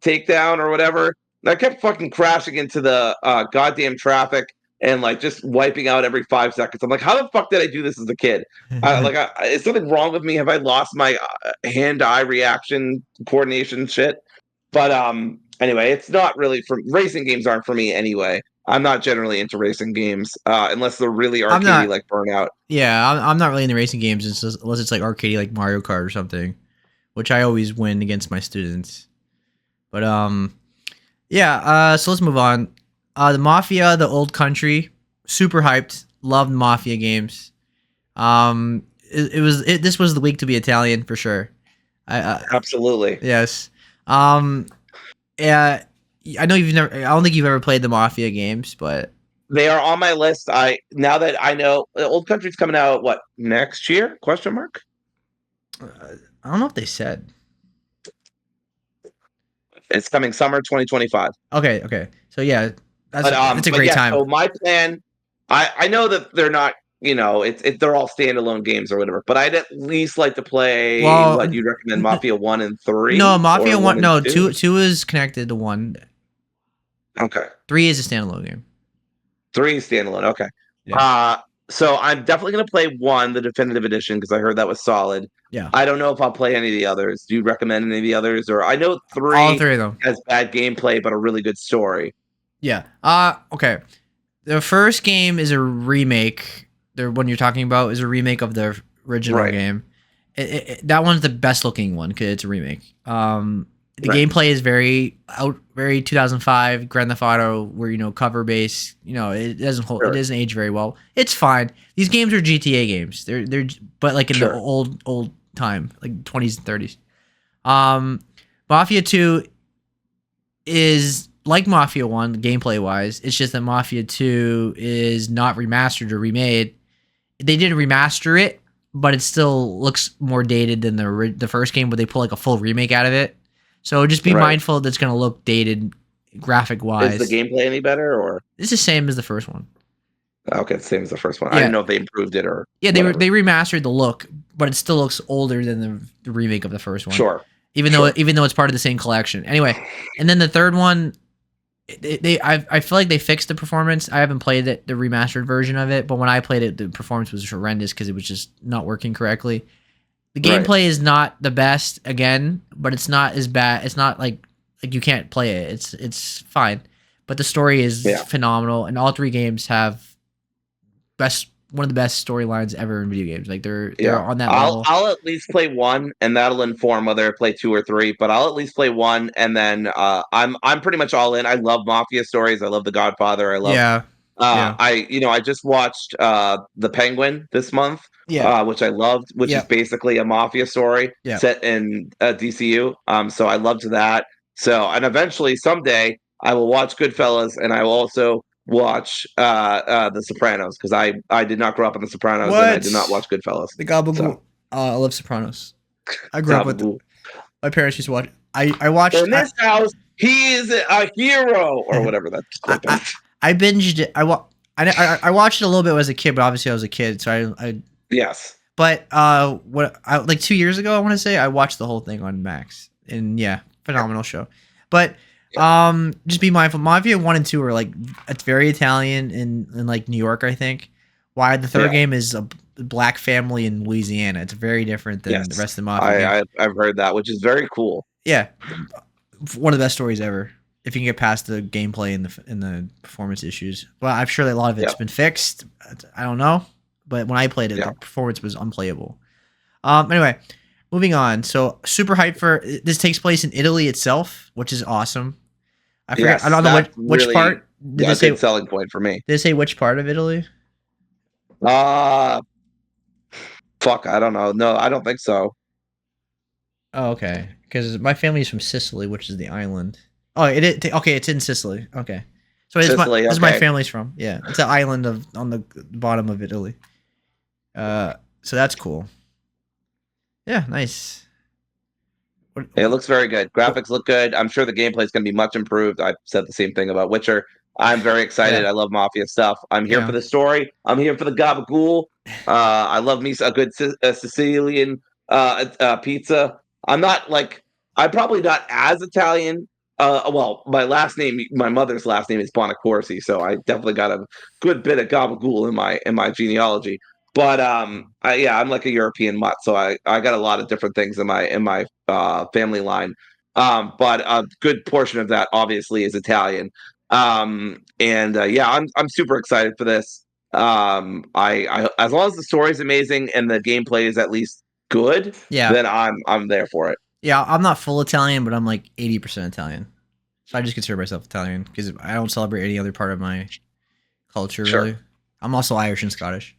Takedown or whatever. And I kept fucking crashing into the goddamn traffic and like just wiping out every 5 seconds. I'm like, how the fuck did I do this as a kid? Is something wrong with me? Have I lost my hand-eye reaction coordination shit? But anyway, it's not really for racing games aren't for me anyway. I'm not generally into racing games unless they're really I'm arcadey not. like Burnout. Yeah, I'm not really into racing games unless it's like arcade, like Mario Kart or something, which I always win against my students. But yeah. So let's move on. The Mafia, the Old Country, super hyped. Loved Mafia games. This was the week to be Italian for sure. Absolutely. Yes. Um, yeah. I know you've never. I don't think you've ever played the Mafia games, but They are on my list. I now that I know Old Country's coming out what next year? Question mark. I don't know if they said. It's coming summer 2025. Okay, okay. So yeah, that's a But great yeah. time. So my plan. I know that they're not. They're all standalone games or whatever. But I'd at least like to play Well, what you'd recommend Mafia 1 and 3 no, or Mafia 1 one. and No, 2. two is connected to one. Okay. 3 is a standalone game. 3 standalone. Okay. Yeah, Uh so I'm definitely gonna play 1, the definitive edition, because I heard that was solid. yeah. I don't know if I'll play any of the others. Do you recommend any of the others? Or I know All 3 three of them. has bad gameplay but a really good story. Yeah. Okay. The first game is a remake. The one you're talking about is a remake of the original Right. game. That one's the best looking one because it's a remake. The Right. gameplay is very 2005 Grand Theft Auto, where cover base. It doesn't hold. It Sure. doesn't age very well. It's fine. These games are GTA games. They're but like in the Sure. old time, like 20s and 30s. Um, Mafia 2 is like Mafia 1 gameplay wise. It's just that Mafia 2 is not remastered or remade. They did remaster it, but it still looks more dated than the first game, where they pull like a full remake out of it. So just be Right. mindful that it's going to look dated graphic Is the wise. gameplay any better or It's the same as the first one. okay, same as the first one? I didn't Yeah, know if they improved it or yeah. whatever. They remastered the look, but it still looks older than the remake of the first one. Sure. Even though Sure. even though it's part of the same collection. Anyway, and then the third one, I feel like they fixed the performance. I haven't played the remastered version of it, but when I played it, the performance was horrendous because it was just not working correctly. The Right. gameplay is not the best again, but it's not as bad. It's not like you can't play it. It's fine, but the story is Yeah. phenomenal, and all three games have one of the best storylines ever in video games. Like they're Yeah. on that I'll level. I'll at least play one and that'll inform whether I play two or three, but I'll at least play one and then I'm pretty much all in. I love mafia stories. I love The Godfather. I love Yeah, yeah, I just watched The Penguin this month, yeah, which I loved, which is yeah, basically a mafia story yeah. set in DCU. So I loved that. So and eventually someday I will watch Goodfellas and I will also watch The Sopranos because I did not grow up on The Sopranos and I did not What? watch Goodfellas. The So Gabagool. I love Sopranos. I grew up with Gabagool. my parents used to watch. I watched. In this house, he is a hero or whatever that I, clip I is. I binged it. I watched it a little bit as a kid, but obviously I was a kid, so I Yes. but like 2 years ago, I want to say I watched the whole thing on Max, and yeah, phenomenal show. But Yeah. just be mindful. Mafia 1 and 2 are like, it's very Italian in like New York, I think. Why the third Yeah. game is a black family in Louisiana. It's very different than the Yes. rest of the Mafia games. I've heard that, which is very cool. Yeah, one of the best stories ever. If you can get past the gameplay and the performance issues, well, I'm sure that a lot of it's Yeah. been fixed. I don't know, but when I played it, Yeah. the performance was unplayable. Anyway, moving on. So super hyped for this. Takes place in Italy itself, which is awesome. I forget. I Yes. don't know That's which really part. Did they a say? good selling point for me. Did they say which part of Italy? Uh fuck, I don't know. No, I don't think so. Oh, okay. Because my family's from Sicily, which is the island. Oh, it is. Okay, it's in Sicily. Okay. So it's my Sicily, this is my okay. family's from. Yeah, it's an island on the bottom of Italy. So that's cool. Yeah, nice. What, It looks very good. what, Graphics look good. I'm sure the gameplay is going to be much improved. I've said the same thing about Witcher. I'm very excited. yeah, I love Mafia stuff. I'm here yeah, for the story. I'm here for the gabagool. I love me a good Sicilian pizza. I'm not like I'm probably not as Italian. Well, my mother's last name is Bonacorsi, so I definitely got a good bit of gabagool in my genealogy. But yeah, I'm like a European mutt, so I got a lot of different things in my family line. But a good portion of that obviously is Italian. And yeah, I'm super excited for this. I as long as the story is amazing and the gameplay is at least good, yeah, then I'm there for it. yeah. I'm not full Italian, but I'm like 80% Italian. So I just consider myself Italian because I don't celebrate any other part of my culture Sure. really. I'm also Irish and Scottish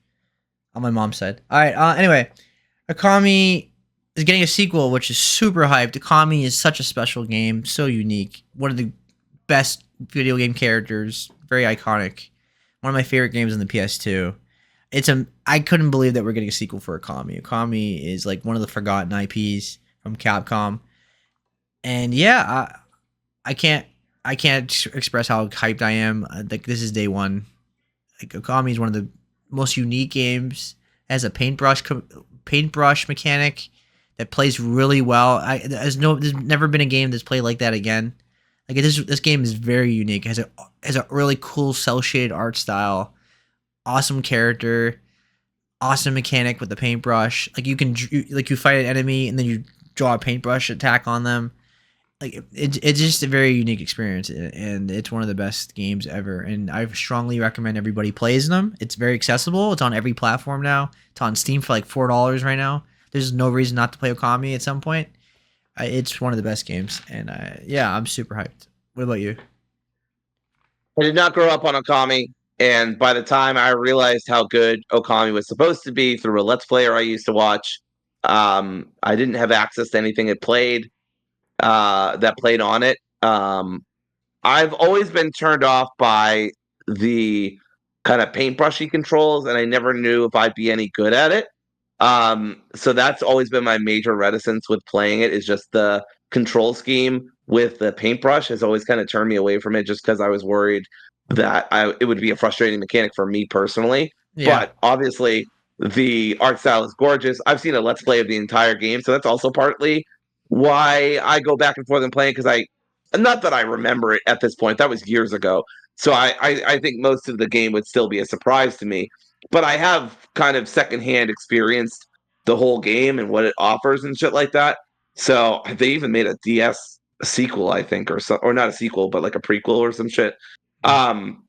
on my mom's side. All right. Anyway, Akami is getting a sequel, which is super hyped. Akami is such a special game, so unique. One of the best video game characters, very iconic. One of my favorite games on the PS2. I couldn't believe that we're getting a sequel for Akami. Akami is like one of the forgotten IPs from Capcom, and yeah, I can't express how hyped I am. Like this is day one. Like Okami is one of the most unique games. It has a paintbrush mechanic that plays really well. There's never been a game that's played like that again. Like this game is very unique. It has a really cool cel shaded art style, awesome character, awesome mechanic with the paintbrush. Like you fight an enemy and then you draw a paintbrush attack on them. Like it's just a very unique experience, and it's one of the best games ever, and I strongly recommend everybody plays them. It's very accessible. It's on every platform now. It's on Steam for like $4 right now. There's no reason not to play Okami at some point. It's one of the best games, and yeah, I'm super hyped. What about you? I did not grow up on Okami, and by the time I realized how good Okami was supposed to be through a Let's Player I used to watch, I didn't have access to anything that played on it. I've always been turned off by the kind of paintbrushy controls, and I never knew if I'd be any good at it. So that's always been my major reticence with playing it is just the control scheme with the paintbrush has always kind of turned me away from it just because I was worried that it would be a frustrating mechanic for me personally. Yeah, But obviously, the art style is gorgeous. I've seen a let's play of the entire game, so that's also partly why I go back and forth and play it because not that I remember it at this point. That was years ago. So I think most of the game would still be a surprise to me. But I have kind of secondhand experienced the whole game and what it offers and shit like that. So they even made a DS sequel, I think, or not a sequel, but like a prequel or some shit. Um,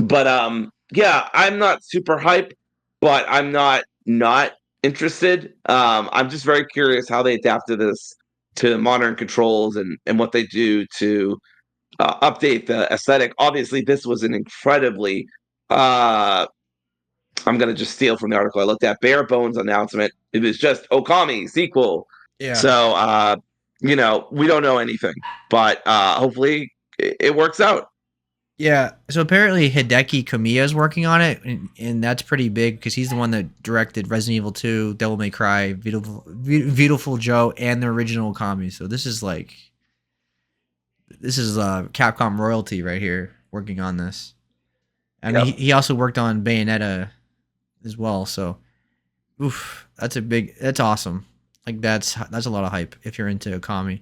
but yeah, I'm not super hype, but I'm not interested. I'm just very curious how they adapted this to modern controls and what they do to update the aesthetic. Obviously, this was an incredibly I'm going to just steal from the article I looked at. Bare bones announcement. It was just Okami sequel. yeah, So, we don't know anything, but hopefully it works out. yeah. So apparently Hideki Kamiya is working on it, and that's pretty big because he's the one that directed Resident Evil 2, Devil May Cry, Beautiful Joe, and the original Okami. So this is Capcom royalty right here working on this. I mean, he, Yep. he also worked on Bayonetta as well. So, that's awesome. Like that's a lot of hype if you're into Okami.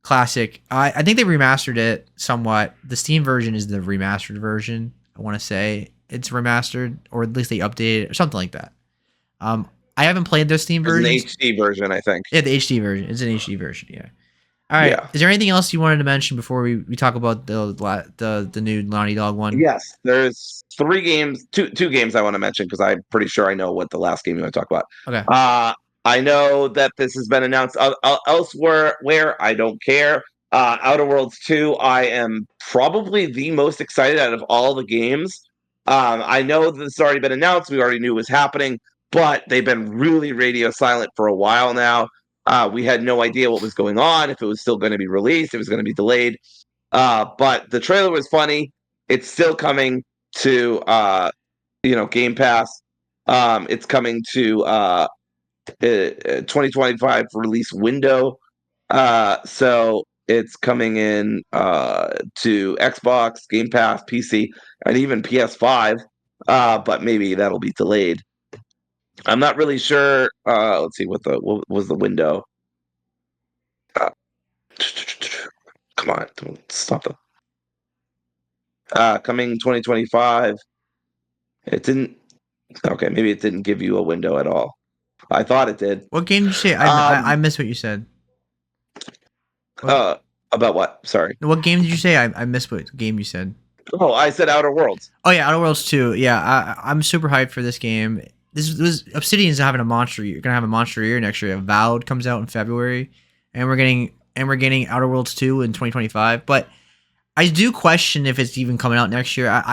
Classic. I think they remastered it somewhat. The Steam version is the remastered version. I want to say it's remastered, or at least they updated it, or something like that. I haven't played the Steam There's an versions. HD version, I think. Yeah, the HD version. It's an HD version. Yeah. All right. Yeah. Is there anything else you wanted to mention before we talk about the new Naughty Dog one? Yes, there's two games I want to mention because I'm pretty sure I know what the last game you want to talk about. Okay. I know that this has been announced elsewhere. Where I don't care. Outer Worlds 2. I am probably the most excited out of all the games. I know that this has already been announced. We already knew it was happening, but they've been really radio silent for a while now. We had no idea what was going on, if it was still going to be released, if it was going to be delayed. But the trailer was funny. It's still coming to Game Pass. It's coming to 2025 release window. So it's coming in to Xbox, Game Pass, PC, and even PS5. But maybe that'll be delayed. I'm not really sure. Let's see what was the window. Uh, come on, don't stop the coming 2025. It didn't. Okay, maybe it didn't give you a window at all. I thought it did. What game did you say? I Um, missed what you said. What uh, about what? Sorry. what game did you say? I missed what game you said. Oh, I said Outer Worlds. Oh yeah, Outer Worlds 2. Yeah, I'm super hyped for this game. This Obsidian's having a monster. You're gonna have a monster year next year. Avowed comes out in February, and we're getting Outer Worlds 2 in 2025. But I do question if it's even coming out next year.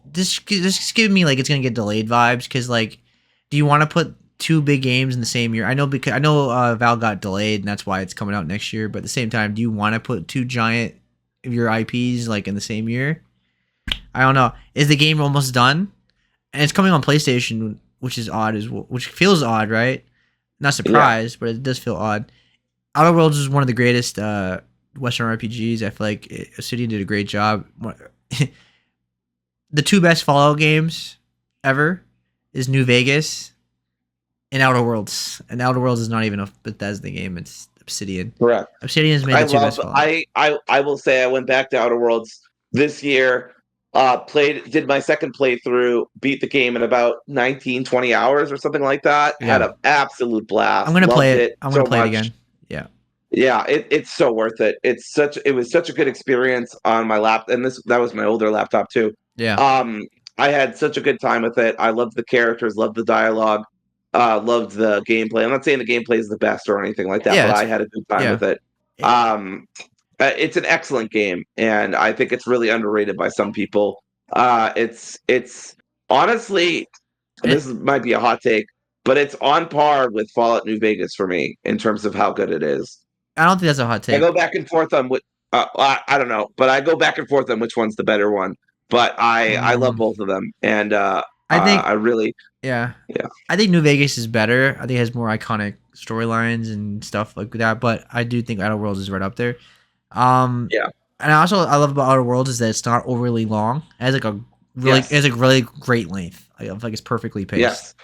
This is giving me like it's gonna get delayed vibes because like, do you want to put two big games in the same year? I know Val got delayed and that's why it's coming out next year. But at the same time, do you want to put two giant of your IPs like in the same year? I don't know. Is the game almost done? And it's coming on PlayStation, which is odd as well, which feels odd, right? Not Yeah, surprised, but it does feel odd. Outer Worlds is one of the greatest Western RPGs. I feel like Obsidian did a great job. The two best Fallout games ever is New Vegas and Outer Worlds. And Outer Worlds is not even a Bethesda game; it's Obsidian. correct. Obsidian has made the two best Fallout. I will say I went back to Outer Worlds this year. Did my second playthrough, beat the game in about 19, 20 hours or something like that. Had Yeah, an absolute I'm blast. gonna play Loved it. it I'm gonna so play it much. again. Yeah, Yeah, it's so worth it. It was such a good experience on my lap, and that was my older laptop too. yeah. Um, I had such a good time with it. I loved the characters, loved the dialogue. Loved the gameplay. I'm not saying the gameplay is the best or anything like that, Yeah, but it's I had a good time yeah. with it. It, Um, it's an excellent game, and I think it's really underrated by some people. It's honestly, it, might be a hot take, but it's on par with Fallout New Vegas for me in terms of how good it is. I don't think that's a hot I go take. back and forth on what I don't know, but I go back and forth on which one's the better one. But I love Mm, both of them, and I think I really yeah. yeah I think New Vegas is better. I think it has more iconic storylines and stuff like that. But I do think Outer Worlds is right up there. Um, yeah and I love about Outer Worlds is that it's not overly long. It has like a it yes has a really great length. I feel like it's perfectly paced. yes.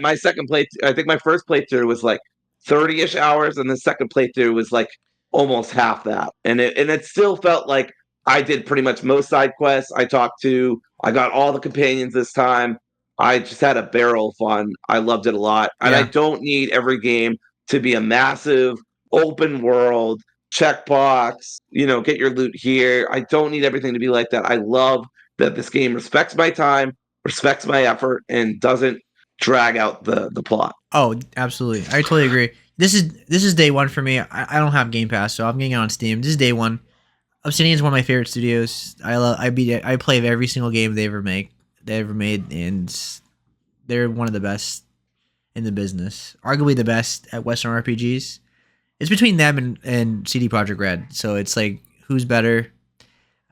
My second play, I think my first playthrough was like 30-ish hours, and the second playthrough was like almost half that, and it still felt like I did pretty much most side quests. I got all the companions this time. I just had a barrel of fun. I loved it a lot, and I Yeah. don't need every game to be a massive open world checkbox. Get your loot here. I don't need everything to be like that. I love that this game respects my time, respects my effort, and doesn't drag out the plot. Oh, absolutely. I totally agree. This is day one for me. I don't have Game Pass, so I'm getting it on Steam. This is day one. Obsidian is one of my favorite studios. I play every single game they ever made, and they're one of the best in the business. Arguably the best at Western RPGs. It's between them and CD Projekt Red. So it's like who's better?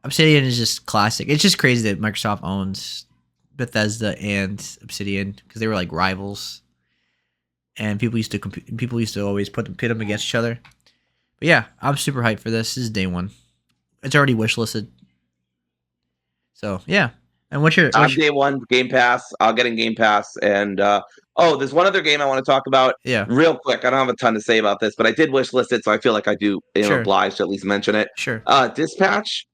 Obsidian is just classic. It's just crazy that Microsoft owns Bethesda and Obsidian because they were like rivals, and people used to always pit them against each other. But yeah, I'm super hyped for this. This is day one. It's already wishlisted. So yeah. And I'm day one Game Pass. I'll get in Game Pass, and there's one other game I want to talk about yeah, real quick. I don't have a ton to say about this, but I did wish list it, so I feel like I do sure, obliged to at least mention it. sure. Dispatch.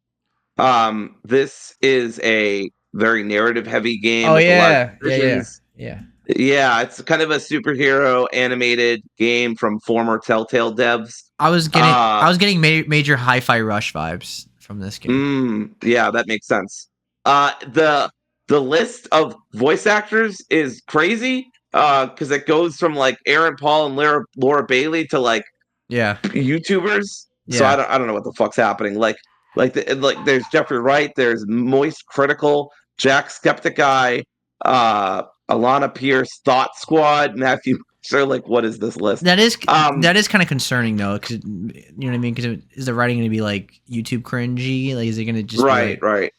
This is a very narrative heavy game Oh with a lot of yeah, yeah, yeah, decisions. yeah. Yeah, it's kind of a superhero animated game from former Telltale devs. Uh, I was getting major Hi-Fi Rush vibes from this game. yeah, that makes sense. The list of voice actors is crazy. Because it goes from like Aaron Paul and Laura Bailey to like Yeah, YouTubers. So yeah. I don't know what the fuck's happening. Like there's Jeffrey Wright, there's Moist Critical, Jack Skeptic Guy, Alana Pierce, Thought Squad, Matthew. So like, what is this list? That is Um, that is kind of concerning though, because you know what I mean. Because is the writing going to be like YouTube cringy? Like, is it going to just be right, like, right.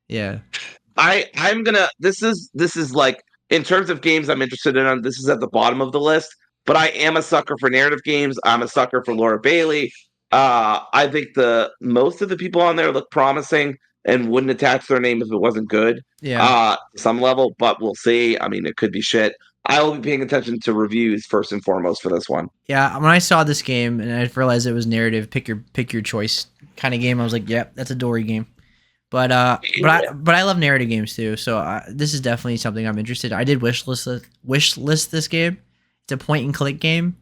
yeah, I'm gonna. This is like in terms of games I'm interested in. This is at the bottom of the list, but I am a sucker for narrative games. I'm a sucker for Laura Bailey. I think the most of the people on there look promising and wouldn't attach their name if it wasn't good. yeah, Some level, but we'll see. I mean, it could be shit. I will be paying attention to reviews first and foremost for this one. yeah. When I saw this game and I realized it was narrative, pick your choice kind of game, I was like, yep, that's a Dory game. But I love narrative games too. So this is definitely something I'm interested in. I did wish list this game. It's a point and click game,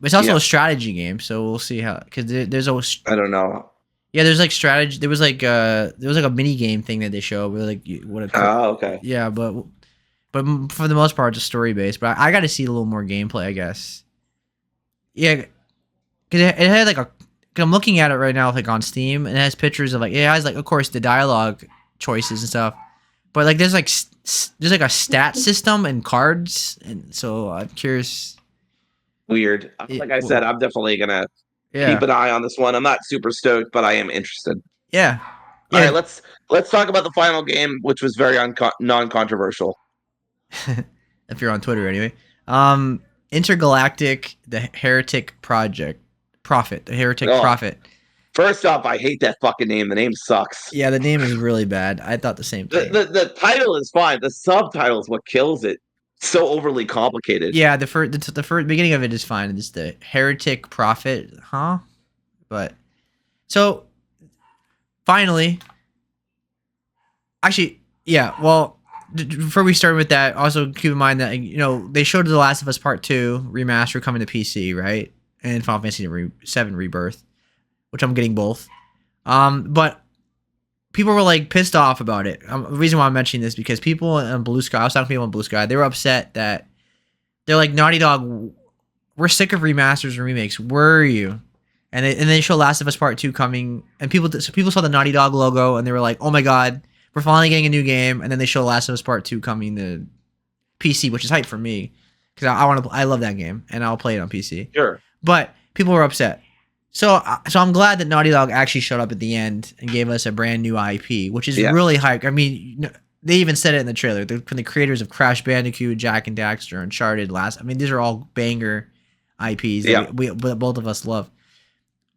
but it's also Yeah, a strategy game. So we'll see how because there's always I don't know. yeah there's like strategy. There was like a mini game thing that they show where like what a Oh, okay. yeah, but for the most part it's story based. But I got to see a little more gameplay, I guess. Yeah, because it had like a. Cause I'm looking at it right now, like on Steam, and it has pictures of like it has like of course the dialogue choices and stuff, but like there's like there's like a stat system and cards, and so I'm curious. Weird. Like I said, I'm definitely gonna keep Yeah, an eye on this one. I'm not super stoked, but I am interested. yeah, All right, yeah. let's talk about the final game, which was very non-controversial. If you're on Twitter, anyway. Um, Intergalactic, the Heretic Oh, Prophet. first off, I hate that fucking name. The name sucks. Yeah, the name is really bad. I thought the same thing. The title is fine. The subtitle is what kills it. So overly complicated. Yeah, the first beginning of it is fine. It's the Heretic Prophet, huh? But so finally, actually, yeah. Well, before we start with that, also keep in mind that they showed The Last of Us Part Two remaster coming to PC, right? And Final Fantasy VII Rebirth, which I'm getting both. But people were like pissed off about it. The reason why I'm mentioning this because people on Blue Sky, I was talking to people on Blue Sky, they were upset that they're like, Naughty Dog, we're sick of remasters and remakes. Where are you? And they show Last of Us Part Two coming, and people saw the Naughty Dog logo and they were like, oh my god, we're finally getting a new game. And then they show Last of Us Part Two coming to PC, which is hype for me because I love that game and I'll play it on PC. Sure. But people were upset. So I'm glad that Naughty Dog actually showed up at the end and gave us a brand new IP, which is Yeah. really hype. I mean, they even said it in the trailer. They're from the creators of Crash Bandicoot, Jack and Daxter, Uncharted. I mean, these are all banger IPs that Yeah. we both of us love.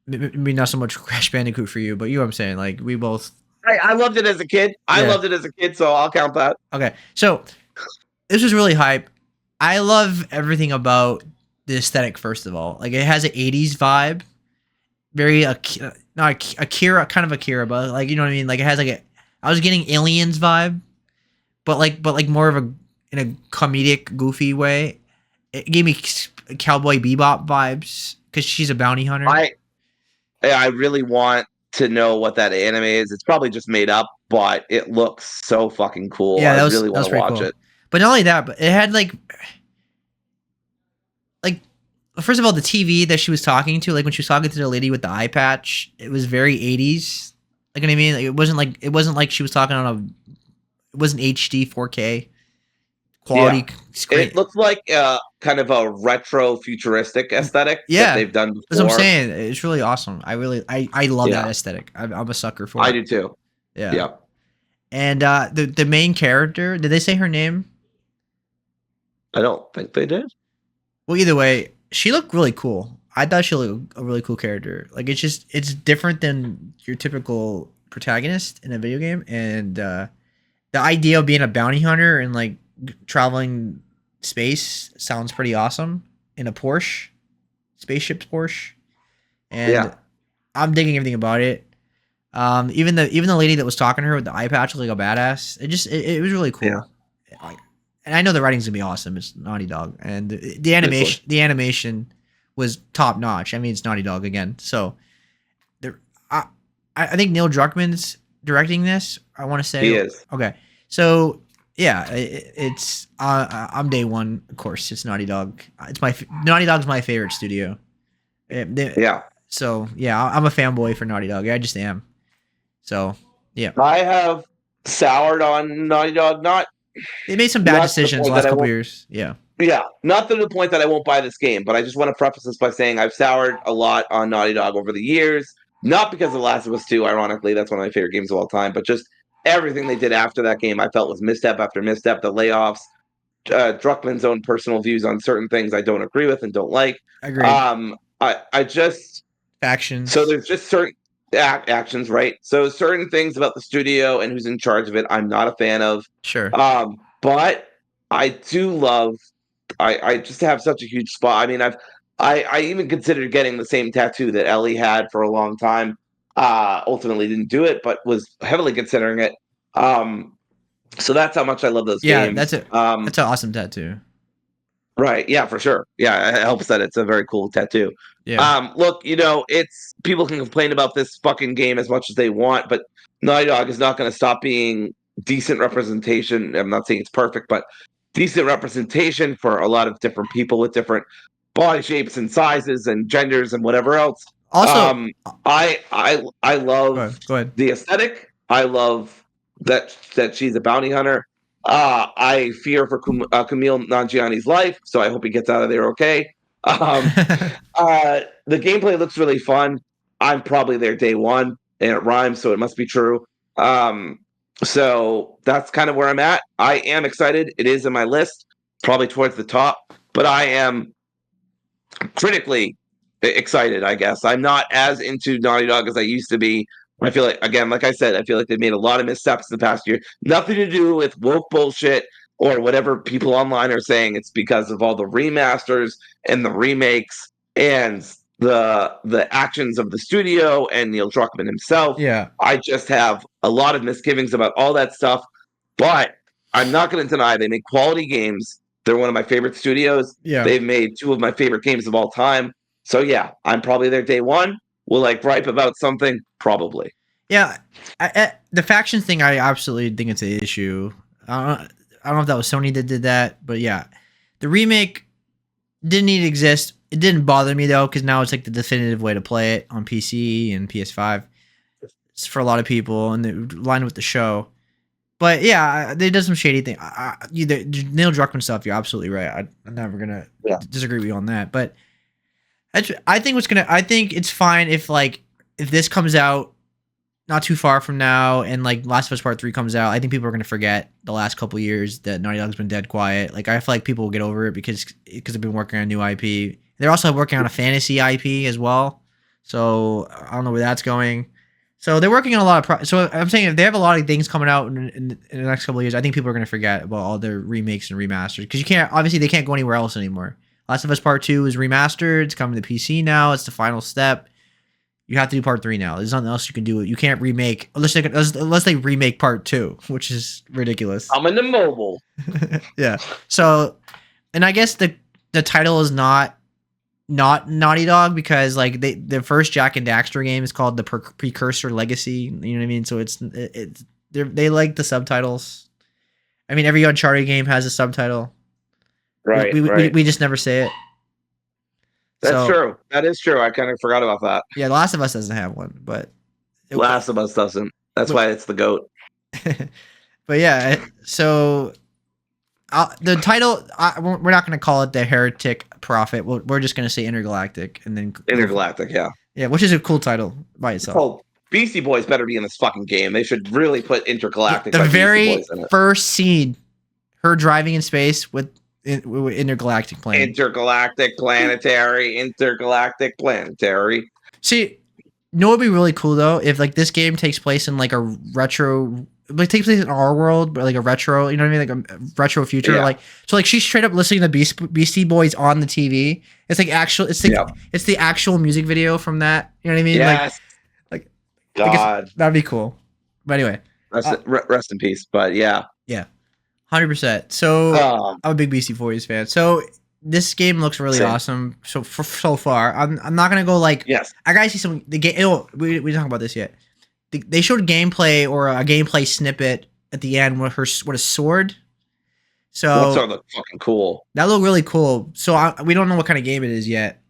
Maybe not so much Crash Bandicoot for you, but you know what I'm saying. Like we both. I loved it as a kid. I Yeah. loved it as a kid, so I'll count that. Okay, so this was really hype. I love everything about the aesthetic. First of all, like it has an '80s vibe, very not Akira, kind of Akira, but like you know what I mean. Like it has I was getting Aliens vibe, but like more of a in a comedic, goofy way. It gave me Cowboy Bebop vibes because she's a bounty hunter. I really want to know what that anime is. It's probably just made up, but it looks so fucking cool. Yeah, I really want to watch it. But not only that, but it had like first of all, the TV that she was talking to, like when she was talking to the lady with the eye patch, it was very 80s. Like what I mean? Like, it wasn't like she was talking on it wasn't HD 4K quality screen. It looks like kind of a retro futuristic aesthetic that they've done before. That's what I'm saying. It's really awesome. I love that aesthetic. I'm a sucker for it. I do too. Yeah. And the main character, did they say her name? I don't think they did. Well, either way, she looked really cool. I thought she looked a really cool character. Like it's different than your typical protagonist in a video game, and the idea of being a bounty hunter and like traveling space sounds pretty awesome in a Porsche, spaceship's Porsche, and I'm digging everything about it. Even the lady that was talking to her with the eye patch was like a badass. It was really cool. Yeah. And I know the writing's gonna be awesome. It's Naughty Dog, and the animation was top notch. I mean, it's Naughty Dog again. So, I think Neil Druckmann's directing this. I want to say he is. Okay. So yeah, it's I'm day one. Of course, it's Naughty Dog. Naughty Dog's my favorite studio. Yeah. So yeah, I'm a fanboy for Naughty Dog. I just am. So yeah, I have soured on Naughty Dog. They made some bad decisions the last couple years. Yeah. Yeah, not to the point that I won't buy this game, but I just want to preface this by saying I've soured a lot on Naughty Dog over the years. Not because of Last of Us 2, ironically, that's one of my favorite games of all time, but just everything they did after that game I felt was misstep after misstep. The layoffs, Druckmann's own personal views on certain things I don't agree with and don't like. Agreed. I just factions. So there's just certain actions, right? So certain things about the studio and who's in charge of it, I'm not a fan of. Sure. But I do love. I just have such a huge spot. I mean, I even considered getting the same tattoo that Ellie had for a long time. Ultimately didn't do it, but was heavily considering it. So that's how much I love those games. That's it. That's an awesome tattoo. Right. Yeah, for sure. Yeah, it helps that it's a very cool tattoo. Yeah. Look, it's people can complain about this fucking game as much as they want, but Naughty Dog is not going to stop being decent representation. I'm not saying it's perfect, but decent representation for a lot of different people with different body shapes and sizes and genders and whatever else. Also, I love go ahead. the aesthetic. I love that she's a bounty hunter. I fear for Camille Nanjiani's life, so I hope he gets out of there okay. The gameplay looks really fun. I'm probably there day one, and it rhymes, so it must be true. So that's kind of where I'm at. I am excited. It is in my list, probably towards the top, but I am critically excited, I guess. I'm not as into Naughty Dog as I used to be. I feel like, again, like I said, I feel like they've made a lot of missteps in the past year. Nothing to do with woke bullshit or whatever people online are saying. It's because of all the remasters and the remakes and the actions of the studio and Neil Druckmann himself. Yeah. I just have a lot of misgivings about all that stuff. But I'm not going to deny they make quality games. They're one of my favorite studios. Yeah. They've made two of my favorite games of all time. So yeah, I'm probably there day one. Will I gripe about something? Probably. Yeah, the factions thing, I absolutely think it's an issue. I don't know if that was Sony that did that, but yeah, the remake Didn't need to exist. It didn't bother me though, because now it's like the definitive way to play it on PC and PS5. It's for a lot of people, and they line with the show. But yeah, they did some shady thing. The Neil Druckmann stuff, you're absolutely right. I'm never gonna Yeah. disagree with you on that. But I think what's gonna. I think it's fine if like if this comes out not too far from now, and like Last of Us Part 3 comes out. I think people are gonna forget the last couple years that Naughty Dog's been dead quiet. Like I feel like people will get over it because they've been working on a new IP. They're also working on a fantasy IP as well. So I don't know where that's going. So they're working on a lot of. So I'm saying if they have a lot of things coming out in the next couple of years, I think people are going to forget about all their remakes and remasters because you can't. Obviously, they can't go anywhere else anymore. Last of Us Part 2 is remastered. It's coming to PC now. It's the final step. You have to do Part 3 now. There's nothing else you can do. You can't remake unless they remake Part 2, which is ridiculous. I'm in the mobile. Yeah. So, and I guess the title is not Naughty Dog because like the first Jack and Daxter game is called the Precursor Legacy. You know what I mean? So it's they like the subtitles. I mean, every Uncharted game has a subtitle. Right, We right. we just never say it. That's So true. That is true. I kind of forgot about that. yeah, The Last of Us doesn't have one, but Last of Us doesn't. That's but, why it's the GOAT. but yeah, so the title we're not going to call it the Heretic Prophet. We're just going to say Intergalactic, and then Intergalactic, yeah. Yeah, which is a cool title by itself. Oh, Beastie Boys better be in this fucking game. They should really put Intergalactic The by Beastie very Boys in it. first scene, her driving in space with intergalactic plane. Intergalactic planetary. See, you know what would be really cool though if like this game takes place in like a retro, like takes place in our world, but like a retro, you know what I mean, like a retro future. Yeah. Like so, like she's straight up listening to Beastie Boys on the TV. It's like actual. It's like it's the actual music video from that. You know what I mean? Yes. Like God, that'd be cool. But anyway, rest in peace. But yeah, 100%. So I'm a big Beastie Boys fan. So this game looks really awesome. So so far, I'm not gonna go like. Yes. I gotta see some the game. Oh, we didn't talk about this yet. They showed gameplay or a gameplay snippet at the end with a sword. So that sword looked fucking cool. That looked really cool. So we don't know what kind of game it is yet,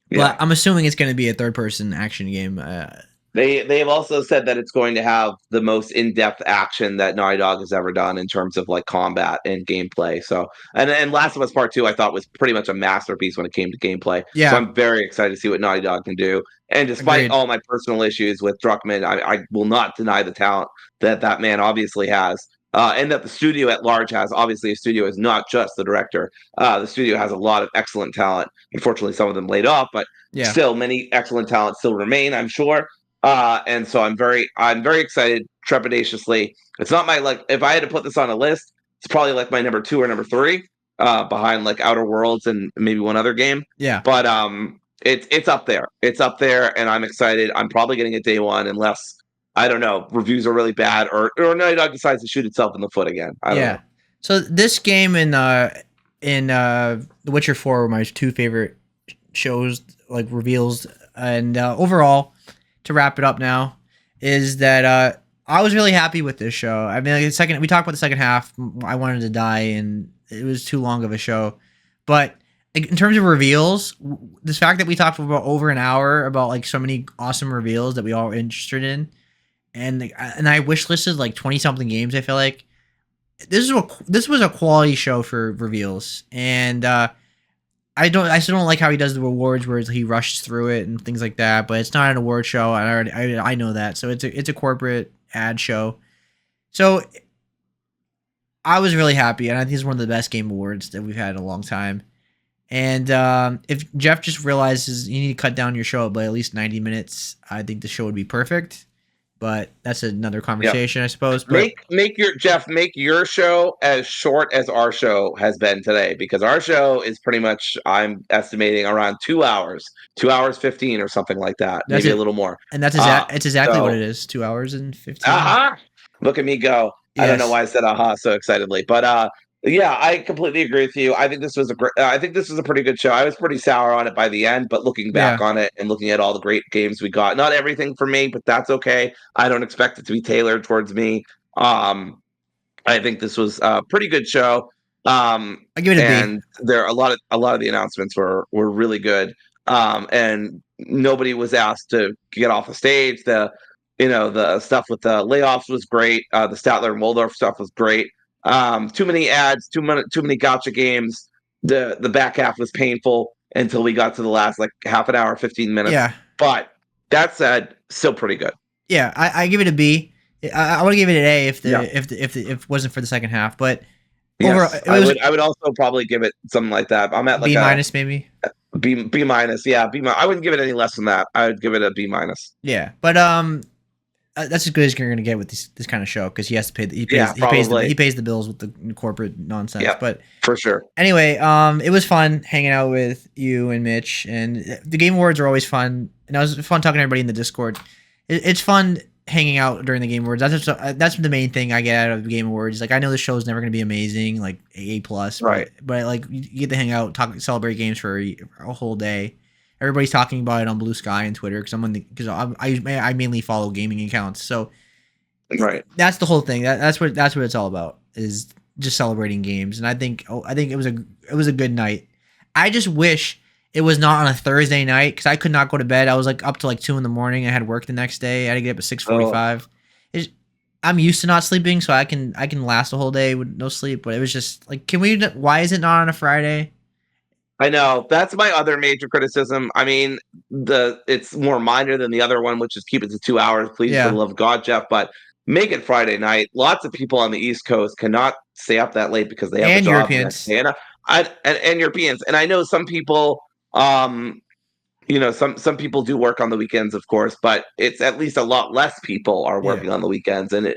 but I'm assuming it's going to be a third-person action game. They have also said that it's going to have the most in-depth action that Naughty Dog has ever done in terms of like combat and gameplay. So and Last of Us Part 2 I thought was pretty much a masterpiece when it came to gameplay. Yeah. So I'm very excited to see what Naughty Dog can do. And despite all my personal issues with Druckmann, I will not deny the talent that man obviously has. And that the studio at large has. Obviously, a studio is not just the director. The studio has a lot of excellent talent. Unfortunately, some of them laid off, but still, many excellent talents still remain, I'm sure. And so I'm very excited, trepidatiously. It's not my like. If I had to put this on a list, it's probably like my number 2 or number 3, behind like Outer Worlds and maybe one other game. Yeah. But it's up there. It's up there, and I'm excited. I'm probably getting it day one, unless I don't know, reviews are really bad, or Naughty Dog decides to shoot itself in the foot again. I don't know. So this game and The Witcher 4 were my 2 favorite shows, like reveals, and overall, to wrap it up now, is that I was really happy with this show. I mean, like we talked about the second half. I wanted to die, and it was too long of a show. But in terms of reveals, this fact that we talked for about over an hour about like so many awesome reveals that we all were interested in, and I wish listed like 20 something games. I feel like this was a quality show for reveals, and I still don't like how he does the rewards where he rushes through it and things like that. But it's not an award show. I know that. So it's a corporate ad show. So I was really happy, and I think it's one of the best game awards that we've had in a long time. And if Jeff just realizes you need to cut down your show by at least 90 minutes, I think the show would be perfect. But that's another conversation, I suppose. But make your show as short as our show has been today, because our show is pretty much, I'm estimating, around 2 hours, 2 hours 15 or something like that, maybe a little more. And that's it's exactly what it is, 2 hours and 15. Look at me go! Yes. I don't know why I said so excitedly, but yeah, I completely agree with you. I think this was a pretty good show. I was pretty sour on it by the end, but looking back on it and looking at all the great games we got, not everything for me, but that's okay. I don't expect it to be tailored towards me. I think this was a pretty good show. I give it a B. And there a lot of the announcements were really good. And nobody was asked to get off the stage. The stuff with the layoffs was great. The Statler and Waldorf stuff was great. Too many ads, too many gotcha games. The back half was painful until we got to the last like half an hour, 15 minutes. Yeah. But that said, still pretty good. Yeah, I give it a B. I would give it an A if Yeah. if it wasn't for the second half, but overall Yes, it was I would also probably give it something like that. I'm at like B a minus maybe. B minus. Yeah, B minus. I wouldn't give it any less than that. I would give it a B minus. Yeah, but that's as good as you're gonna get with this kind of show because he has to pay. Yeah, He probably. pays the bills with the corporate nonsense. Yeah, But for sure. anyway, it was fun hanging out with you and Mitch, and the Game Awards are always fun, and it was fun talking to everybody in the Discord. It's fun hanging out during the Game Awards. That's the main thing I get out of the Game Awards. Like I know the show is never going to be amazing, like A plus, Right. but like you get to hang out, talk, celebrate games for a whole day. Everybody's talking about it on Blue Sky and Twitter because I mainly follow gaming accounts, so Right. that's the whole thing. That's what it's all about is just celebrating games. And I think it was a good night. I just wish it was not on a Thursday night because I could not go to bed. I was like up to like 2 in the morning. I had work the next day. I had to get up at 6:45. I'm used to not sleeping, so I can last a whole day with no sleep. But it was just like, can we? Why is it not on a Friday? I know that's my other major criticism. I mean, it's more minor than the other one, which is keep it to 2 hours, please, for the Yeah, love of God, Jeff. But make it Friday night. Lots of people on the East Coast cannot stay up that late because they have a and job the next Europeans. day, and Europeans. And I know some people, some people do work on the weekends, of course, but it's at least a lot less people are Yeah. working on the weekends, and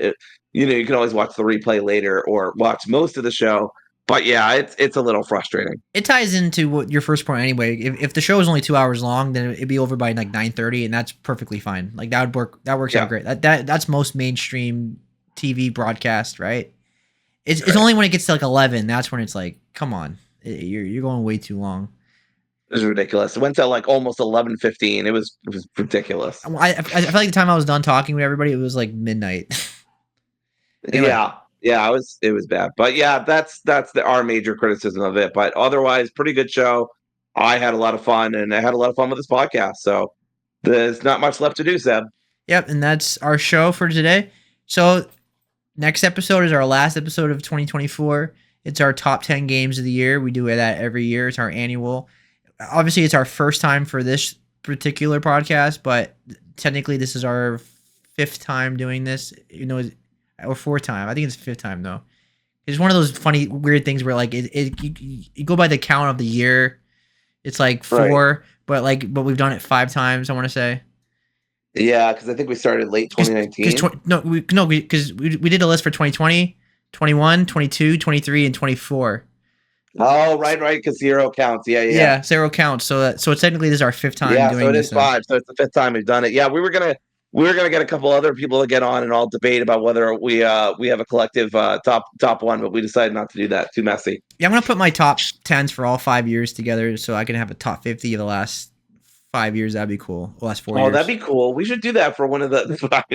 you can always watch the replay later or watch most of the show. But yeah, it's a little frustrating. It ties into what your first point anyway. If the show is only 2 hours long, then it'd be over by like 9:30, and that's perfectly fine. Like that would work. That works out Yeah, great. That's most mainstream TV broadcast, right? It's right. only when it gets to like 11 that's when it's like, come on, you're going way too long. It was ridiculous. It went to like almost 11:15. It was ridiculous. I feel like the time I was done talking with everybody, it was like midnight. Anyway, Yeah, yeah, it was bad. But yeah, that's our major criticism of it. But otherwise, pretty good show. I had a lot of fun, and I had a lot of fun with this podcast. So there's not much left to do, Seb. yep, and that's our show for today. So next episode is our last episode of 2024. It's our top 10 games of the year. We do that every year. It's our annual. Obviously, it's our first time for this particular podcast, but technically, this is our fifth time doing this. Or fourth time. I think it's fifth time though. It's one of those funny, weird things where like you go by the count of the year. It's like Right. four, but we've done it 5 times. I want to say. Yeah, because I think we started late Because 2019. we did a list for 2020, 21, 22, 23, and 24. Oh, right, because zero counts. Yeah, yeah, Yeah, zero counts. So it's technically this is our fifth time yeah. So doing it is this. five. So it's the fifth time we've done it. Yeah, we were gonna get a couple other people to get on and all debate about whether we have a collective top one, but we decided not to do that. Too messy. Yeah, I'm gonna put my top tens for all 5 years together, so I can have a top 50 of the last 5 years. That'd be cool. The last 4 Oh, years. that'd be cool. We should do that for one of the.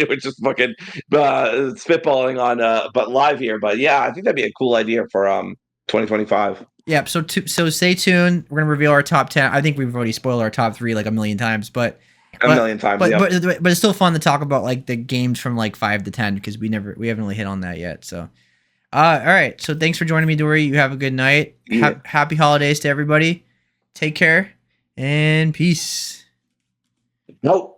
We're just fucking spitballing on but live here. But yeah, I think that'd be a cool idea for 2025. Yeah, so stay tuned. We're gonna reveal our top 10. I think we've already spoiled our top three like a million times, but A million times. Yeah. but it's still fun to talk about like the games from like 5 to 10 because we haven't really hit on that yet. So, all right. So thanks for joining me, Dory. You have a good night. Yeah. Happy holidays to everybody. Take care and peace. Nope.